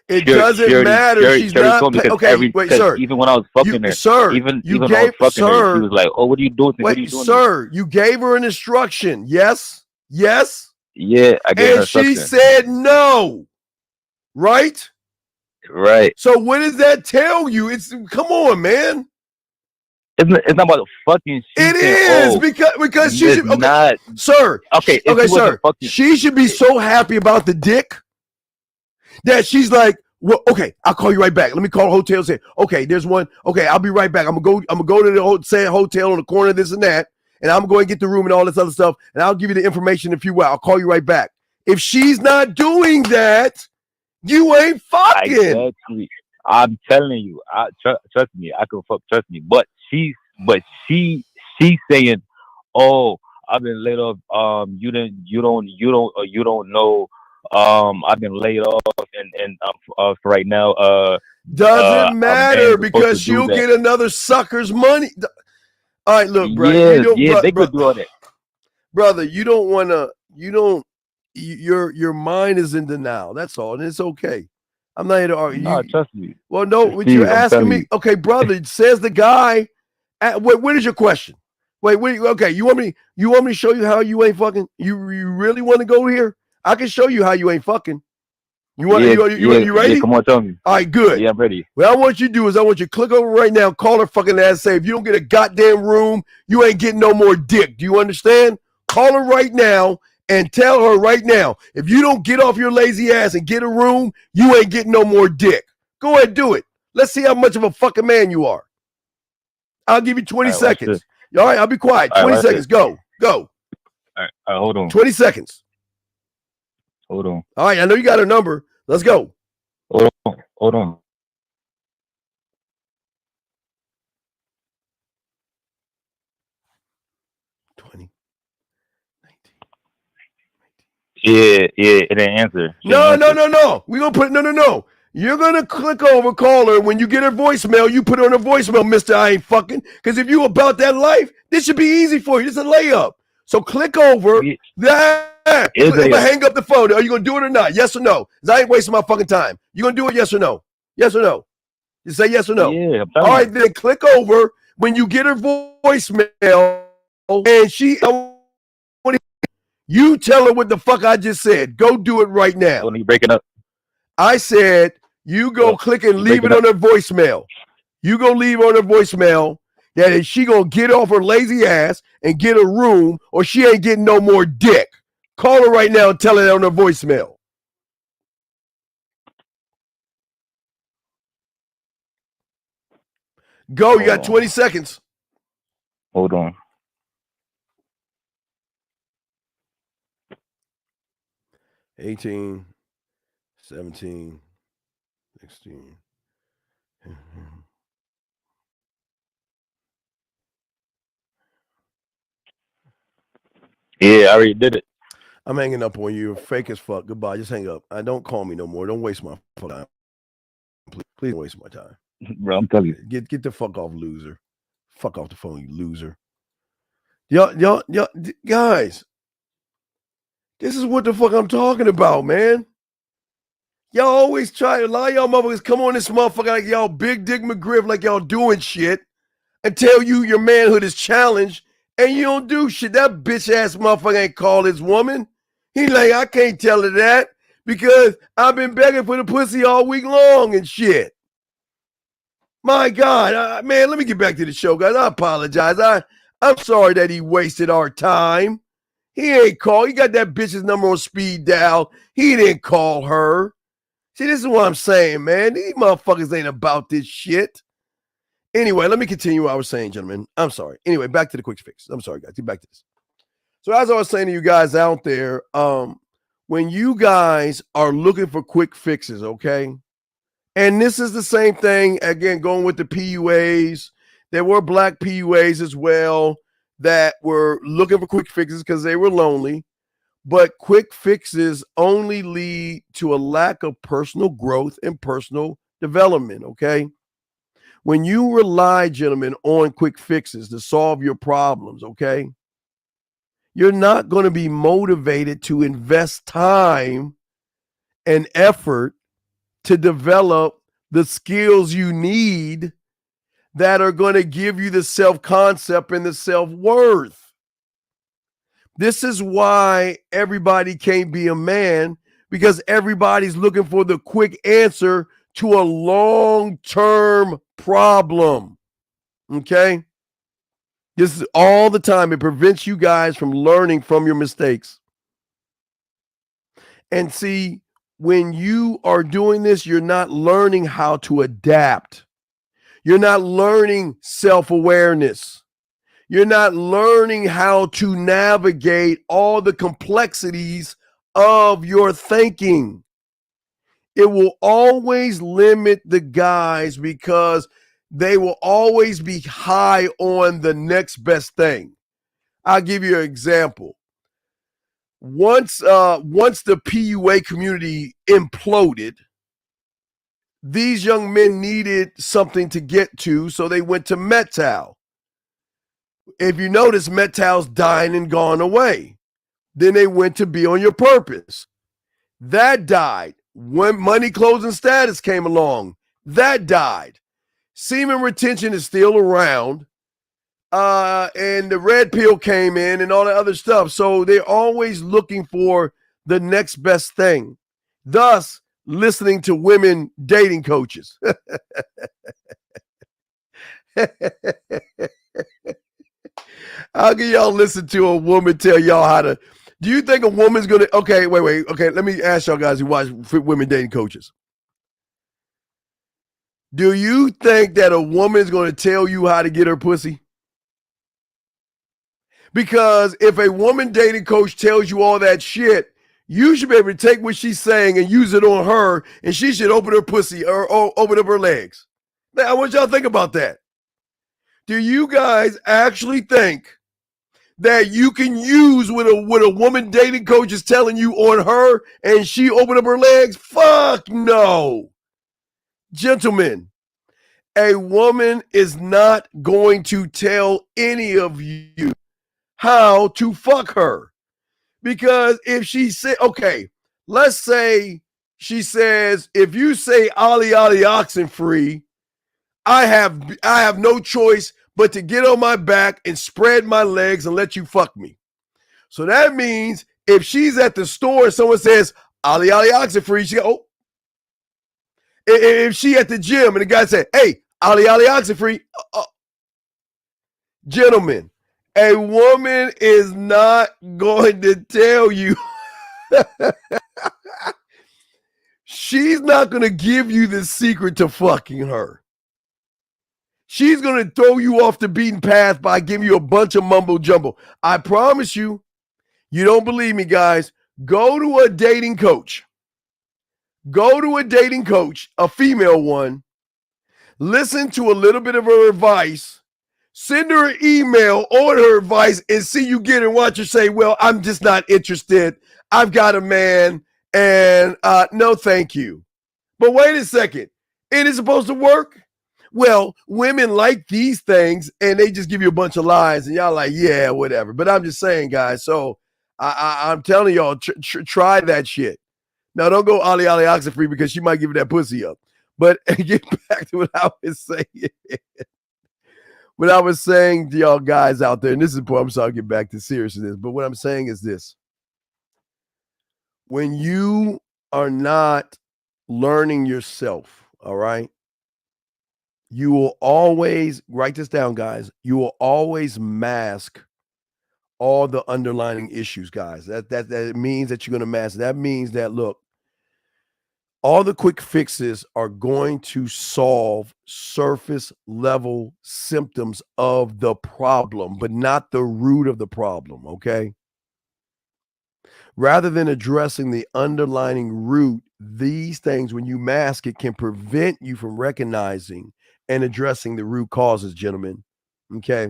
M: It doesn't matter. She's not okay. Wait, sir.
Q: Even when I was fucking her,
M: sir.
Q: Even when I was fucking her, she was like, "Oh, what are you doing? What are you doing?"
M: Sir, you gave her an instruction. Yes. Yes.
Q: Yeah, I gave her
M: and she
Q: instruction.
M: said no. Right.
Q: Right.
M: So what does that tell you? Come on, man.
Q: It's not about the fucking.
M: It is because she should. Okay,
Q: not,
M: sir.
Q: Okay.
M: Sir. She should be so happy about the dick that she's like, well, okay, I'll call you right back. Let me call a hotel and say, okay, there's one. Okay, I'll be right back. I'm gonna go to the hotel on the corner of this and that, and I'm going to get the room and all this other stuff, and I'll give you the information in a few hours. I'll call you right back. If she's not doing that, you ain't fucking.
Q: Exactly. I'm telling you. Trust me. I can fuck. Trust me. But she's saying, "Oh, I've been laid off. You don't know. I've been laid off, and for right now.
M: Doesn't matter because she'll get another sucker's money. All right, look, bro.
Q: Yeah, they could do all that,
M: brother. You don't want to. You don't. Your mind is in denial. That's all, and it's okay. I'm not here to argue.
Q: No, trust me.
M: Well, no, what you're asking me. Okay, brother, says the guy. What is your question? Wait, okay. You want me to show you how you ain't fucking? You really want to go here? I can show you how you ain't fucking. You want? You ready?
Q: Yeah, come on, tell me.
M: All right, good.
Q: Yeah, I'm ready.
M: What I want you to do is I want you to click over right now, call her fucking ass, say if you don't get a goddamn room, you ain't getting no more dick. Do you understand? Call her right now and tell her right now, if you don't get off your lazy ass and get a room, you ain't getting no more dick. Go ahead, do it. Let's see how much of a fucking man you are. I'll give you 20 seconds. All right, I'll be quiet. 20 seconds. Go.
Q: All right, hold on.
M: 20 seconds.
Q: Hold on.
M: All right, I know you got her number. Let's go.
Q: Hold on. Yeah, it didn't answer.
M: No. We're going to put no. You're going to click over, call her. When you get her voicemail, you put her on her voicemail, Mr. I ain't fucking. Because if you about that life, this should be easy for you. This is a layup. So click over. Hang up the phone. Are you going to do it or not? Yes or no? Because I ain't wasting my fucking time. You going to do it, yes or no? Yes or no? You say yes or no?
Q: Yeah.
M: All right, then click over. When you get her voicemail, and you tell her what the fuck I just said. Go do it right now.
Q: When you breaking up.
M: I said you go click and leave it on her voicemail. You go leave on her voicemail that she gonna get off her lazy ass and get a room, or she ain't getting no more dick. Call her right now and tell her on her voicemail. Go. You got 20 seconds.
Q: Hold on.
M: 18, 17, 16.
Q: Yeah, I already did it.
M: I'm hanging up on you. Fake as fuck. Goodbye. Just hang up. Don't call me no more. Don't waste my time. Please don't waste my time.
Q: Bro, I'm telling you.
M: Get the fuck off, loser. Fuck off the phone, you loser. Y'all, guys. This is what the fuck I'm talking about, man. Y'all always try. A lot of y'all motherfuckers come on this motherfucker like y'all big dick McGriff, like y'all doing shit, and tell you your manhood is challenged, and you don't do shit. That bitch ass motherfucker ain't called his woman. He like, I can't tell her that because I've been begging for the pussy all week long and shit. My God, man, let me get back to the show, guys. I apologize. I'm sorry that he wasted our time. He ain't called. He got that bitch's number on speed dial. He didn't call her. See, this is what I'm saying, man. These motherfuckers ain't about this shit. Anyway, let me continue what I was saying, gentlemen. I'm sorry. Anyway, back to the quick fix. I'm sorry, guys. Get back to this. So as I was saying to you guys out there, when you guys are looking for quick fixes, okay? And this is the same thing, again, going with the PUAs. There were black PUAs as well that were looking for quick fixes because they were lonely. But quick fixes only lead to a lack of personal growth and personal development, okay? When you rely, gentlemen, on quick fixes to solve your problems, okay, you're not going to be motivated to invest time and effort to develop the skills you need that are going to give you the self-concept and the self-worth. This is why everybody can't be a man, because everybody's looking for the quick answer to a long-term problem. Okay? This is all the time. It prevents you guys from learning from your mistakes. And see, when you are doing this, you're not learning how to adapt. You're not learning self-awareness. You're not learning how to navigate all the complexities of your thinking. It will always limit the guys because they will always be high on the next best thing. I'll give you an example. Once the PUA community imploded, these young men needed something to get to, so they went to MGTOW. If you notice, MGTOW's dying and gone away. Then they went to Be On Your Purpose. That died. When Money, Clothes, and Status came along, that died. Semen retention is still around. And the red pill came in and all that other stuff. So they're always looking for the next best thing. Thus, listening to women dating coaches. How can y'all listen to a woman tell y'all how to? Do you think a woman's going to? Okay, wait. Okay, let me ask y'all guys who watch women dating coaches. Do you think that a woman is going to tell you how to get her pussy? Because if a woman dating coach tells you all that shit, you should be able to take what she's saying and use it on her, and she should open her pussy or open up her legs. Now, I want y'all to think about that. Do you guys actually think that you can use what a woman dating coach is telling you on her and she open up her legs? Fuck no. Gentlemen, a woman is not going to tell any of you how to fuck her. Because if she say, okay, let's say she says, if you say Ollie oxen free, I have no choice but to get on my back and spread my legs and let you fuck me. So that means if she's at the store and someone says Ollie oxen free, she go, oh. If she at the gym and the guy said, hey, Ollie oxen free, gentlemen, a woman is not going to tell you. She's not going to give you the secret to fucking her. She's going to throw you off the beaten path by giving you a bunch of mumbo jumbo. I promise you, you don't believe me, guys. Go to a dating coach. Go to a dating coach, a female one. Listen to a little bit of her advice. Send her an email on her advice and see you get it and watch her say, well, I'm just not interested. I've got a man and no, thank you. But wait a second. It is supposed to work? Well, women like these things and they just give you a bunch of lies and y'all like, yeah, whatever. But I'm just saying, guys, so I'm telling y'all, try that shit. Now, don't go Ollie oxen free because she might give you that pussy up. But get back to what I was saying. What I was saying to y'all guys out there, and this is important, I'm sorry to get back to seriousness, but what I'm saying is this. When you are not learning yourself, all right, you will always, write this down, guys, you will always mask all the underlying issues, guys. That means that you're going to mask. That means that, look, all the quick fixes are going to solve surface level symptoms of the problem, but not the root of the problem, okay? Rather than addressing the underlying root, these things, when you mask it, can prevent you from recognizing and addressing the root causes, gentlemen. Okay?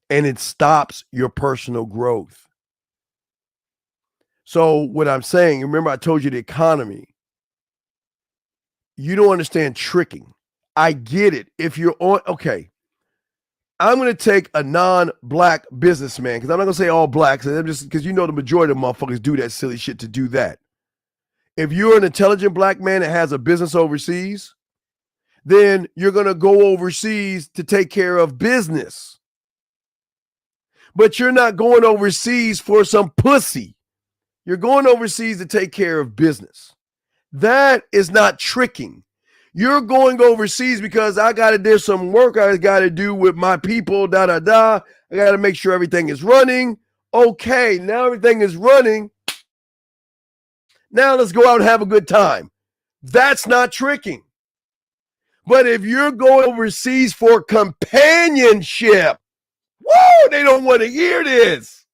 M: And it stops your personal growth. So what I'm saying, remember I told you the economy. You don't understand tricking. I get it. If you're on, okay, I'm going to take a non-black businessman, because I'm not going to say all blacks, because you know the majority of motherfuckers do that silly shit to do that. If you're an intelligent black man that has a business overseas, then you're going to go overseas to take care of business. But you're not going overseas for some pussy. You're going overseas to take care of business. That is not tricking. You're going overseas because there's some work I got to do with my people, I got to make sure everything is running. Okay, now everything is running. Now let's go out and have a good time. That's not tricking. But if you're going overseas for companionship, woo, they don't want to hear this.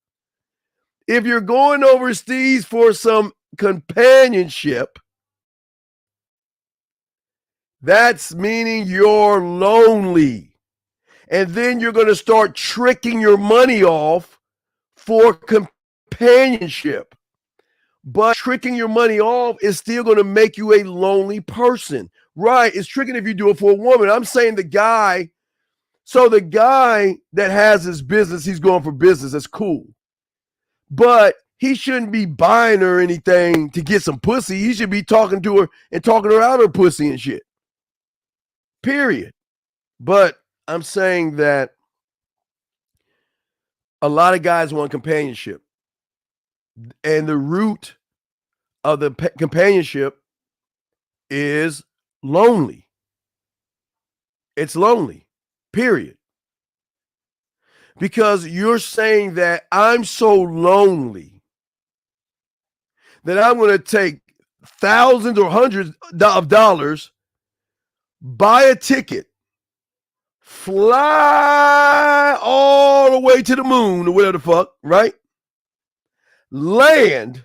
M: If you're going overseas for some companionship, that's meaning you're lonely. And then you're going to start tricking your money off for companionship. But tricking your money off is still going to make you a lonely person. Right? It's tricking if you do it for a woman. I'm saying the guy that has his business, he's going for business. That's cool. But he shouldn't be buying her anything to get some pussy. He should be talking to her and talking her out of her pussy and shit. Period. But I'm saying that a lot of guys want companionship. And the root of the companionship is lonely. It's lonely. Period. Because you're saying that I'm so lonely that I'm going to take thousands or hundreds of dollars, buy a ticket, fly all the way to the moon or whatever the fuck, right? Land,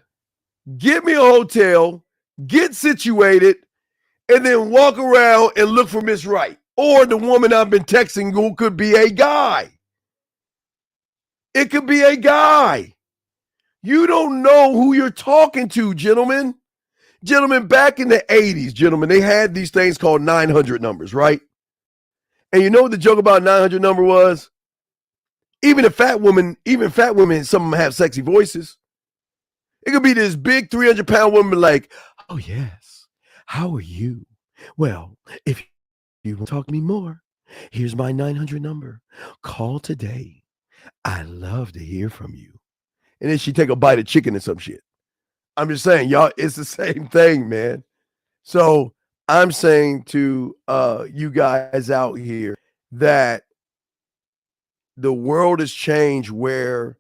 M: get me a hotel, get situated, and then walk around and look for Miss Right. Or the woman I've been texting who could be a guy. It could be a guy. You don't know who you're talking to, gentlemen. Gentlemen, back in the 80s, gentlemen, they had these things called 900 numbers, right? And you know what the joke about 900 number was? Even fat women, some of them have sexy voices. It could be this big 300-pound woman like, oh, yes, how are you? Well, if you want to talk to me more, here's my 900 number. Call today. I love to hear from you. And then she take a bite of chicken or some shit. I'm just saying, y'all, it's the same thing, man. So I'm saying to you guys out here that the world has changed where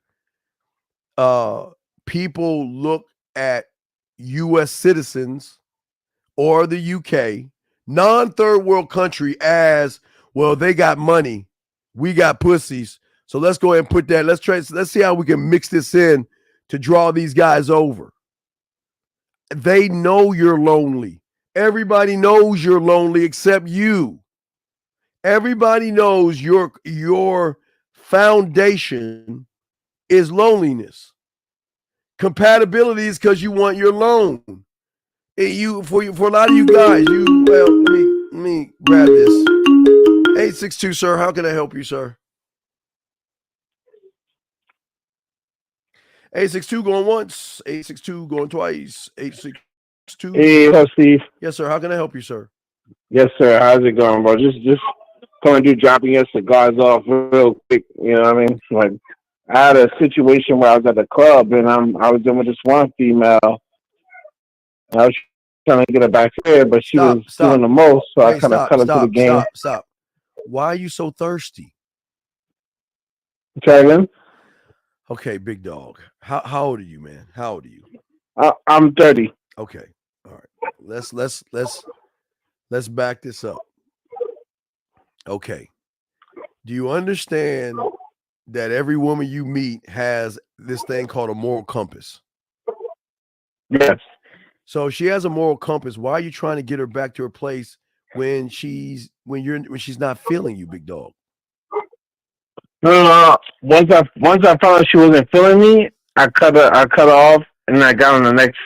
M: people look at U.S. citizens or the UK, non-third world country, as, well, they got money, we got pussies, so let's go ahead and put that, let's see how we can mix this in to draw these guys over. They know you're lonely. Everybody knows you're lonely except you. Everybody knows your foundation is loneliness. Compatibility is because you want your loan. For a lot of you guys, let me grab this. 862, sir. How can I help you, sir? 862 going once, 862 going twice, 862.
R: Hey, hello, Steve.
M: Yes, sir. How can I help you, sir?
R: Yes, sir. How's it going, bro? Just coming through, dropping your cigars off real quick. You know what I mean? Like, I had a situation where I was at the club and I was in with this one female. I was trying to get her back there, but she was doing the most, so I kind of cut into the game.
M: Stop. Why are you so thirsty?
R: Try again?
M: Okay, big dog. How old are you, man? How old are you?
R: I'm 30.
M: Okay. All right. Let's back this up. Okay. Do you understand that every woman you meet has this thing called a moral compass?
R: Yes.
M: So she has a moral compass. Why are you trying to get her back to her place when she's not feeling you, big dog?
R: No. Once I found out she wasn't feeling me, I cut her off, and I got on the next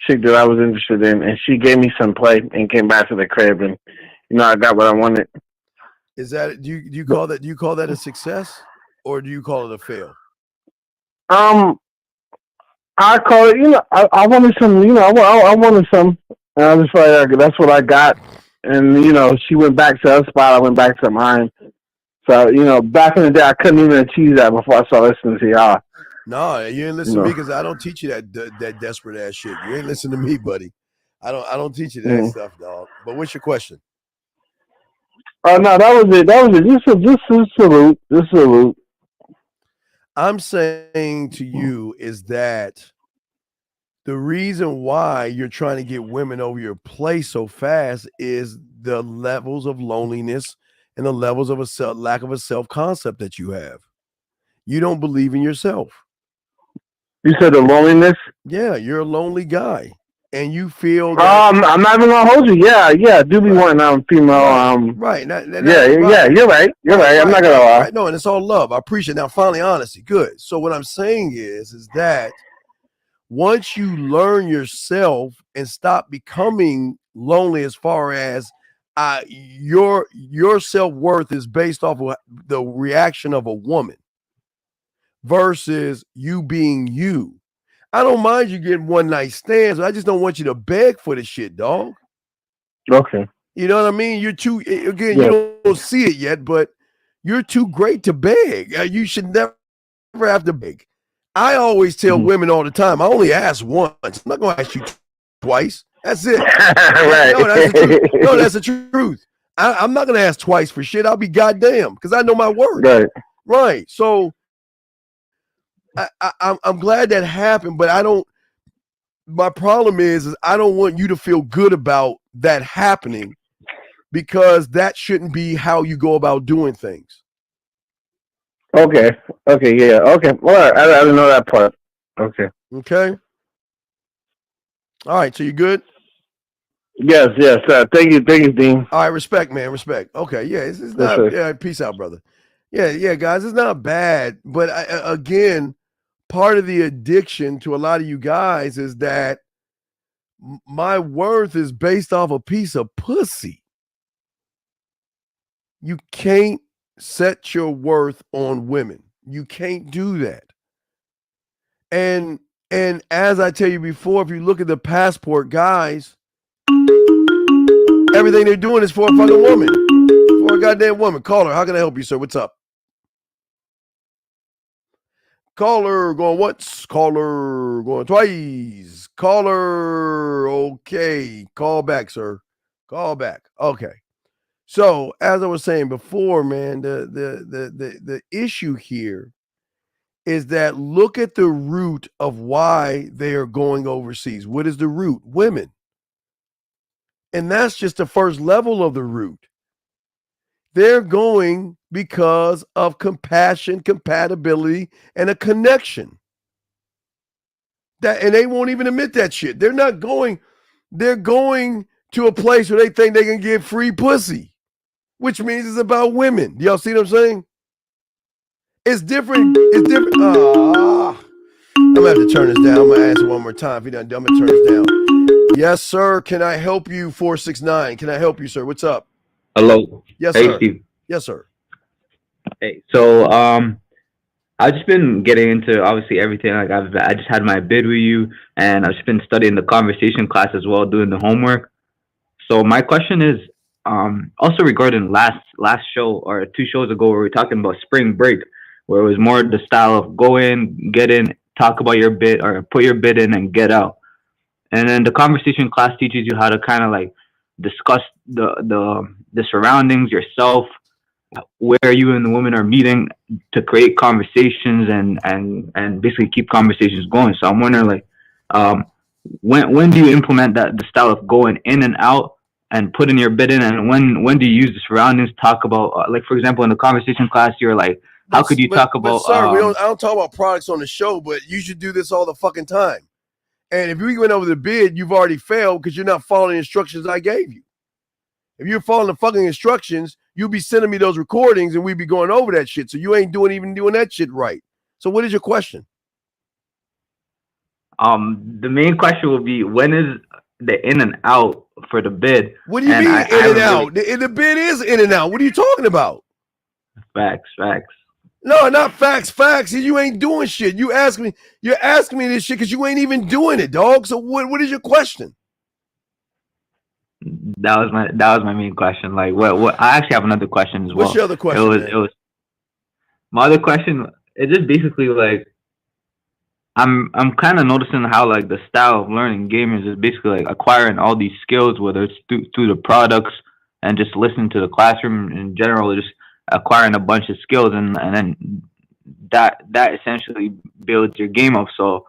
R: chick that I was interested in, and she gave me some play and came back to the crib, and I got what I wanted.
M: Is that do you call that a success, or do you call it a fail?
R: I call it. I wanted some. I wanted some, and I was like, that's what I got. And she went back to her spot. I went back to mine. So back in the day, I couldn't even achieve that before I started listening to y'all.
M: No, you ain't listen to me because I don't teach you that desperate ass shit. You ain't listen to me, buddy. I don't teach you that stuff, dog. But what's your question?
R: Oh no, that was it. Just salute.
M: I'm saying to you is that the reason why you're trying to get women over your place so fast is the levels of loneliness and the levels of lack of a self-concept that you have. You don't believe in yourself.
R: You said the loneliness?
M: Yeah, you're a lonely guy. And you feel that
R: I'm not even gonna hold you. Yeah, I do be wanting female
M: right.
R: Yeah, you're right. I'm not gonna lie.
M: Right. No, and it's all love. I appreciate it. Now finally honesty. Good. So what I'm saying is that once you learn yourself and stop becoming lonely as far as your self-worth is based off of the reaction of a woman versus you being you. I don't mind you getting one night stands. I just don't want you to beg for the shit, dog.
R: Okay.
M: You know what I mean? You're too, again, you don't see it yet, but you're too great to beg. You should never have to beg. I always tell women all the time, I only ask once. I'm not going to ask you twice. That's it.
R: Right.
M: No, that's the truth. No, that's the truth. I'm not going to ask twice for shit. I'll be goddamn because I know my word. Right. So I'm glad that happened, but my problem is I don't want you to feel good about that happening because that shouldn't be how you go about doing things.
R: Okay. Yeah. Okay. All right. I didn't know that part. Okay.
M: All right. So you good?
R: Yes. Thank you, Dean.
M: All right. Respect, man. Respect. Okay. Yeah. It's not. Yeah. Peace out, brother. Yeah, guys. It's not bad, but again, part of the addiction to a lot of you guys is that my worth is based off a piece of pussy. You can't set your worth on women. You can't do that. And as I tell you before, if you look at the passport guys, everything they're doing is for a fucking woman. For a goddamn woman. Caller, how can I help you, sir? What's up? Caller going once, caller going twice, caller. Okay, call back, sir. Call back. Okay. So as I was saying before, man, the issue here is that look at the root of why they are going overseas. What is the root? Women. And that's just the first level of the root. They're going because of compassion, compatibility, and a connection. And they won't even admit that shit. They're not going, they're going to a place where they think they can get free pussy, which means it's about women. Y'all see what I'm saying? It's different. It's different. I'm gonna have to turn this down. I'm gonna answer one more time. If you're not done, I'm gonna turn this down. Yes, sir. Can I help you? 469. Can I help you, sir? What's up?
S: Hello.
M: Yes,
S: hey,
M: sir.
S: Steve.
M: Yes, sir.
S: Hey, so I've just been getting into obviously everything. Like I just had my bid with you, and I've just been studying the conversation class as well, doing the homework. So my question is also regarding last show or 2 shows ago, where we were talking about spring break, where it was more the style of go in, get in, talk about your bid or put your bid in and get out. And then the conversation class teaches you how to kind of like discuss the surroundings, yourself, where you and the woman are meeting to create conversations and basically keep conversations going. So I'm wondering, like, when do you implement the style of going in and out and putting your bid in, and when do you use the surroundings? Talk about like, for example, in the conversation class, you're like, how could you talk about?
M: Sir, I don't talk about products on the show, but you should do this all the fucking time. And if you went over the bid, you've already failed because you're not following the instructions I gave you. If you're following the fucking instructions, you'll be sending me those recordings and we'd be going over that shit. So you ain't even doing that shit right. So what is your question?
S: The main question will be, when is the in and out for the bid?
M: What do you mean in and out? The bid is in and out. What are you talking about?
S: Facts.
M: No, not facts. You ain't doing shit. You're asking me this shit because you ain't even doing it, dog. So what is your question?
S: That was my main question. Like, what? I actually have another question as well.
M: What's your other question?
S: It was my other question. It's just basically like, I'm kind of noticing how like the style of learning gamers is basically like acquiring all these skills, whether it's through the products and just listening to the classroom in general, just acquiring a bunch of skills, and then that essentially builds your game up. So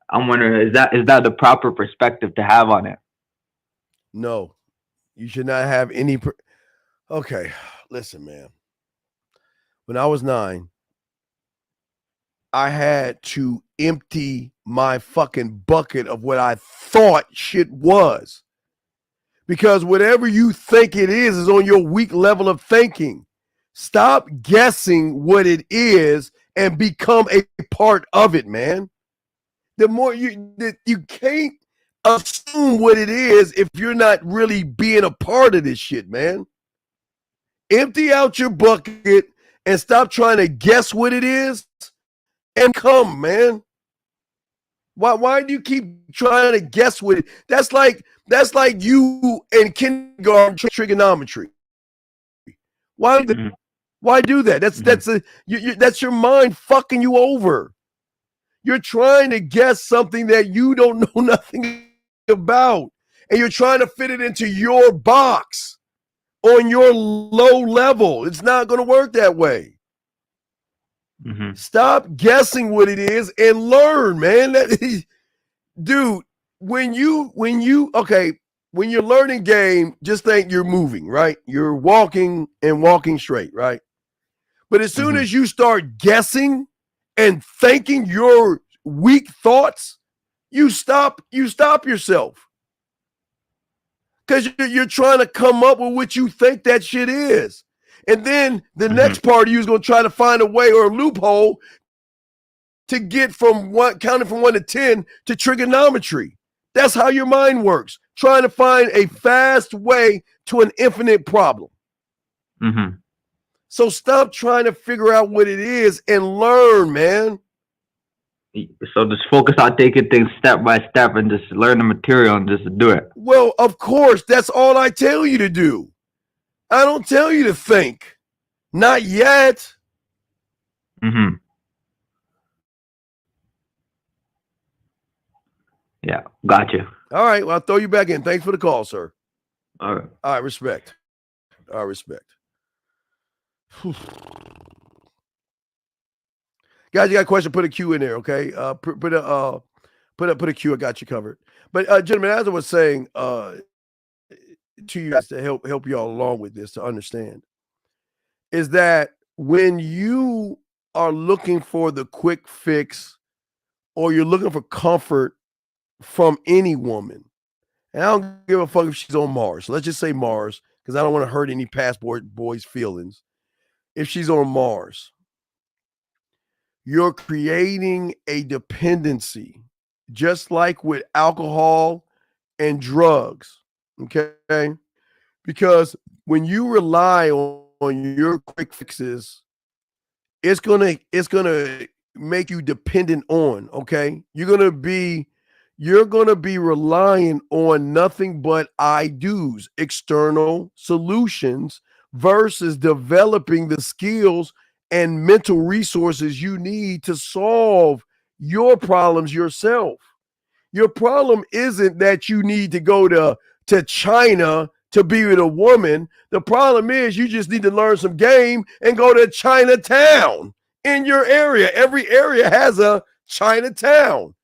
S: I'm wondering, is that the proper perspective to have on it?
M: No, you should not have any. Okay, listen, man. When I was 9, I had to empty my fucking bucket of what I thought shit was. Because whatever you think it is on your weak level of thinking. Stop guessing what it is and become a part of it, man. The more you can't assume what it is if you're not really being a part of this shit, man. Empty out your bucket and stop trying to guess what it is and come, man. Why do you keep trying to guess what it? That's like you in kindergarten trigonometry. Why do that? That's your mind fucking you over. You're trying to guess something that you don't know nothing about, and you're trying to fit it into your box on your low level. It's not going to work that way. Stop guessing what it is and learn, man. Dude, when you're learning game, just think you're moving, right? You're walking straight, right? But as soon as you start guessing and thinking your weak thoughts, you stop yourself. Because you're trying to come up with what you think that shit is. And then the next part of you is going to try to find a way or a loophole to get counting from 1 to 10 to trigonometry. That's how your mind works. Trying to find a fast way to an infinite problem. So stop trying to figure out what it is and learn, man.
S: So just focus on taking things step by step and just learn the material and just do it.
M: Well, of course, that's all I tell you to do. I don't tell you to think. Not yet.
S: Yeah, gotcha.
M: All right, well, I'll throw you back in. Thanks for the call, sir.
S: All right.
M: All right, respect. Guys, you got a question, put a Q in there, okay? Put a Q, I got you covered. But gentlemen, as I was saying to you guys to help y'all along with this to understand, is that when you are looking for the quick fix or you're looking for comfort from any woman, and I don't give a fuck if she's on Mars. Let's just say Mars, because I don't want to hurt any passport boys' feelings. If she's on Mars, you're creating a dependency, just like with alcohol and drugs, okay? Because when you rely on your quick fixes, it's gonna make you dependent on, okay? You're gonna be relying on nothing but I do's, external solutions, versus developing the skills and mental resources you need to solve your problems yourself. Your problem isn't that you need to go to China to be with a woman. The problem is you just need to learn some game and go to Chinatown in your area. Every area has a Chinatown.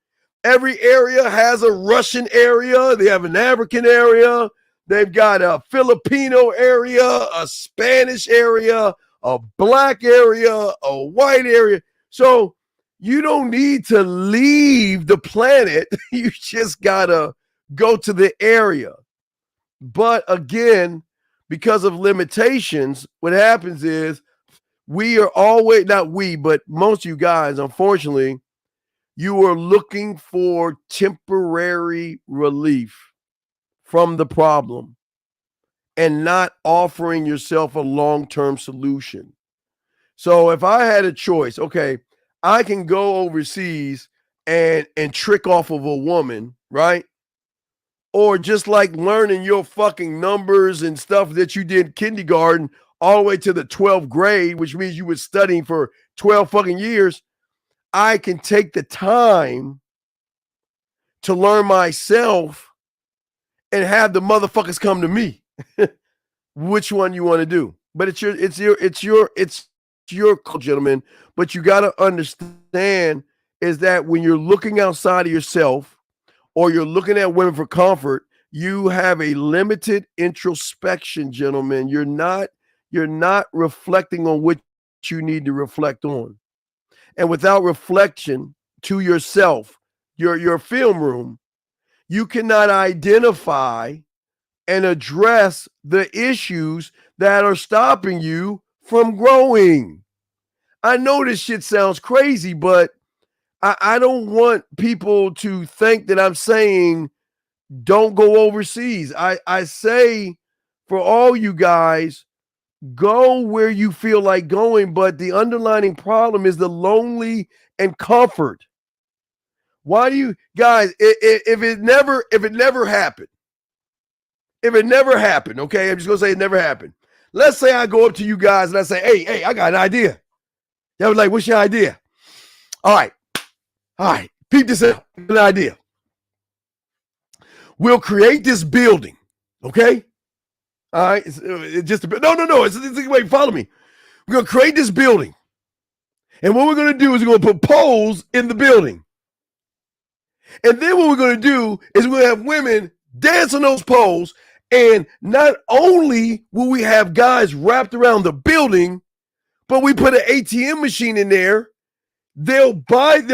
M: Every area has a Russian area. They have an African area. They've got a Filipino area, a Spanish area, a black area, a white area. So You don't need to leave the planet. You just gotta go to the area. But again, because of limitations, what happens is we are always, not we, but most of you guys, unfortunately, you are looking for temporary relief from the problem and not offering yourself a long-term solution. So if I had a choice, okay, I can go overseas and trick off of a woman, right? Or just like learning your fucking numbers and stuff that you did kindergarten all the way to the 12th grade, which means you were studying for 12 fucking years. I can take the time to learn myself and have the motherfuckers come to me. Which one you want to do? But it's your call, gentlemen. But you got to understand is that when you're looking outside of yourself or you're looking at women for comfort, you have a limited introspection, gentlemen. You're not reflecting on what you need to reflect on. And without reflection to yourself, your film room, you cannot identify and address the issues that are stopping you from growing. I know this shit sounds crazy, but I don't want people to think that I'm saying don't go overseas. I say for all you guys, go where you feel like going, but the underlying problem is the lonely and comfort. Why do you guys, if it never happened, okay, I'm just gonna say it never happened. Let's say I go up to you guys and I say, hey, I got an idea. Y'all was like, what's your idea? All right, peep this out. An idea. We'll create this building, okay? All right, wait, follow me. We're gonna create this building, and what we're gonna do is we're gonna put poles in the building, and then what we're gonna do is we're gonna have women dance on those poles, and not only will we have guys wrapped around the building, but we put an ATM machine in there. They'll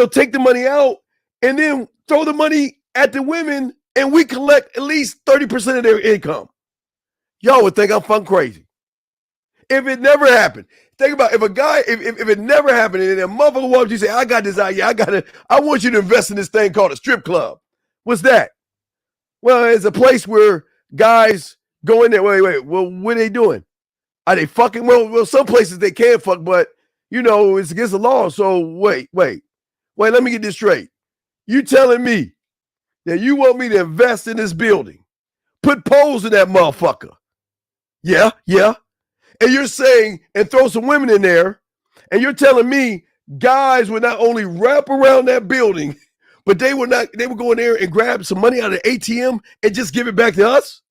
M: take the money out, and then throw the money at the women, and we collect at least 30% of their income. Y'all would think I'm fucking crazy. If it never happened, think about if it never happened and a motherfucker walks up to you and say, I got this idea, I want you to invest in this thing called a strip club. What's that? Well, it's a place where guys go in there. Wait. Well, what are they doing? Are they fucking? Well, some places they can't fuck, but it's against the law. So wait, let me get this straight. You telling me that you want me to invest in this building, put poles in that motherfucker? Yeah. And you're saying, and throw some women in there, and you're telling me guys would not only wrap around that building, but they would go in there and grab some money out of the ATM and just give it back to us?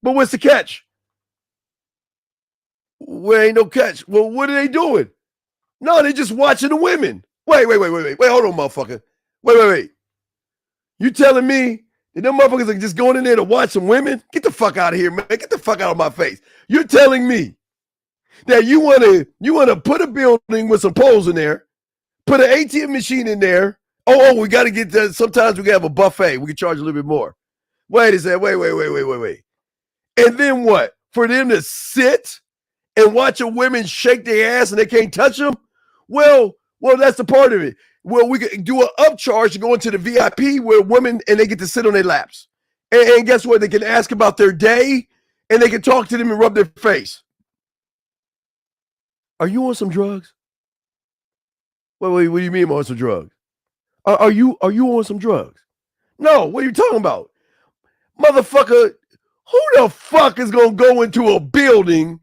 M: But what's the catch? Well, ain't no catch. Well, what are they doing? No, they're just watching the women. Wait. Hold on, motherfucker. Wait. You telling me that them motherfuckers are just going in there to watch some women? Get the fuck out of here, man. Get the fuck out of my face. You're telling me that you want to put a building with some poles in there, put an ATM machine in there. Oh, we got to get that. Sometimes we can have a buffet. We can charge a little bit more. Wait a second. Wait. And then what? For them to sit and watch a women shake their ass and they can't touch them? Well, that's the part of it. Well, we could do an upcharge to go into the VIP where women and they get to sit on their laps. And guess what? They can ask about their day and they can talk to them and rub their face. Are you on some drugs? Wait, what do you mean I'm on some drugs? Are you on some drugs? No, what are you talking about? Motherfucker, who the fuck is going to go into a building?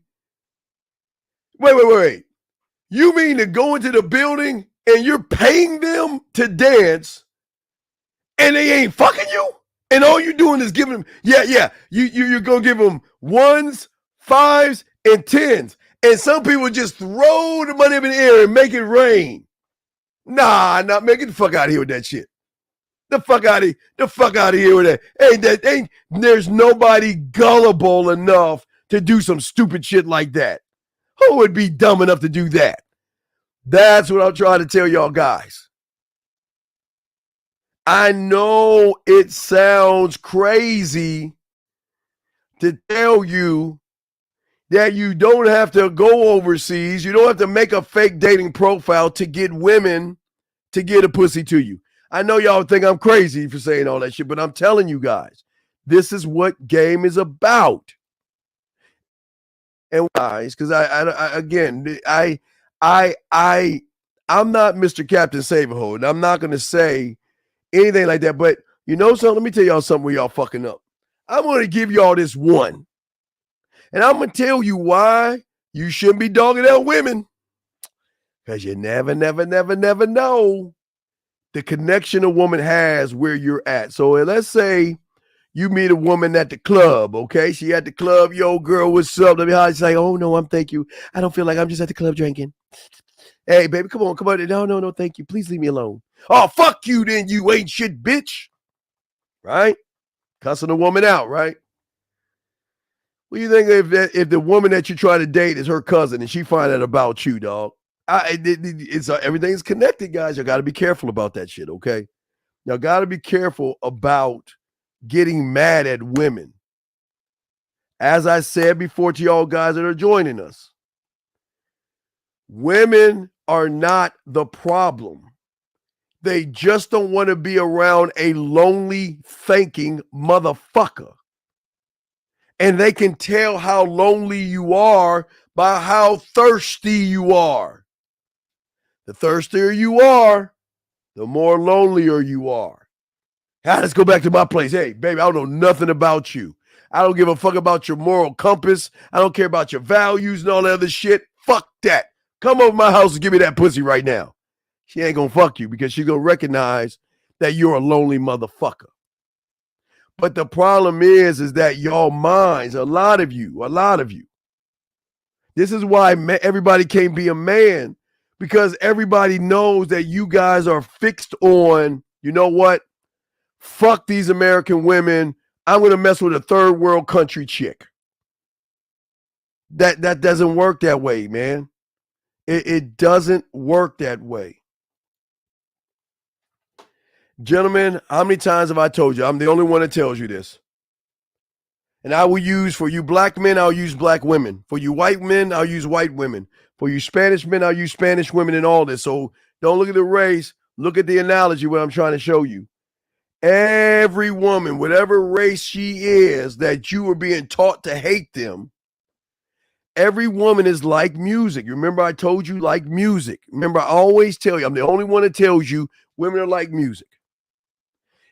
M: Wait. You mean to go into the building and you're paying them to dance and they ain't fucking you? And all you're doing is giving them, you're going to give them 1s, 5s, and 10s. And some people just throw the money up in the air and make it rain. Nah, man, get the fuck out of here with that shit. The fuck out of here with that. There's nobody gullible enough to do some stupid shit like that. Who would be dumb enough to do that? That's what I'm trying to tell y'all guys. I know it sounds crazy to tell you that you don't have to go overseas. You don't have to make a fake dating profile to get women to get a pussy to you. I know y'all think I'm crazy for saying all that shit, but I'm telling you guys, this is what game is about. And guys, because I'm not Mr. Captain Saberho, and I'm not going to say anything like that. But you know something? Let me tell y'all something where y'all fucking up. I'm going to give y'all this one. And I'm going to tell you why you shouldn't be dogging out women. Because you never know the connection a woman has where you're at. So let's say you meet a woman at the club, okay? She at the club, yo, girl, what's up? Let me holler. She's like, oh, no, thank you. I don't feel like I'm just at the club drinking. Hey, baby, come on. No, thank you. Please leave me alone. Oh, fuck you then, you ain't shit, bitch. Right? Cussing a woman out, right? What do you think if the woman that you try to date is her cousin and she find out about you, dog? Everything's connected, guys. You got to be careful about that shit, okay? Y'all got to be careful about getting mad at women. As I said before to y'all guys that are joining us, women are not the problem. They just don't want to be around a lonely, thinking motherfucker. And they can tell how lonely you are by how thirsty you are. The thirstier you are, the more lonelier you are. Let's go back to my place. Hey, baby, I don't know nothing about you. I don't give a fuck about your moral compass. I don't care about your values and all that other shit. Fuck that. Come over my house and give me that pussy right now. She ain't gonna fuck you because she's gonna recognize that you're a lonely motherfucker. But the problem is that y'all minds, a lot of you, this is why everybody can't be a man, because everybody knows that you guys are fixed on, you know what? Fuck these American women. I'm going to mess with a third world country chick. That doesn't work that way, man. It doesn't work that way. Gentlemen, how many times have I told you? I'm the only one that tells you this. And I will use, for you black men, I'll use black women. For you white men, I'll use white women. For you Spanish men, I'll use Spanish women and all this. So don't look at the race. Look at the analogy, what I'm trying to show you. Every woman, whatever race she is, that you are being taught to hate them, every woman is like music. Remember I told you like music. Remember I always tell you, I'm the only one that tells you women are like music.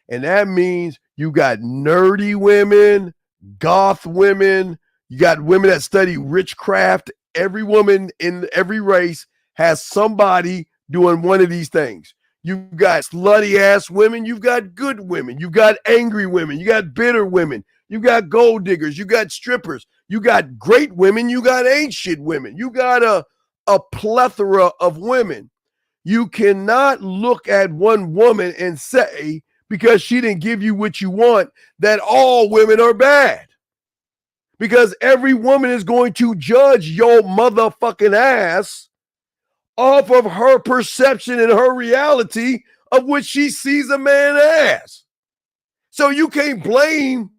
M: And that means you got nerdy women, goth women, you got women that study witchcraft. Every woman in every race has somebody doing one of these things. You've got slutty ass women, you've got good women, you've got angry women, you got bitter women, you got gold diggers, you got strippers, you got great women, you got ain't shit women, you got a plethora of women. You cannot look at one woman and say, because she didn't give you what you want, that all women are bad. Because every woman is going to judge your motherfucking ass off of her perception and her reality of what she sees a man as. So you can't blame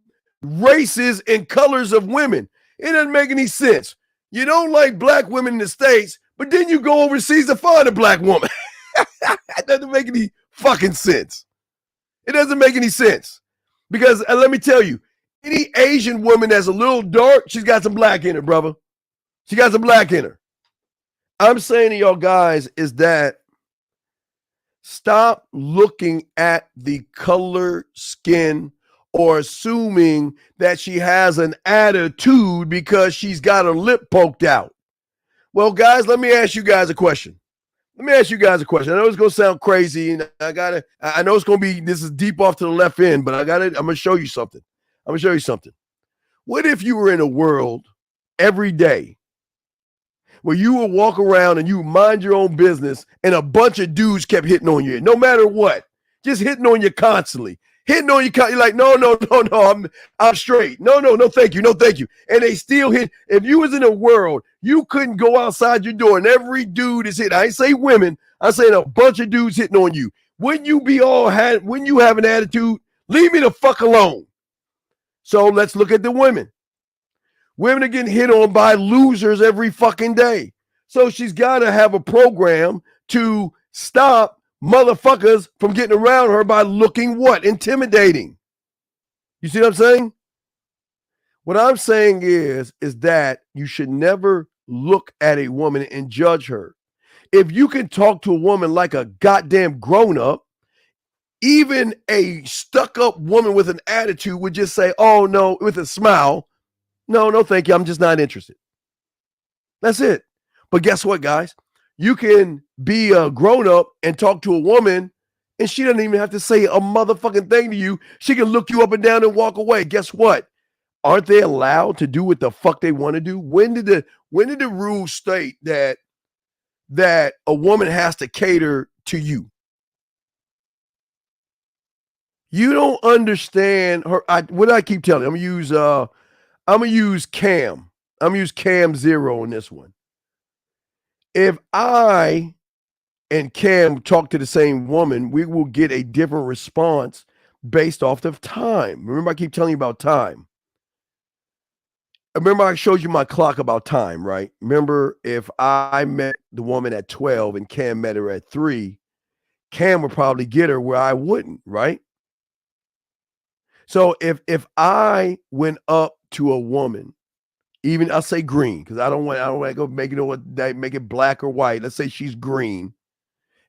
M: races and colors of women. It doesn't make any sense. You don't like black women in the States, but then you go overseas to find a black woman. That doesn't make any fucking sense. It doesn't make any sense. Because let me tell you, any Asian woman that's a little dark, she's got some black in her, brother. She got some black in her. I'm saying to y'all guys is that stop looking at the color, skin, or assuming that she has an attitude because she's got her lip poked out. Well, guys, let me ask you guys a question. I know it's going to sound crazy, and I know it's going to be, this is deep off to the left end, but I'm going to show you something. What if you were in a world every day where you would walk around and you mind your own business and a bunch of dudes kept hitting on you, no matter what, just hitting on you constantly, you're like, no, I'm straight. No, thank you. And they still hit. If you was in a world, You couldn't go outside your door and every dude is hitting. I ain't say women. I saying a bunch of dudes hitting on you. Wouldn't you when you have an attitude? Leave me the fuck alone. So let's look at the women. Women are getting hit on by losers every fucking day. So she's got to have a program to stop motherfuckers from getting around her by looking what? Intimidating. You see what I'm saying? What I'm saying is that you should never look at a woman and judge her. If you can talk to a woman like a goddamn grown-up, even a stuck-up woman with an attitude would just say, oh, no, with a smile, no, thank you, I'm just not interested. That's it. But guess what, guys? You can be a grown-up and talk to a woman, and she doesn't even have to say a motherfucking thing to you. She can look you up and down and walk away. Guess what? Aren't they allowed to do what the fuck they want to do? When did the rules state that a woman has to cater to you? You don't understand her. What do I keep telling you? I'm gonna use Cam. I'm gonna use Cam 0 in this one. If I and Cam talk to the same woman, we will get a different response based off of time. Remember, I keep telling you about time. Remember, I showed you my clock about time, right? Remember, if I met the woman at 12 and Cam met her at 3, Cam would probably get her where I wouldn't, right? So if I went up to a woman, even I'll say green, because I don't want to go make it black or white. Let's say she's green.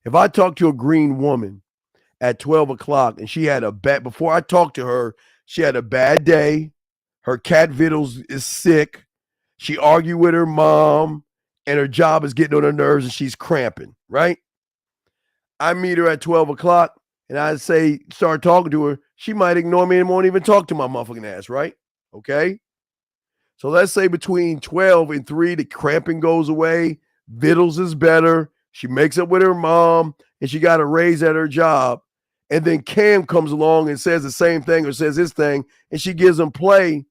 M: If I talk to a green woman at 12 o'clock and she had a bad, before I talked to her, she had a bad day. Her cat Vittles is sick. She argued with her mom and her job is getting on her nerves and she's cramping, right? I meet her at 12 o'clock and I say, start talking to her. She might ignore me and won't even talk to my motherfucking ass, right? Okay. So let's say between 12 and 3, the cramping goes away. Vittles is better. She makes up with her mom and she got a raise at her job. And then Cam comes along and says the same thing or says his thing and she gives him play.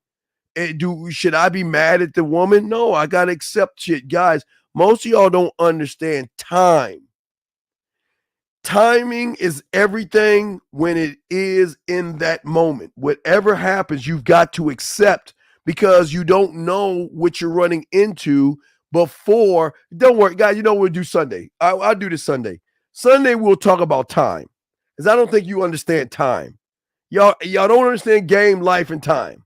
M: Should I be mad at the woman? No, I got to accept shit. Guys, most of y'all don't understand time. Timing is everything when it is in that moment. Whatever happens, you've got to accept because you don't know what you're running into before. Don't worry, guys, you know what we'll do Sunday. I'll do this Sunday. Sunday, we'll talk about time because I don't think you understand time. Y'all don't understand game, life, and time.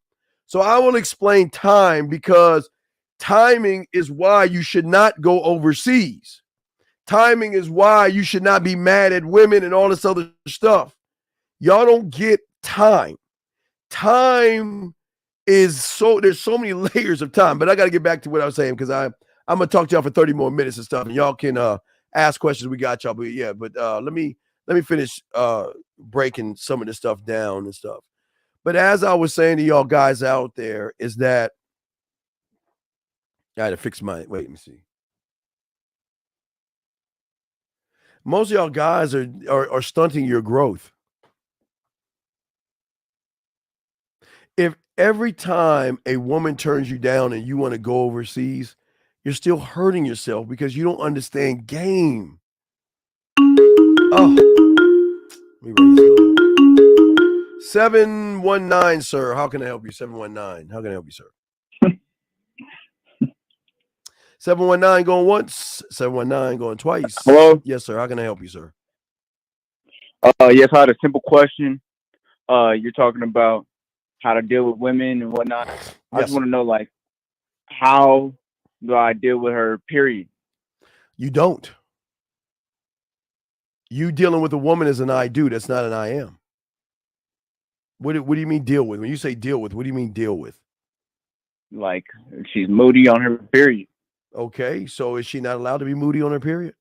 M: So I will explain time because timing is why you should not go overseas. Timing is why you should not be mad at women and all this other stuff. Y'all don't get time. Time is there's so many layers of time, but I got to get back to what I was saying because I'm going to talk to y'all for 30 more minutes and stuff and y'all can ask questions. We got y'all, but yeah, but let me finish breaking some of this stuff down and stuff. But as I was saying to y'all guys out there is that I had to fix wait, let me see. Most of y'all guys are stunting your growth. If every time a woman turns you down and you want to go overseas, you're still hurting yourself because you don't understand game. Oh, let me write this down. 719, sir. How can I help you? 719. How can I help you, sir? 719 going once. 719 going twice.
T: Hello?
M: Yes, sir. How can I help you, sir?
T: Yes, I had a simple question. You're talking about how to deal with women and whatnot. I just want to know, like, how do I deal with her, period?
M: You don't. You dealing with a woman is an I do. That's not an I am. What do you mean deal with? When you say deal with, what do you mean deal with?
T: Like, she's moody on her period.
M: Okay, so is she not allowed to be moody on her period?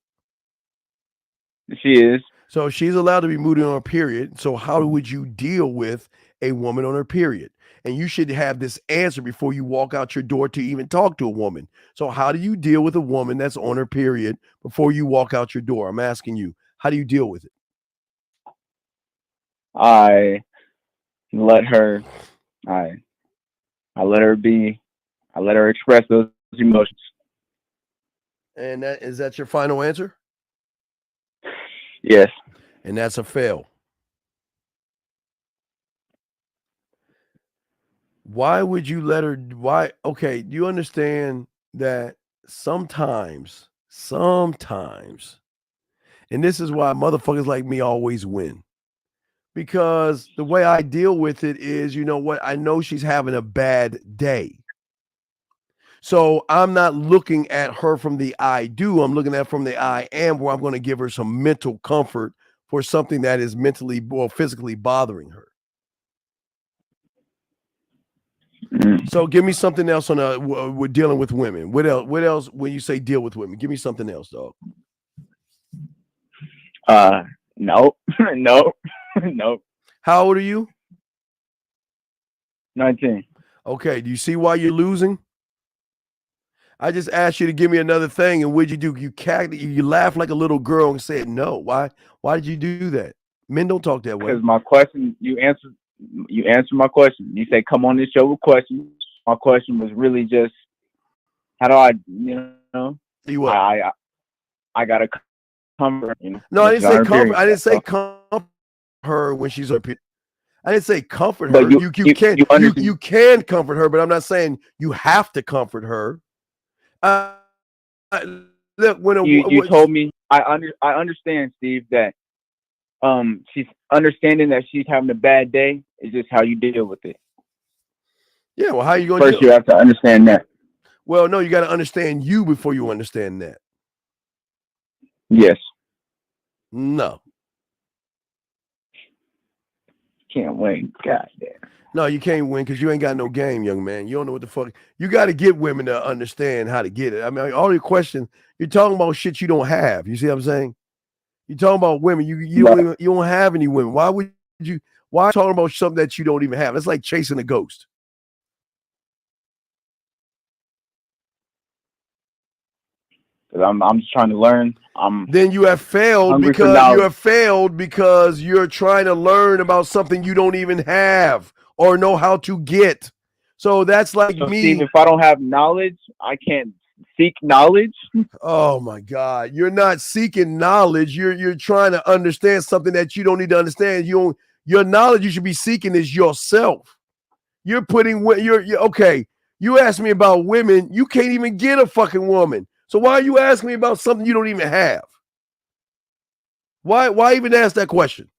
T: She is.
M: So she's allowed to be moody on her period. So how would you deal with a woman on her period? And you should have this answer before you walk out your door to even talk to a woman. So how do you deal with a woman that's on her period before you walk out your door? I'm asking you, how do you deal with it?
T: I let her be. I let her express those emotions.
M: And is that your final answer?
T: Yes.
M: And that's a fail. Why would you let her? Why? Okay, do you understand that sometimes, and this is why motherfuckers like me always win. Because the way I deal with it is, you know what? I know she's having a bad day. So I'm not looking at her from the I do. I'm looking at her from the I am, where I'm going to give her some mental comfort for something that is mentally or physically bothering her. So give me something else on we're dealing with women. What else? What else when you say deal with women? Give me something else, dog.
T: No. No. No.
M: How old are you?
T: 19.
M: Okay. Do you see why you're losing? I just asked you to give me another thing, and what'd you do? You laughed like a little girl and said no. Why did you do that? Men don't talk that way.
T: Because my question, you answered my question. You said come on this show with questions. My question was really just, how do I, I gotta comfort.
M: No, I didn't say comfort. I didn't say comfort her when she's up here. I didn't say comfort her. You can comfort her, but I'm not saying you have to comfort her. Look, when
T: you told me, I understand, Steve, that she's understanding that she's having a bad day is just how you deal with it.
M: Yeah, well, how you going?
T: First, you have to understand that.
M: Well, no, you got to understand you before you understand that.
T: Yes.
M: No.
T: Can't win. God damn.
M: No, you can't win because you ain't got no game, young man. You don't know what the fuck. You got to get women to understand how to get it. I mean, all your questions, you're talking about shit you don't have. You see what I'm saying? You're talking about women. You don't have any women. Why would you? Why talking about something that you don't even have? It's like chasing a ghost.
T: I'm just trying to learn.
M: Then you have failed because you're trying to learn about something you don't even have or know how to get. So that's like me.
T: Steve, if I don't have knowledge, I can't seek knowledge.
M: Oh my God. You're not seeking knowledge. You're trying to understand something that you don't need to understand. Your knowledge you should be seeking is yourself. You're okay. You asked me about women. You can't even get a fucking woman. So why are you asking me about something you don't even have? Why even ask that question?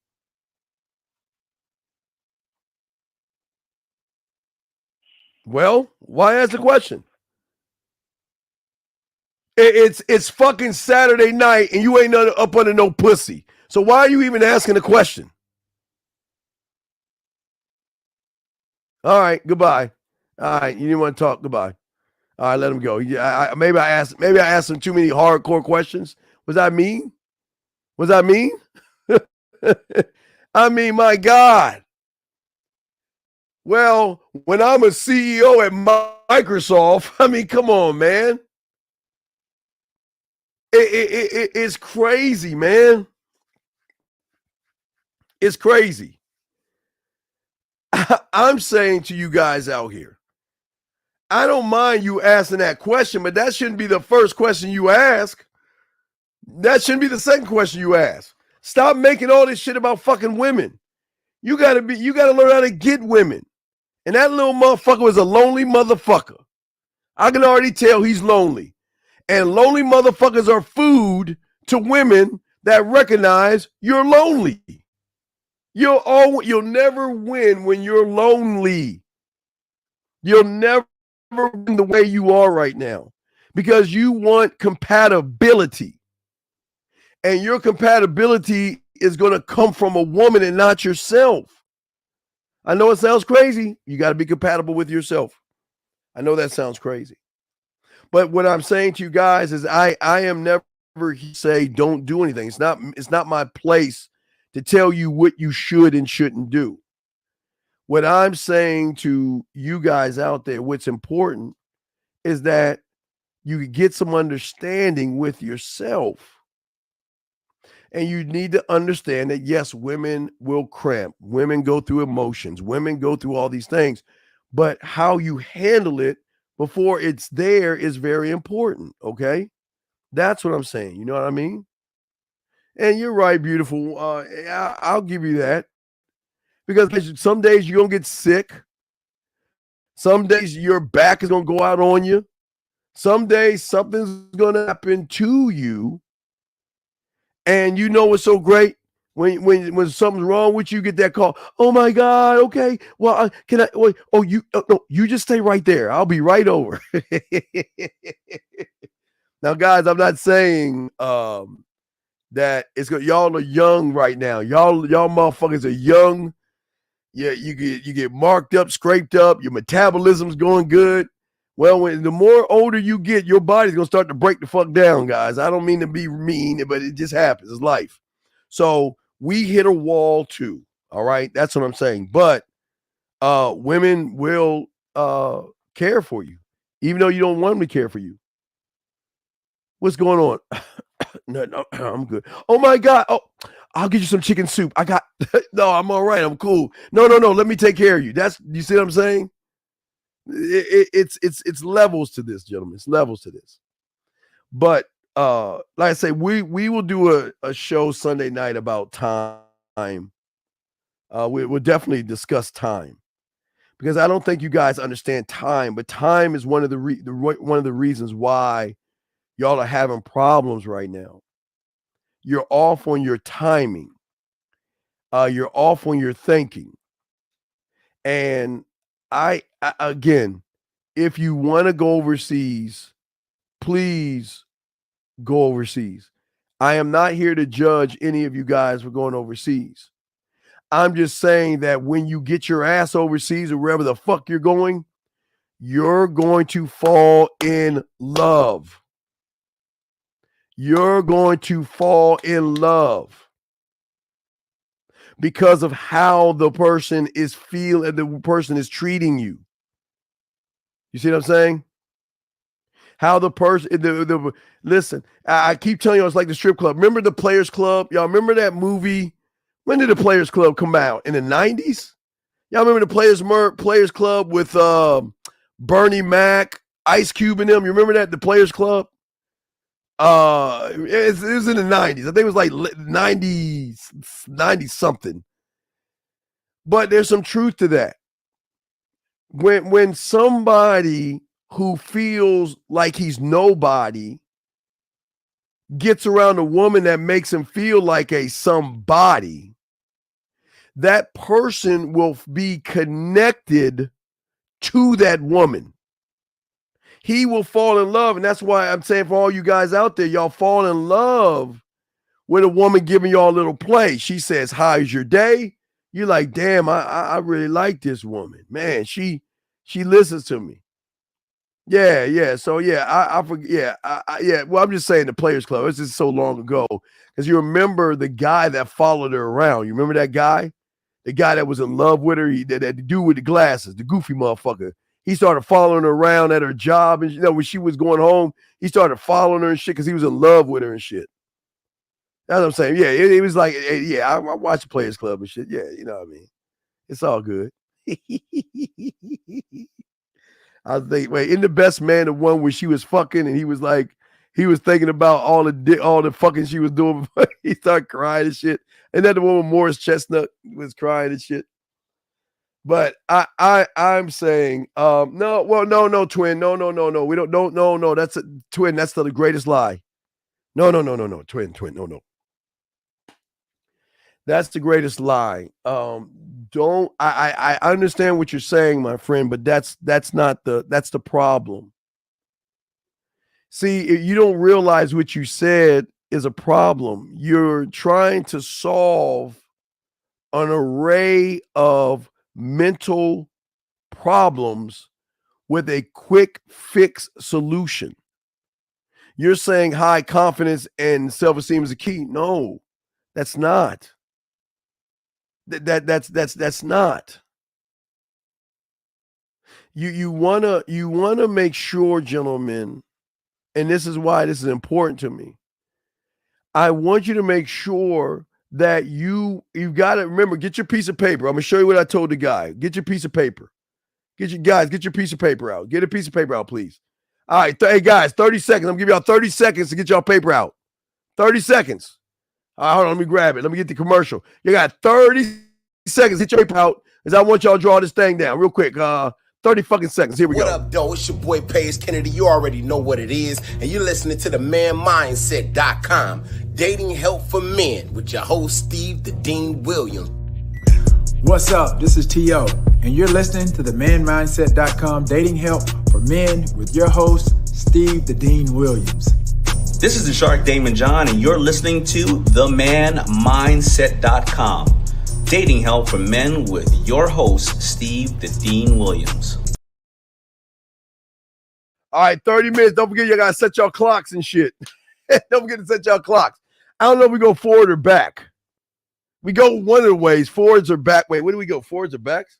M: Well, why ask the question? It's fucking Saturday night and you ain't up under no pussy. So why are you even asking the question? All right, goodbye. All right, you didn't want to talk. Goodbye. All right, let him go. Maybe I asked him too many hardcore questions. Was that mean? Was that mean? I mean, my God. Well, when I'm a CEO at Microsoft, I mean, come on, man. It's crazy, man. It's crazy. I'm saying to you guys out here, I don't mind you asking that question, but that shouldn't be the first question you ask. That shouldn't be the second question you ask. Stop making all this shit about fucking women. You gotta learn how to get women. And that little motherfucker was a lonely motherfucker. I can already tell he's lonely. And lonely motherfuckers are food to women that recognize you're lonely. You'll never win when you're lonely. You'll never win the way you are right now because you want compatibility. And your compatibility is going to come from a woman and not yourself. I know it sounds crazy. You got to be compatible with yourself. I know that sounds crazy. But what I'm saying to you guys is I am never say don't do anything. It's not my place to tell you what you should and shouldn't do. What I'm saying to you guys out there, what's important is that you get some understanding with yourself. And you need to understand that, yes, women will cramp. Women go through emotions. Women go through all these things. But how you handle it before it's there is very important, okay? That's what I'm saying. You know what I mean? And you're right, beautiful. I'll give you that. Because some days you're going to get sick. Some days your back is going to go out on you. Some days something's going to happen to you. And you know what's so great? When something's wrong with you, get that call. Oh my God. Okay. Well, can I? Wait, no, you just stay right there. I'll be right over. Now, guys, I'm not saying that it's good. Y'all are young right now. Y'all motherfuckers are young. Yeah, you get marked up, scraped up. Your metabolism's going good. Well, when the more older you get, your body's gonna start to break the fuck down, guys. I don't mean to be mean, but it just happens. It's life. So we hit a wall too. All right, that's what I'm saying. But women will care for you, even though you don't want them to care for you. What's going on? No, I'm good. Oh my God. Oh, I'll get you some chicken soup. No, I'm all right. I'm cool. No. Let me take care of you. You see what I'm saying? It's levels to this, gentlemen. It's levels to this. But like I say, we will do a show Sunday night about time. We'll definitely discuss time, because I don't think you guys understand time. But time is one of the reasons why y'all are having problems right now. You're off on your timing. You're off on your thinking. And I again, if you want to go overseas, please go overseas. I am not here to judge any of you guys for going overseas. I'm just saying that when you get your ass overseas or wherever the fuck you're going to fall in love. You're going to fall in love because of how the person is feeling, the person is treating you. You see what I'm saying? How the person, listen, I keep telling you, it's like the strip club. Remember the Players Club? Y'all remember that movie? When did the Players Club come out? In the 90s? Y'all remember the Players Club with Bernie Mac, Ice Cube and them? You remember that? The Players Club? It was in the 90s. I think it was like 90 something. But there's some truth to that. When somebody who feels like he's nobody gets around a woman that makes him feel like a somebody, that person will be connected to that woman. He will fall in love. And that's why I'm saying for all you guys out there, y'all fall in love with a woman giving y'all a little play. She says, how's your day? You're like, damn, I really like this woman. Man, she listens to me. Yeah. So yeah, I forget. Yeah. Well, I'm just saying the Players Club. It's just so long ago. Because you remember the guy that followed her around. You remember that guy? The guy that was in love with her, that dude with the glasses, the goofy motherfucker. He started following her around at her job. And when she was going home, he started following her and shit because he was in love with her and shit. That's what I'm saying. Yeah, it was like, yeah, I watched the Players Club and shit. Yeah, you know what I mean? It's all good. I think, wait, in The Best Man, the one where she was fucking and he was thinking about all the fucking she was doing before he started crying and shit. And then the one with Morris Chestnut was crying and shit. But I'm saying, no, twin, no. We don't, no. That's a twin. That's the greatest lie. No, twin, no. That's the greatest lie. I understand what you're saying, my friend, but that's the problem. See, you don't realize what you said is a problem. You're trying to solve an array of mental problems with a quick fix solution. You're saying high confidence and self-esteem is a key. No, that's not. That's not. You wanna make sure, gentlemen, and this is why this is important to me. I want you to make sure that you got to remember, get your piece of paper. I'm gonna show you what I told the guy. Get your piece of paper. Get your piece of paper out. Get a piece of paper out, please. All right, hey guys, 30 seconds. I'm gonna give y'all 30 seconds to get y'all paper out. 30 seconds. All right, hold on, let me grab it. Let me get the commercial. You got 30 seconds. Get your paper out, because I want y'all to draw this thing down real quick. 30 fucking seconds. Here we go.
U: What up, though? It's your boy Paige Kennedy. You already know what it is, and you're listening to the manmindset.com. Dating help for men with your host, Steve the Dean Williams.
V: What's up? This is T.O., and you're listening to the manmindset.com dating help for men with your host, Steve the Dean Williams.
W: This is the Shark Damon John, and you're listening to themanmindset.com. Dating help for men with your host, Steve the Dean Williams.
M: All right, 30 minutes. Don't forget you got to set your clocks and shit. Don't forget to set your clocks. I don't know if we go forward or back. We go one of the ways, forwards or back. Wait, where do we go? Forwards or backs?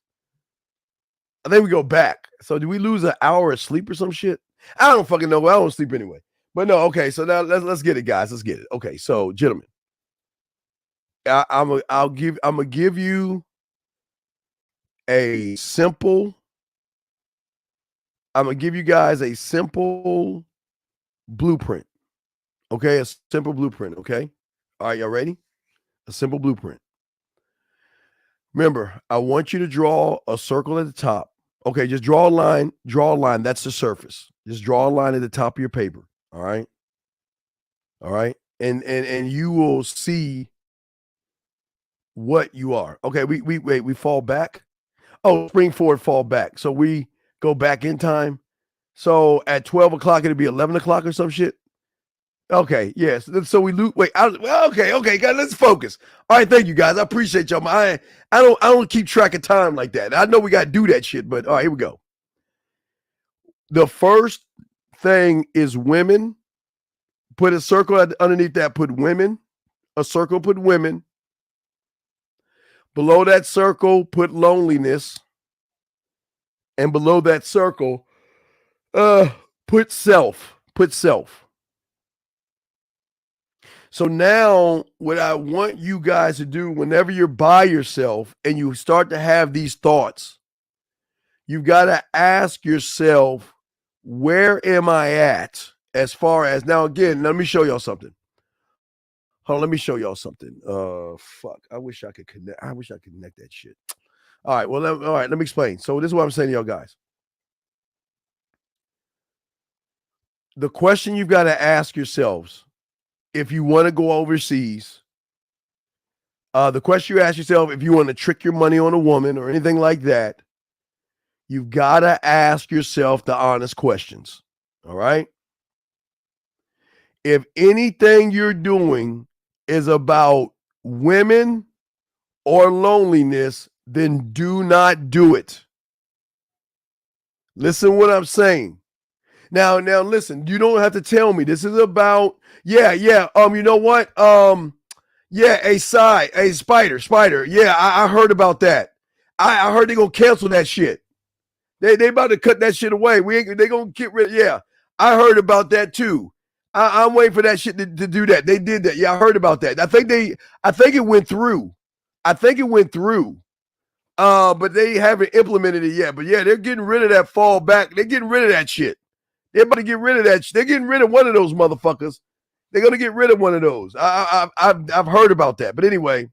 M: I think we go back. So do we lose an hour of sleep or some shit? I don't fucking know. I don't sleep anyway. But no, okay. So now let's get it, guys. Let's get it. Okay, so gentlemen, I'm gonna give you a simple. I'm gonna give you guys a simple blueprint. Okay, a simple blueprint. Okay, all right, y'all ready? A simple blueprint. Remember, I want you to draw a circle at the top. Okay, just draw a line. Draw a line. That's the surface. Just draw a line at the top of your paper. All right. All right. And you will see what you are. Okay, we fall back. Oh, spring forward, fall back. So we go back in time. So at 12 o'clock, it'll be 11 o'clock or some shit. Okay, yes. So we lose. Wait, okay, guys, let's focus. All right, thank you, guys. I appreciate y'all. I don't keep track of time like that. I know we got to do that shit, but all right, here we go. The first thing is women. Put a circle underneath that. Put women. A circle, put women. Below that circle, put loneliness. And below that circle, put self. Put self. So now what I want you guys to do whenever you're by yourself and you start to have these thoughts, you've got to ask yourself, where am I at as far as now? Again, let me show y'all something. Hold on, let me show y'all something. Fuck. I wish I could connect. I wish I could connect that shit. All right. Well, all right. Let me explain. So this is what I'm saying to y'all guys. The question you've got to ask yourselves, if you want to go overseas, the question you ask yourself, if you want to trick your money on a woman or anything like that, you've got to ask yourself the honest questions. All right. If anything you're doing is about women or loneliness, then do not do it. Listen what I'm saying. Now listen, you don't have to tell me. This is about, you know what? A spider. Yeah, I heard about that. I heard they're gonna cancel that shit. They about to cut that shit away. They gonna get rid. Yeah, I heard about that too. I'm waiting for that shit to do that. They did that. Yeah, I heard about that. I think it went through. But they haven't implemented it yet. But yeah, they're getting rid of that fall back. They're getting rid of that shit. They're about to get rid of that. They're getting rid of one of those motherfuckers. They're gonna get rid of one of those. I've heard about that. But anyway,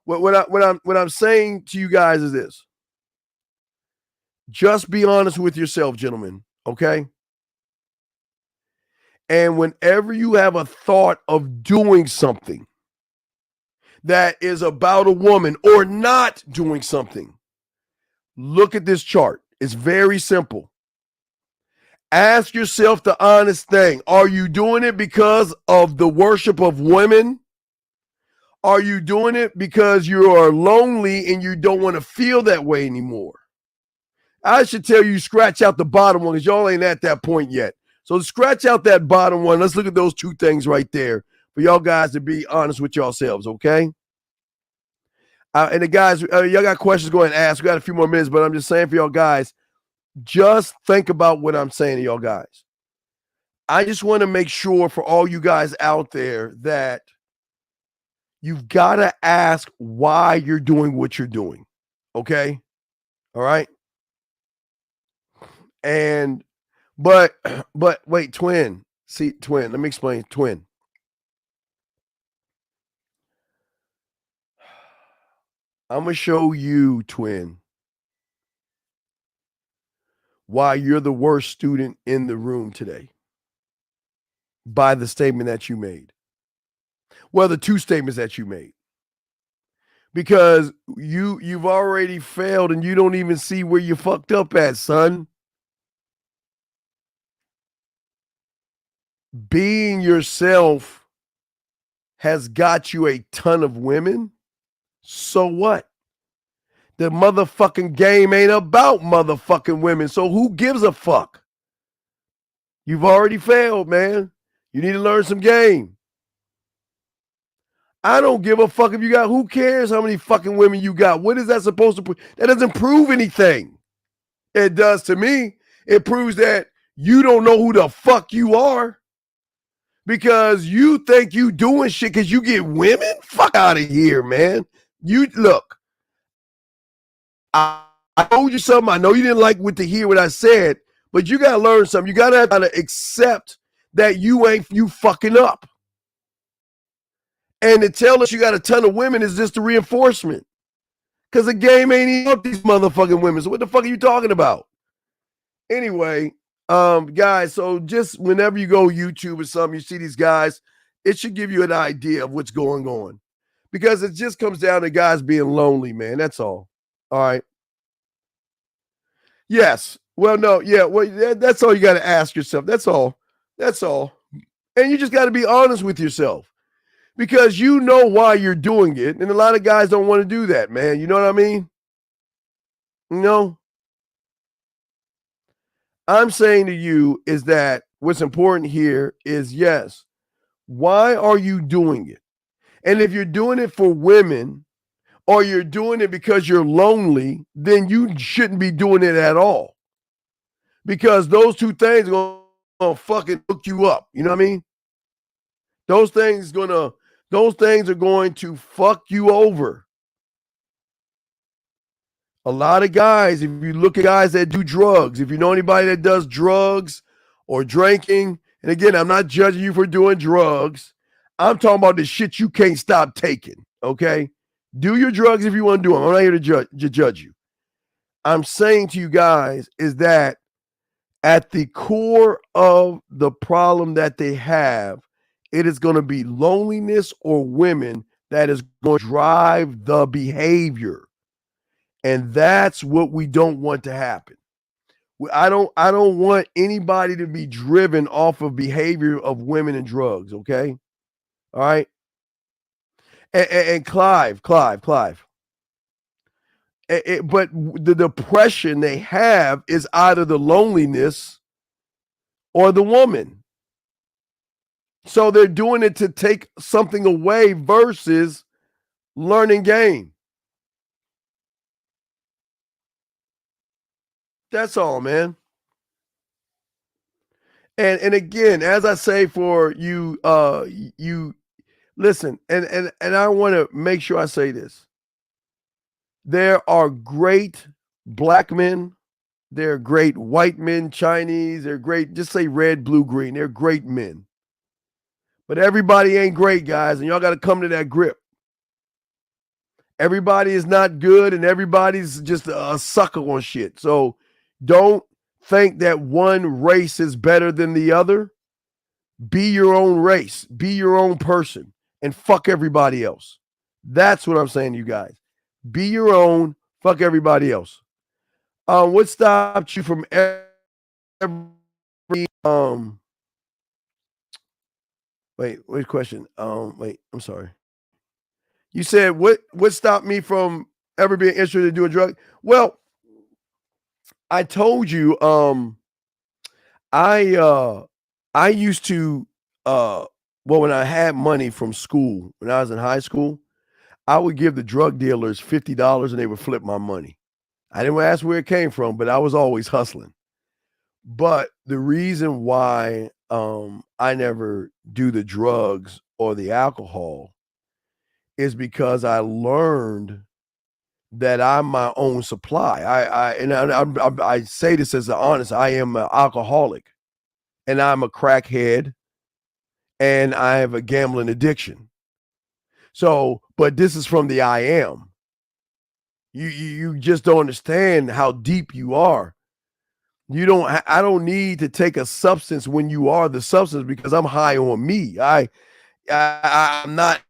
M: what I'm saying to you guys is this: just be honest with yourself, gentlemen. Okay. And whenever you have a thought of doing something that is about a woman or not doing something, look at this chart. It's very simple. Ask yourself the honest thing. Are you doing it because of the worship of women? Are you doing it because you are lonely and you don't want to feel that way anymore? I should tell you, scratch out the bottom one because y'all ain't at that point yet. So scratch out that bottom one. Let's look at those two things right there for y'all guys to be honest with yourselves, okay? And the guys, y'all got questions, go ahead and ask. We got a few more minutes, but I'm just saying for y'all guys, just think about what I'm saying to y'all guys. I just want to make sure for all you guys out there that you've got to ask why you're doing what you're doing, okay? All right? And But wait, twin. See, twin. Let me explain. Twin. I'm gonna show you, twin, why you're the worst student in the room today. By the statement that you made. Well, the two statements that you made. Because you've already failed and you don't even see where you fucked up at, son. Being yourself has got you a ton of women. So what? The motherfucking game ain't about motherfucking women. So who gives a fuck? You've already failed, man. You need to learn some game. I don't give a fuck if you got, who cares how many fucking women you got? What is that supposed to prove? That doesn't prove anything. It does to me. It proves that you don't know who the fuck you are because you think you doing shit because you get women? Fuck out of here, man. You look, I told you something. I know you didn't like to hear what I said, but you got to learn something. You got to accept that you fucking up. And to tell us you got a ton of women is just a reinforcement. Because the game ain't even up these motherfucking women. So what the fuck are you talking about? Anyway, guys, so just whenever you go YouTube or something, you see these guys, it should give you an idea of what's going on. Because it just comes down to guys being lonely, man. That's all. All right. Yes. Well, no. Yeah. Well, that's all you got to ask yourself. That's all. That's all. And you just got to be honest with yourself. Because you know why you're doing it. And a lot of guys don't want to do that, man. You know what I mean? You know? I'm saying to you is that what's important here is, yes, why are you doing it? And if you're doing it for women or you're doing it because you're lonely, then you shouldn't be doing it at all. Because those two things are going to fucking hook you up. You know what I mean? Those things are going to fuck you over. A lot of guys, if you look at guys that do drugs, if you know anybody that does drugs or drinking, and again, I'm not judging you for doing drugs. I'm talking about the shit you can't stop taking, okay? Do your drugs if you want to do them. I'm not here to judge you. I'm saying to you guys is that at the core of the problem that they have, it is going to be loneliness or women that is going to drive the behavior. And that's what we don't want to happen. I don't want anybody to be driven off of behavior of women and drugs, okay? All right? And Clive. But the depression they have is either the loneliness or the woman. So they're doing it to take something away versus learning game. That's all, man. And again, as I say for you, you listen, and I want to make sure I say this. There are great black men, there are great white men, Chinese, they're great, just say red, blue, green. They're great men. But everybody ain't great, guys, and y'all got to come to that grip. Everybody is not good, and everybody's just a sucker on shit. So don't think that one race is better than the other. Be your own race. Be your own person, and fuck everybody else. That's what I'm saying to you guys. Be your own. Fuck everybody else. What stopped you from wait, question. Wait, I'm sorry. You said what stopped me from ever being interested in doing drugs? Well, I told you, I used to when I had money from school, when I was in high school, I would give the drug dealers $50 and they would flip my money. I didn't ask where it came from, but I was always hustling. But the reason why I never do the drugs or the alcohol is because I learned that I'm my own supply. I say this as an honest. I am an alcoholic, and I'm a crackhead, and I have a gambling addiction. So, but this is from the I am. You just don't understand how deep you are. I don't need to take a substance when you are the substance, because I'm high on me. I'm not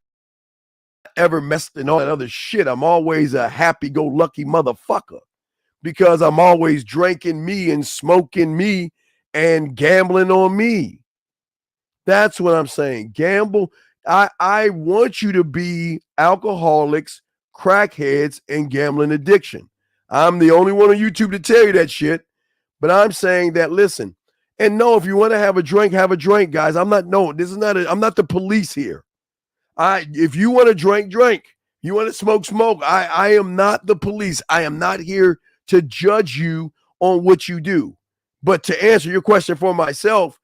M: ever messing all that other shit. I'm always a happy-go-lucky motherfucker because I'm always drinking me and smoking me and gambling on me. That's what I'm saying. Gamble. I want you to be alcoholics, crackheads, and gambling addiction. I'm the only one on YouTube to tell you that shit. But I'm saying that, listen, and no, if you want to have a drink, guys. I'm not the police here. If you want to drink, you want to smoke. I am not the police. I am not here to judge you on what you do. But to answer your question for myself,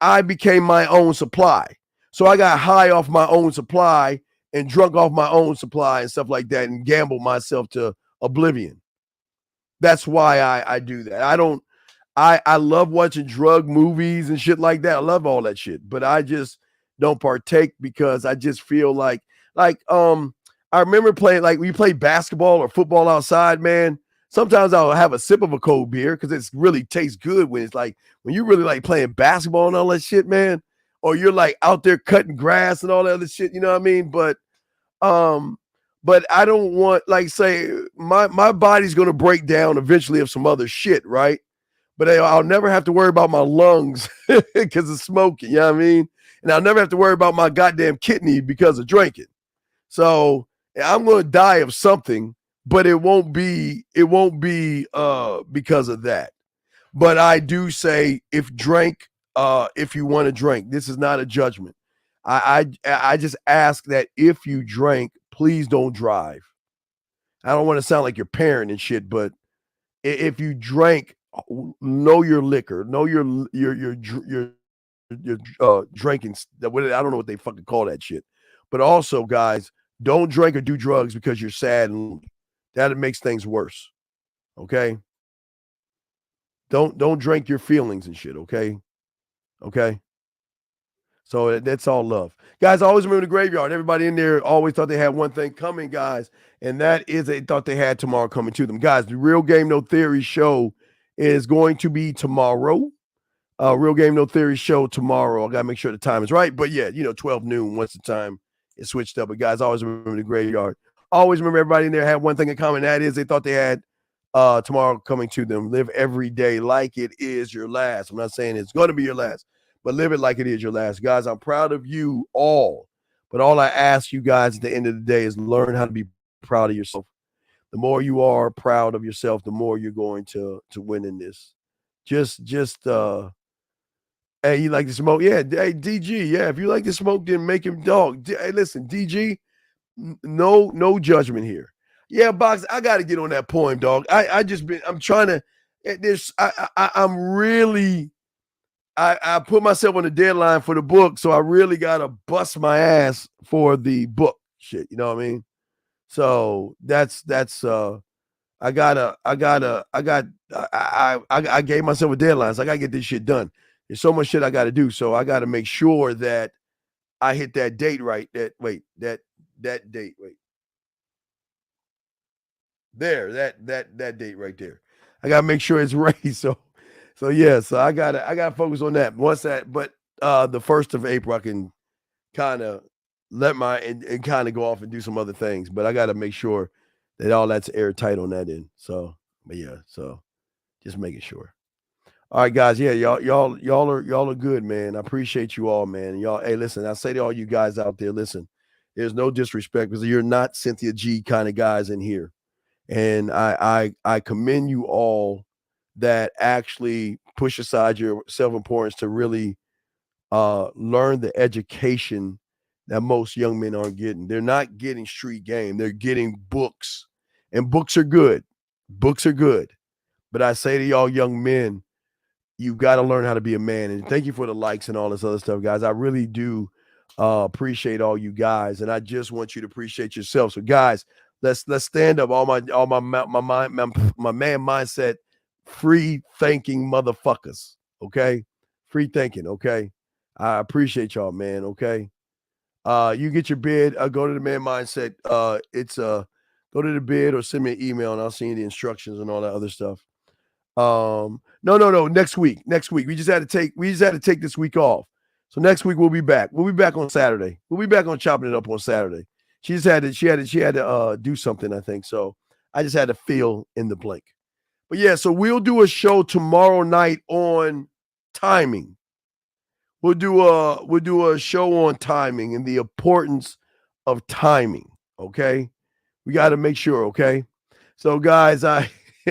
M: I became my own supply. So I got high off my own supply and drunk off my own supply and stuff like that and gambled myself to oblivion. That's why I do that. I love watching drug movies and shit like that. I love all that shit, but I just don't partake because I just feel like I remember playing, like when you play basketball or football outside, man, sometimes I'll have a sip of a cold beer because it really tastes good when you really like playing basketball and all that shit, man, or you're like out there cutting grass and all that other shit, you know what I mean? But I don't want, like, say my body's going to break down eventually of some other shit, right? But I'll never have to worry about my lungs because of smoking, you know what I mean? And I'll never have to worry about my goddamn kidney because of drinking. So I'm going to die of something, but it won't be because of that. But I do say if you want to drink, this is not a judgment. I just ask that if you drink, please don't drive. I don't want to sound like your parent and shit, but if you drink, know your liquor, know your drinking. I don't know what they fucking call that shit. But also, guys, don't drink or do drugs because you're sad and lonely. That makes things worse. Okay? Don't drink your feelings and shit, okay? Okay? So that's all love. Guys, always remember the graveyard. Everybody in there always thought they had one thing coming, guys, and that is they thought they had tomorrow coming to them. Guys, the Real Game No Theory show is going to be tomorrow. Real Game No Theory show tomorrow. I got to make sure the time is right. But yeah, 12 noon once the time is switched up. But guys, always remember the graveyard. Always remember everybody in there had one thing in common. That is they thought they had tomorrow coming to them. Live every day like it is your last. I'm not saying it's going to be your last, but live it like it is your last. Guys, I'm proud of you all. But all I ask you guys at the end of the day is learn how to be proud of yourself. The more you are proud of yourself, the more you're going to win in this. Just hey, you like to smoke? Yeah, hey, DG, yeah, if you like to smoke, then make him dog. Hey, listen, DG, no judgment here. Yeah, Box, I got to get on that poem, dog. I'm trying to, I put myself on the deadline for the book, so I really got to bust my ass for the book shit, you know what I mean? So that's I gave myself a deadline. So I gotta get this shit done. There's so much shit I gotta do. So I gotta make sure that I hit that date right. That date. Wait. There, that date right there. I gotta make sure it's right. So yeah, so I gotta focus on that. Once that, but the 1st of April I can kind of let and kind of go off and do some other things, but I got to make sure that all that's airtight on that end. So, but yeah, so just making sure. All right, guys. Yeah, y'all are good, man. I appreciate you all, man. Y'all, hey, listen, I say to all you guys out there, listen, there's no disrespect because you're not Cynthia G kind of guys in here. And I commend you all that actually push aside your self-importance to really learn the education that most young men aren't getting. They're not getting street game. They're getting books, and books are good. Books are good. But I say to y'all young men, you've got to learn how to be a man. And thank you for the likes and all this other stuff, guys. I really do appreciate all you guys. And I just want you to appreciate yourself. So guys, Let's stand up, all my man mindset, free thinking motherfuckers. Okay, free thinking. Okay, I appreciate y'all, man. Okay, you get your bid. Go to the Man Mindset. Go to the bid or send me an email and I'll send you the instructions and all that other stuff. No. Next week. We just had to take this week off. So next week we'll be back. We'll be back on Saturday. We'll be back on Chopping It Up on Saturday. She had to do something, I think. So I just had to fill in the blank. But yeah, so we'll do a show tomorrow night on timing. We'll do a show on timing and the importance of timing. Okay. We got to make sure. Okay. So guys,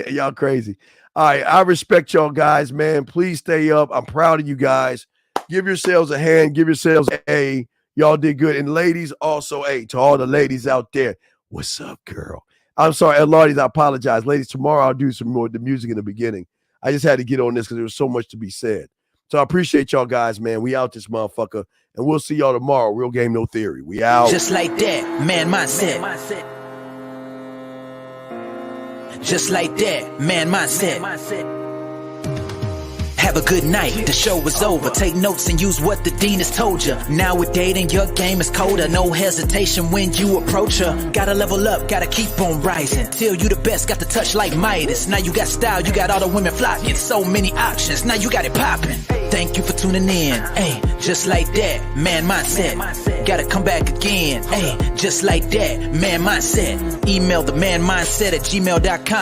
M: y'all crazy. All right. I respect y'all guys, man. Please stay up. I'm proud of you guys. Give yourselves a hand. Give yourselves a. Y'all did good. And ladies, also, to all the ladies out there, what's up, girl? I'm sorry, ladies, I apologize. Ladies, tomorrow I'll do some more of the music in the beginning. I just had to get on this because there was so much to be said. So I appreciate y'all guys, man. We out this motherfucker. And we'll see y'all tomorrow. Real Game, No Theory. We out.
K: Just like that, Man Mindset. Just like that, Man Mindset. Have a good night, the show is over. Take notes and use what the dean has told you. Now with dating, your game is colder. No hesitation when you approach her. Gotta level up, gotta keep on rising. Till you the best, got the touch like Midas. Now you got style, you got all the women flocking. So many options, now you got it popping. Thank you for tuning in. Hey, just like that, Man Mindset. Gotta come back again. Hey, just like that, Man Mindset. Email the manmindset@gmail.com.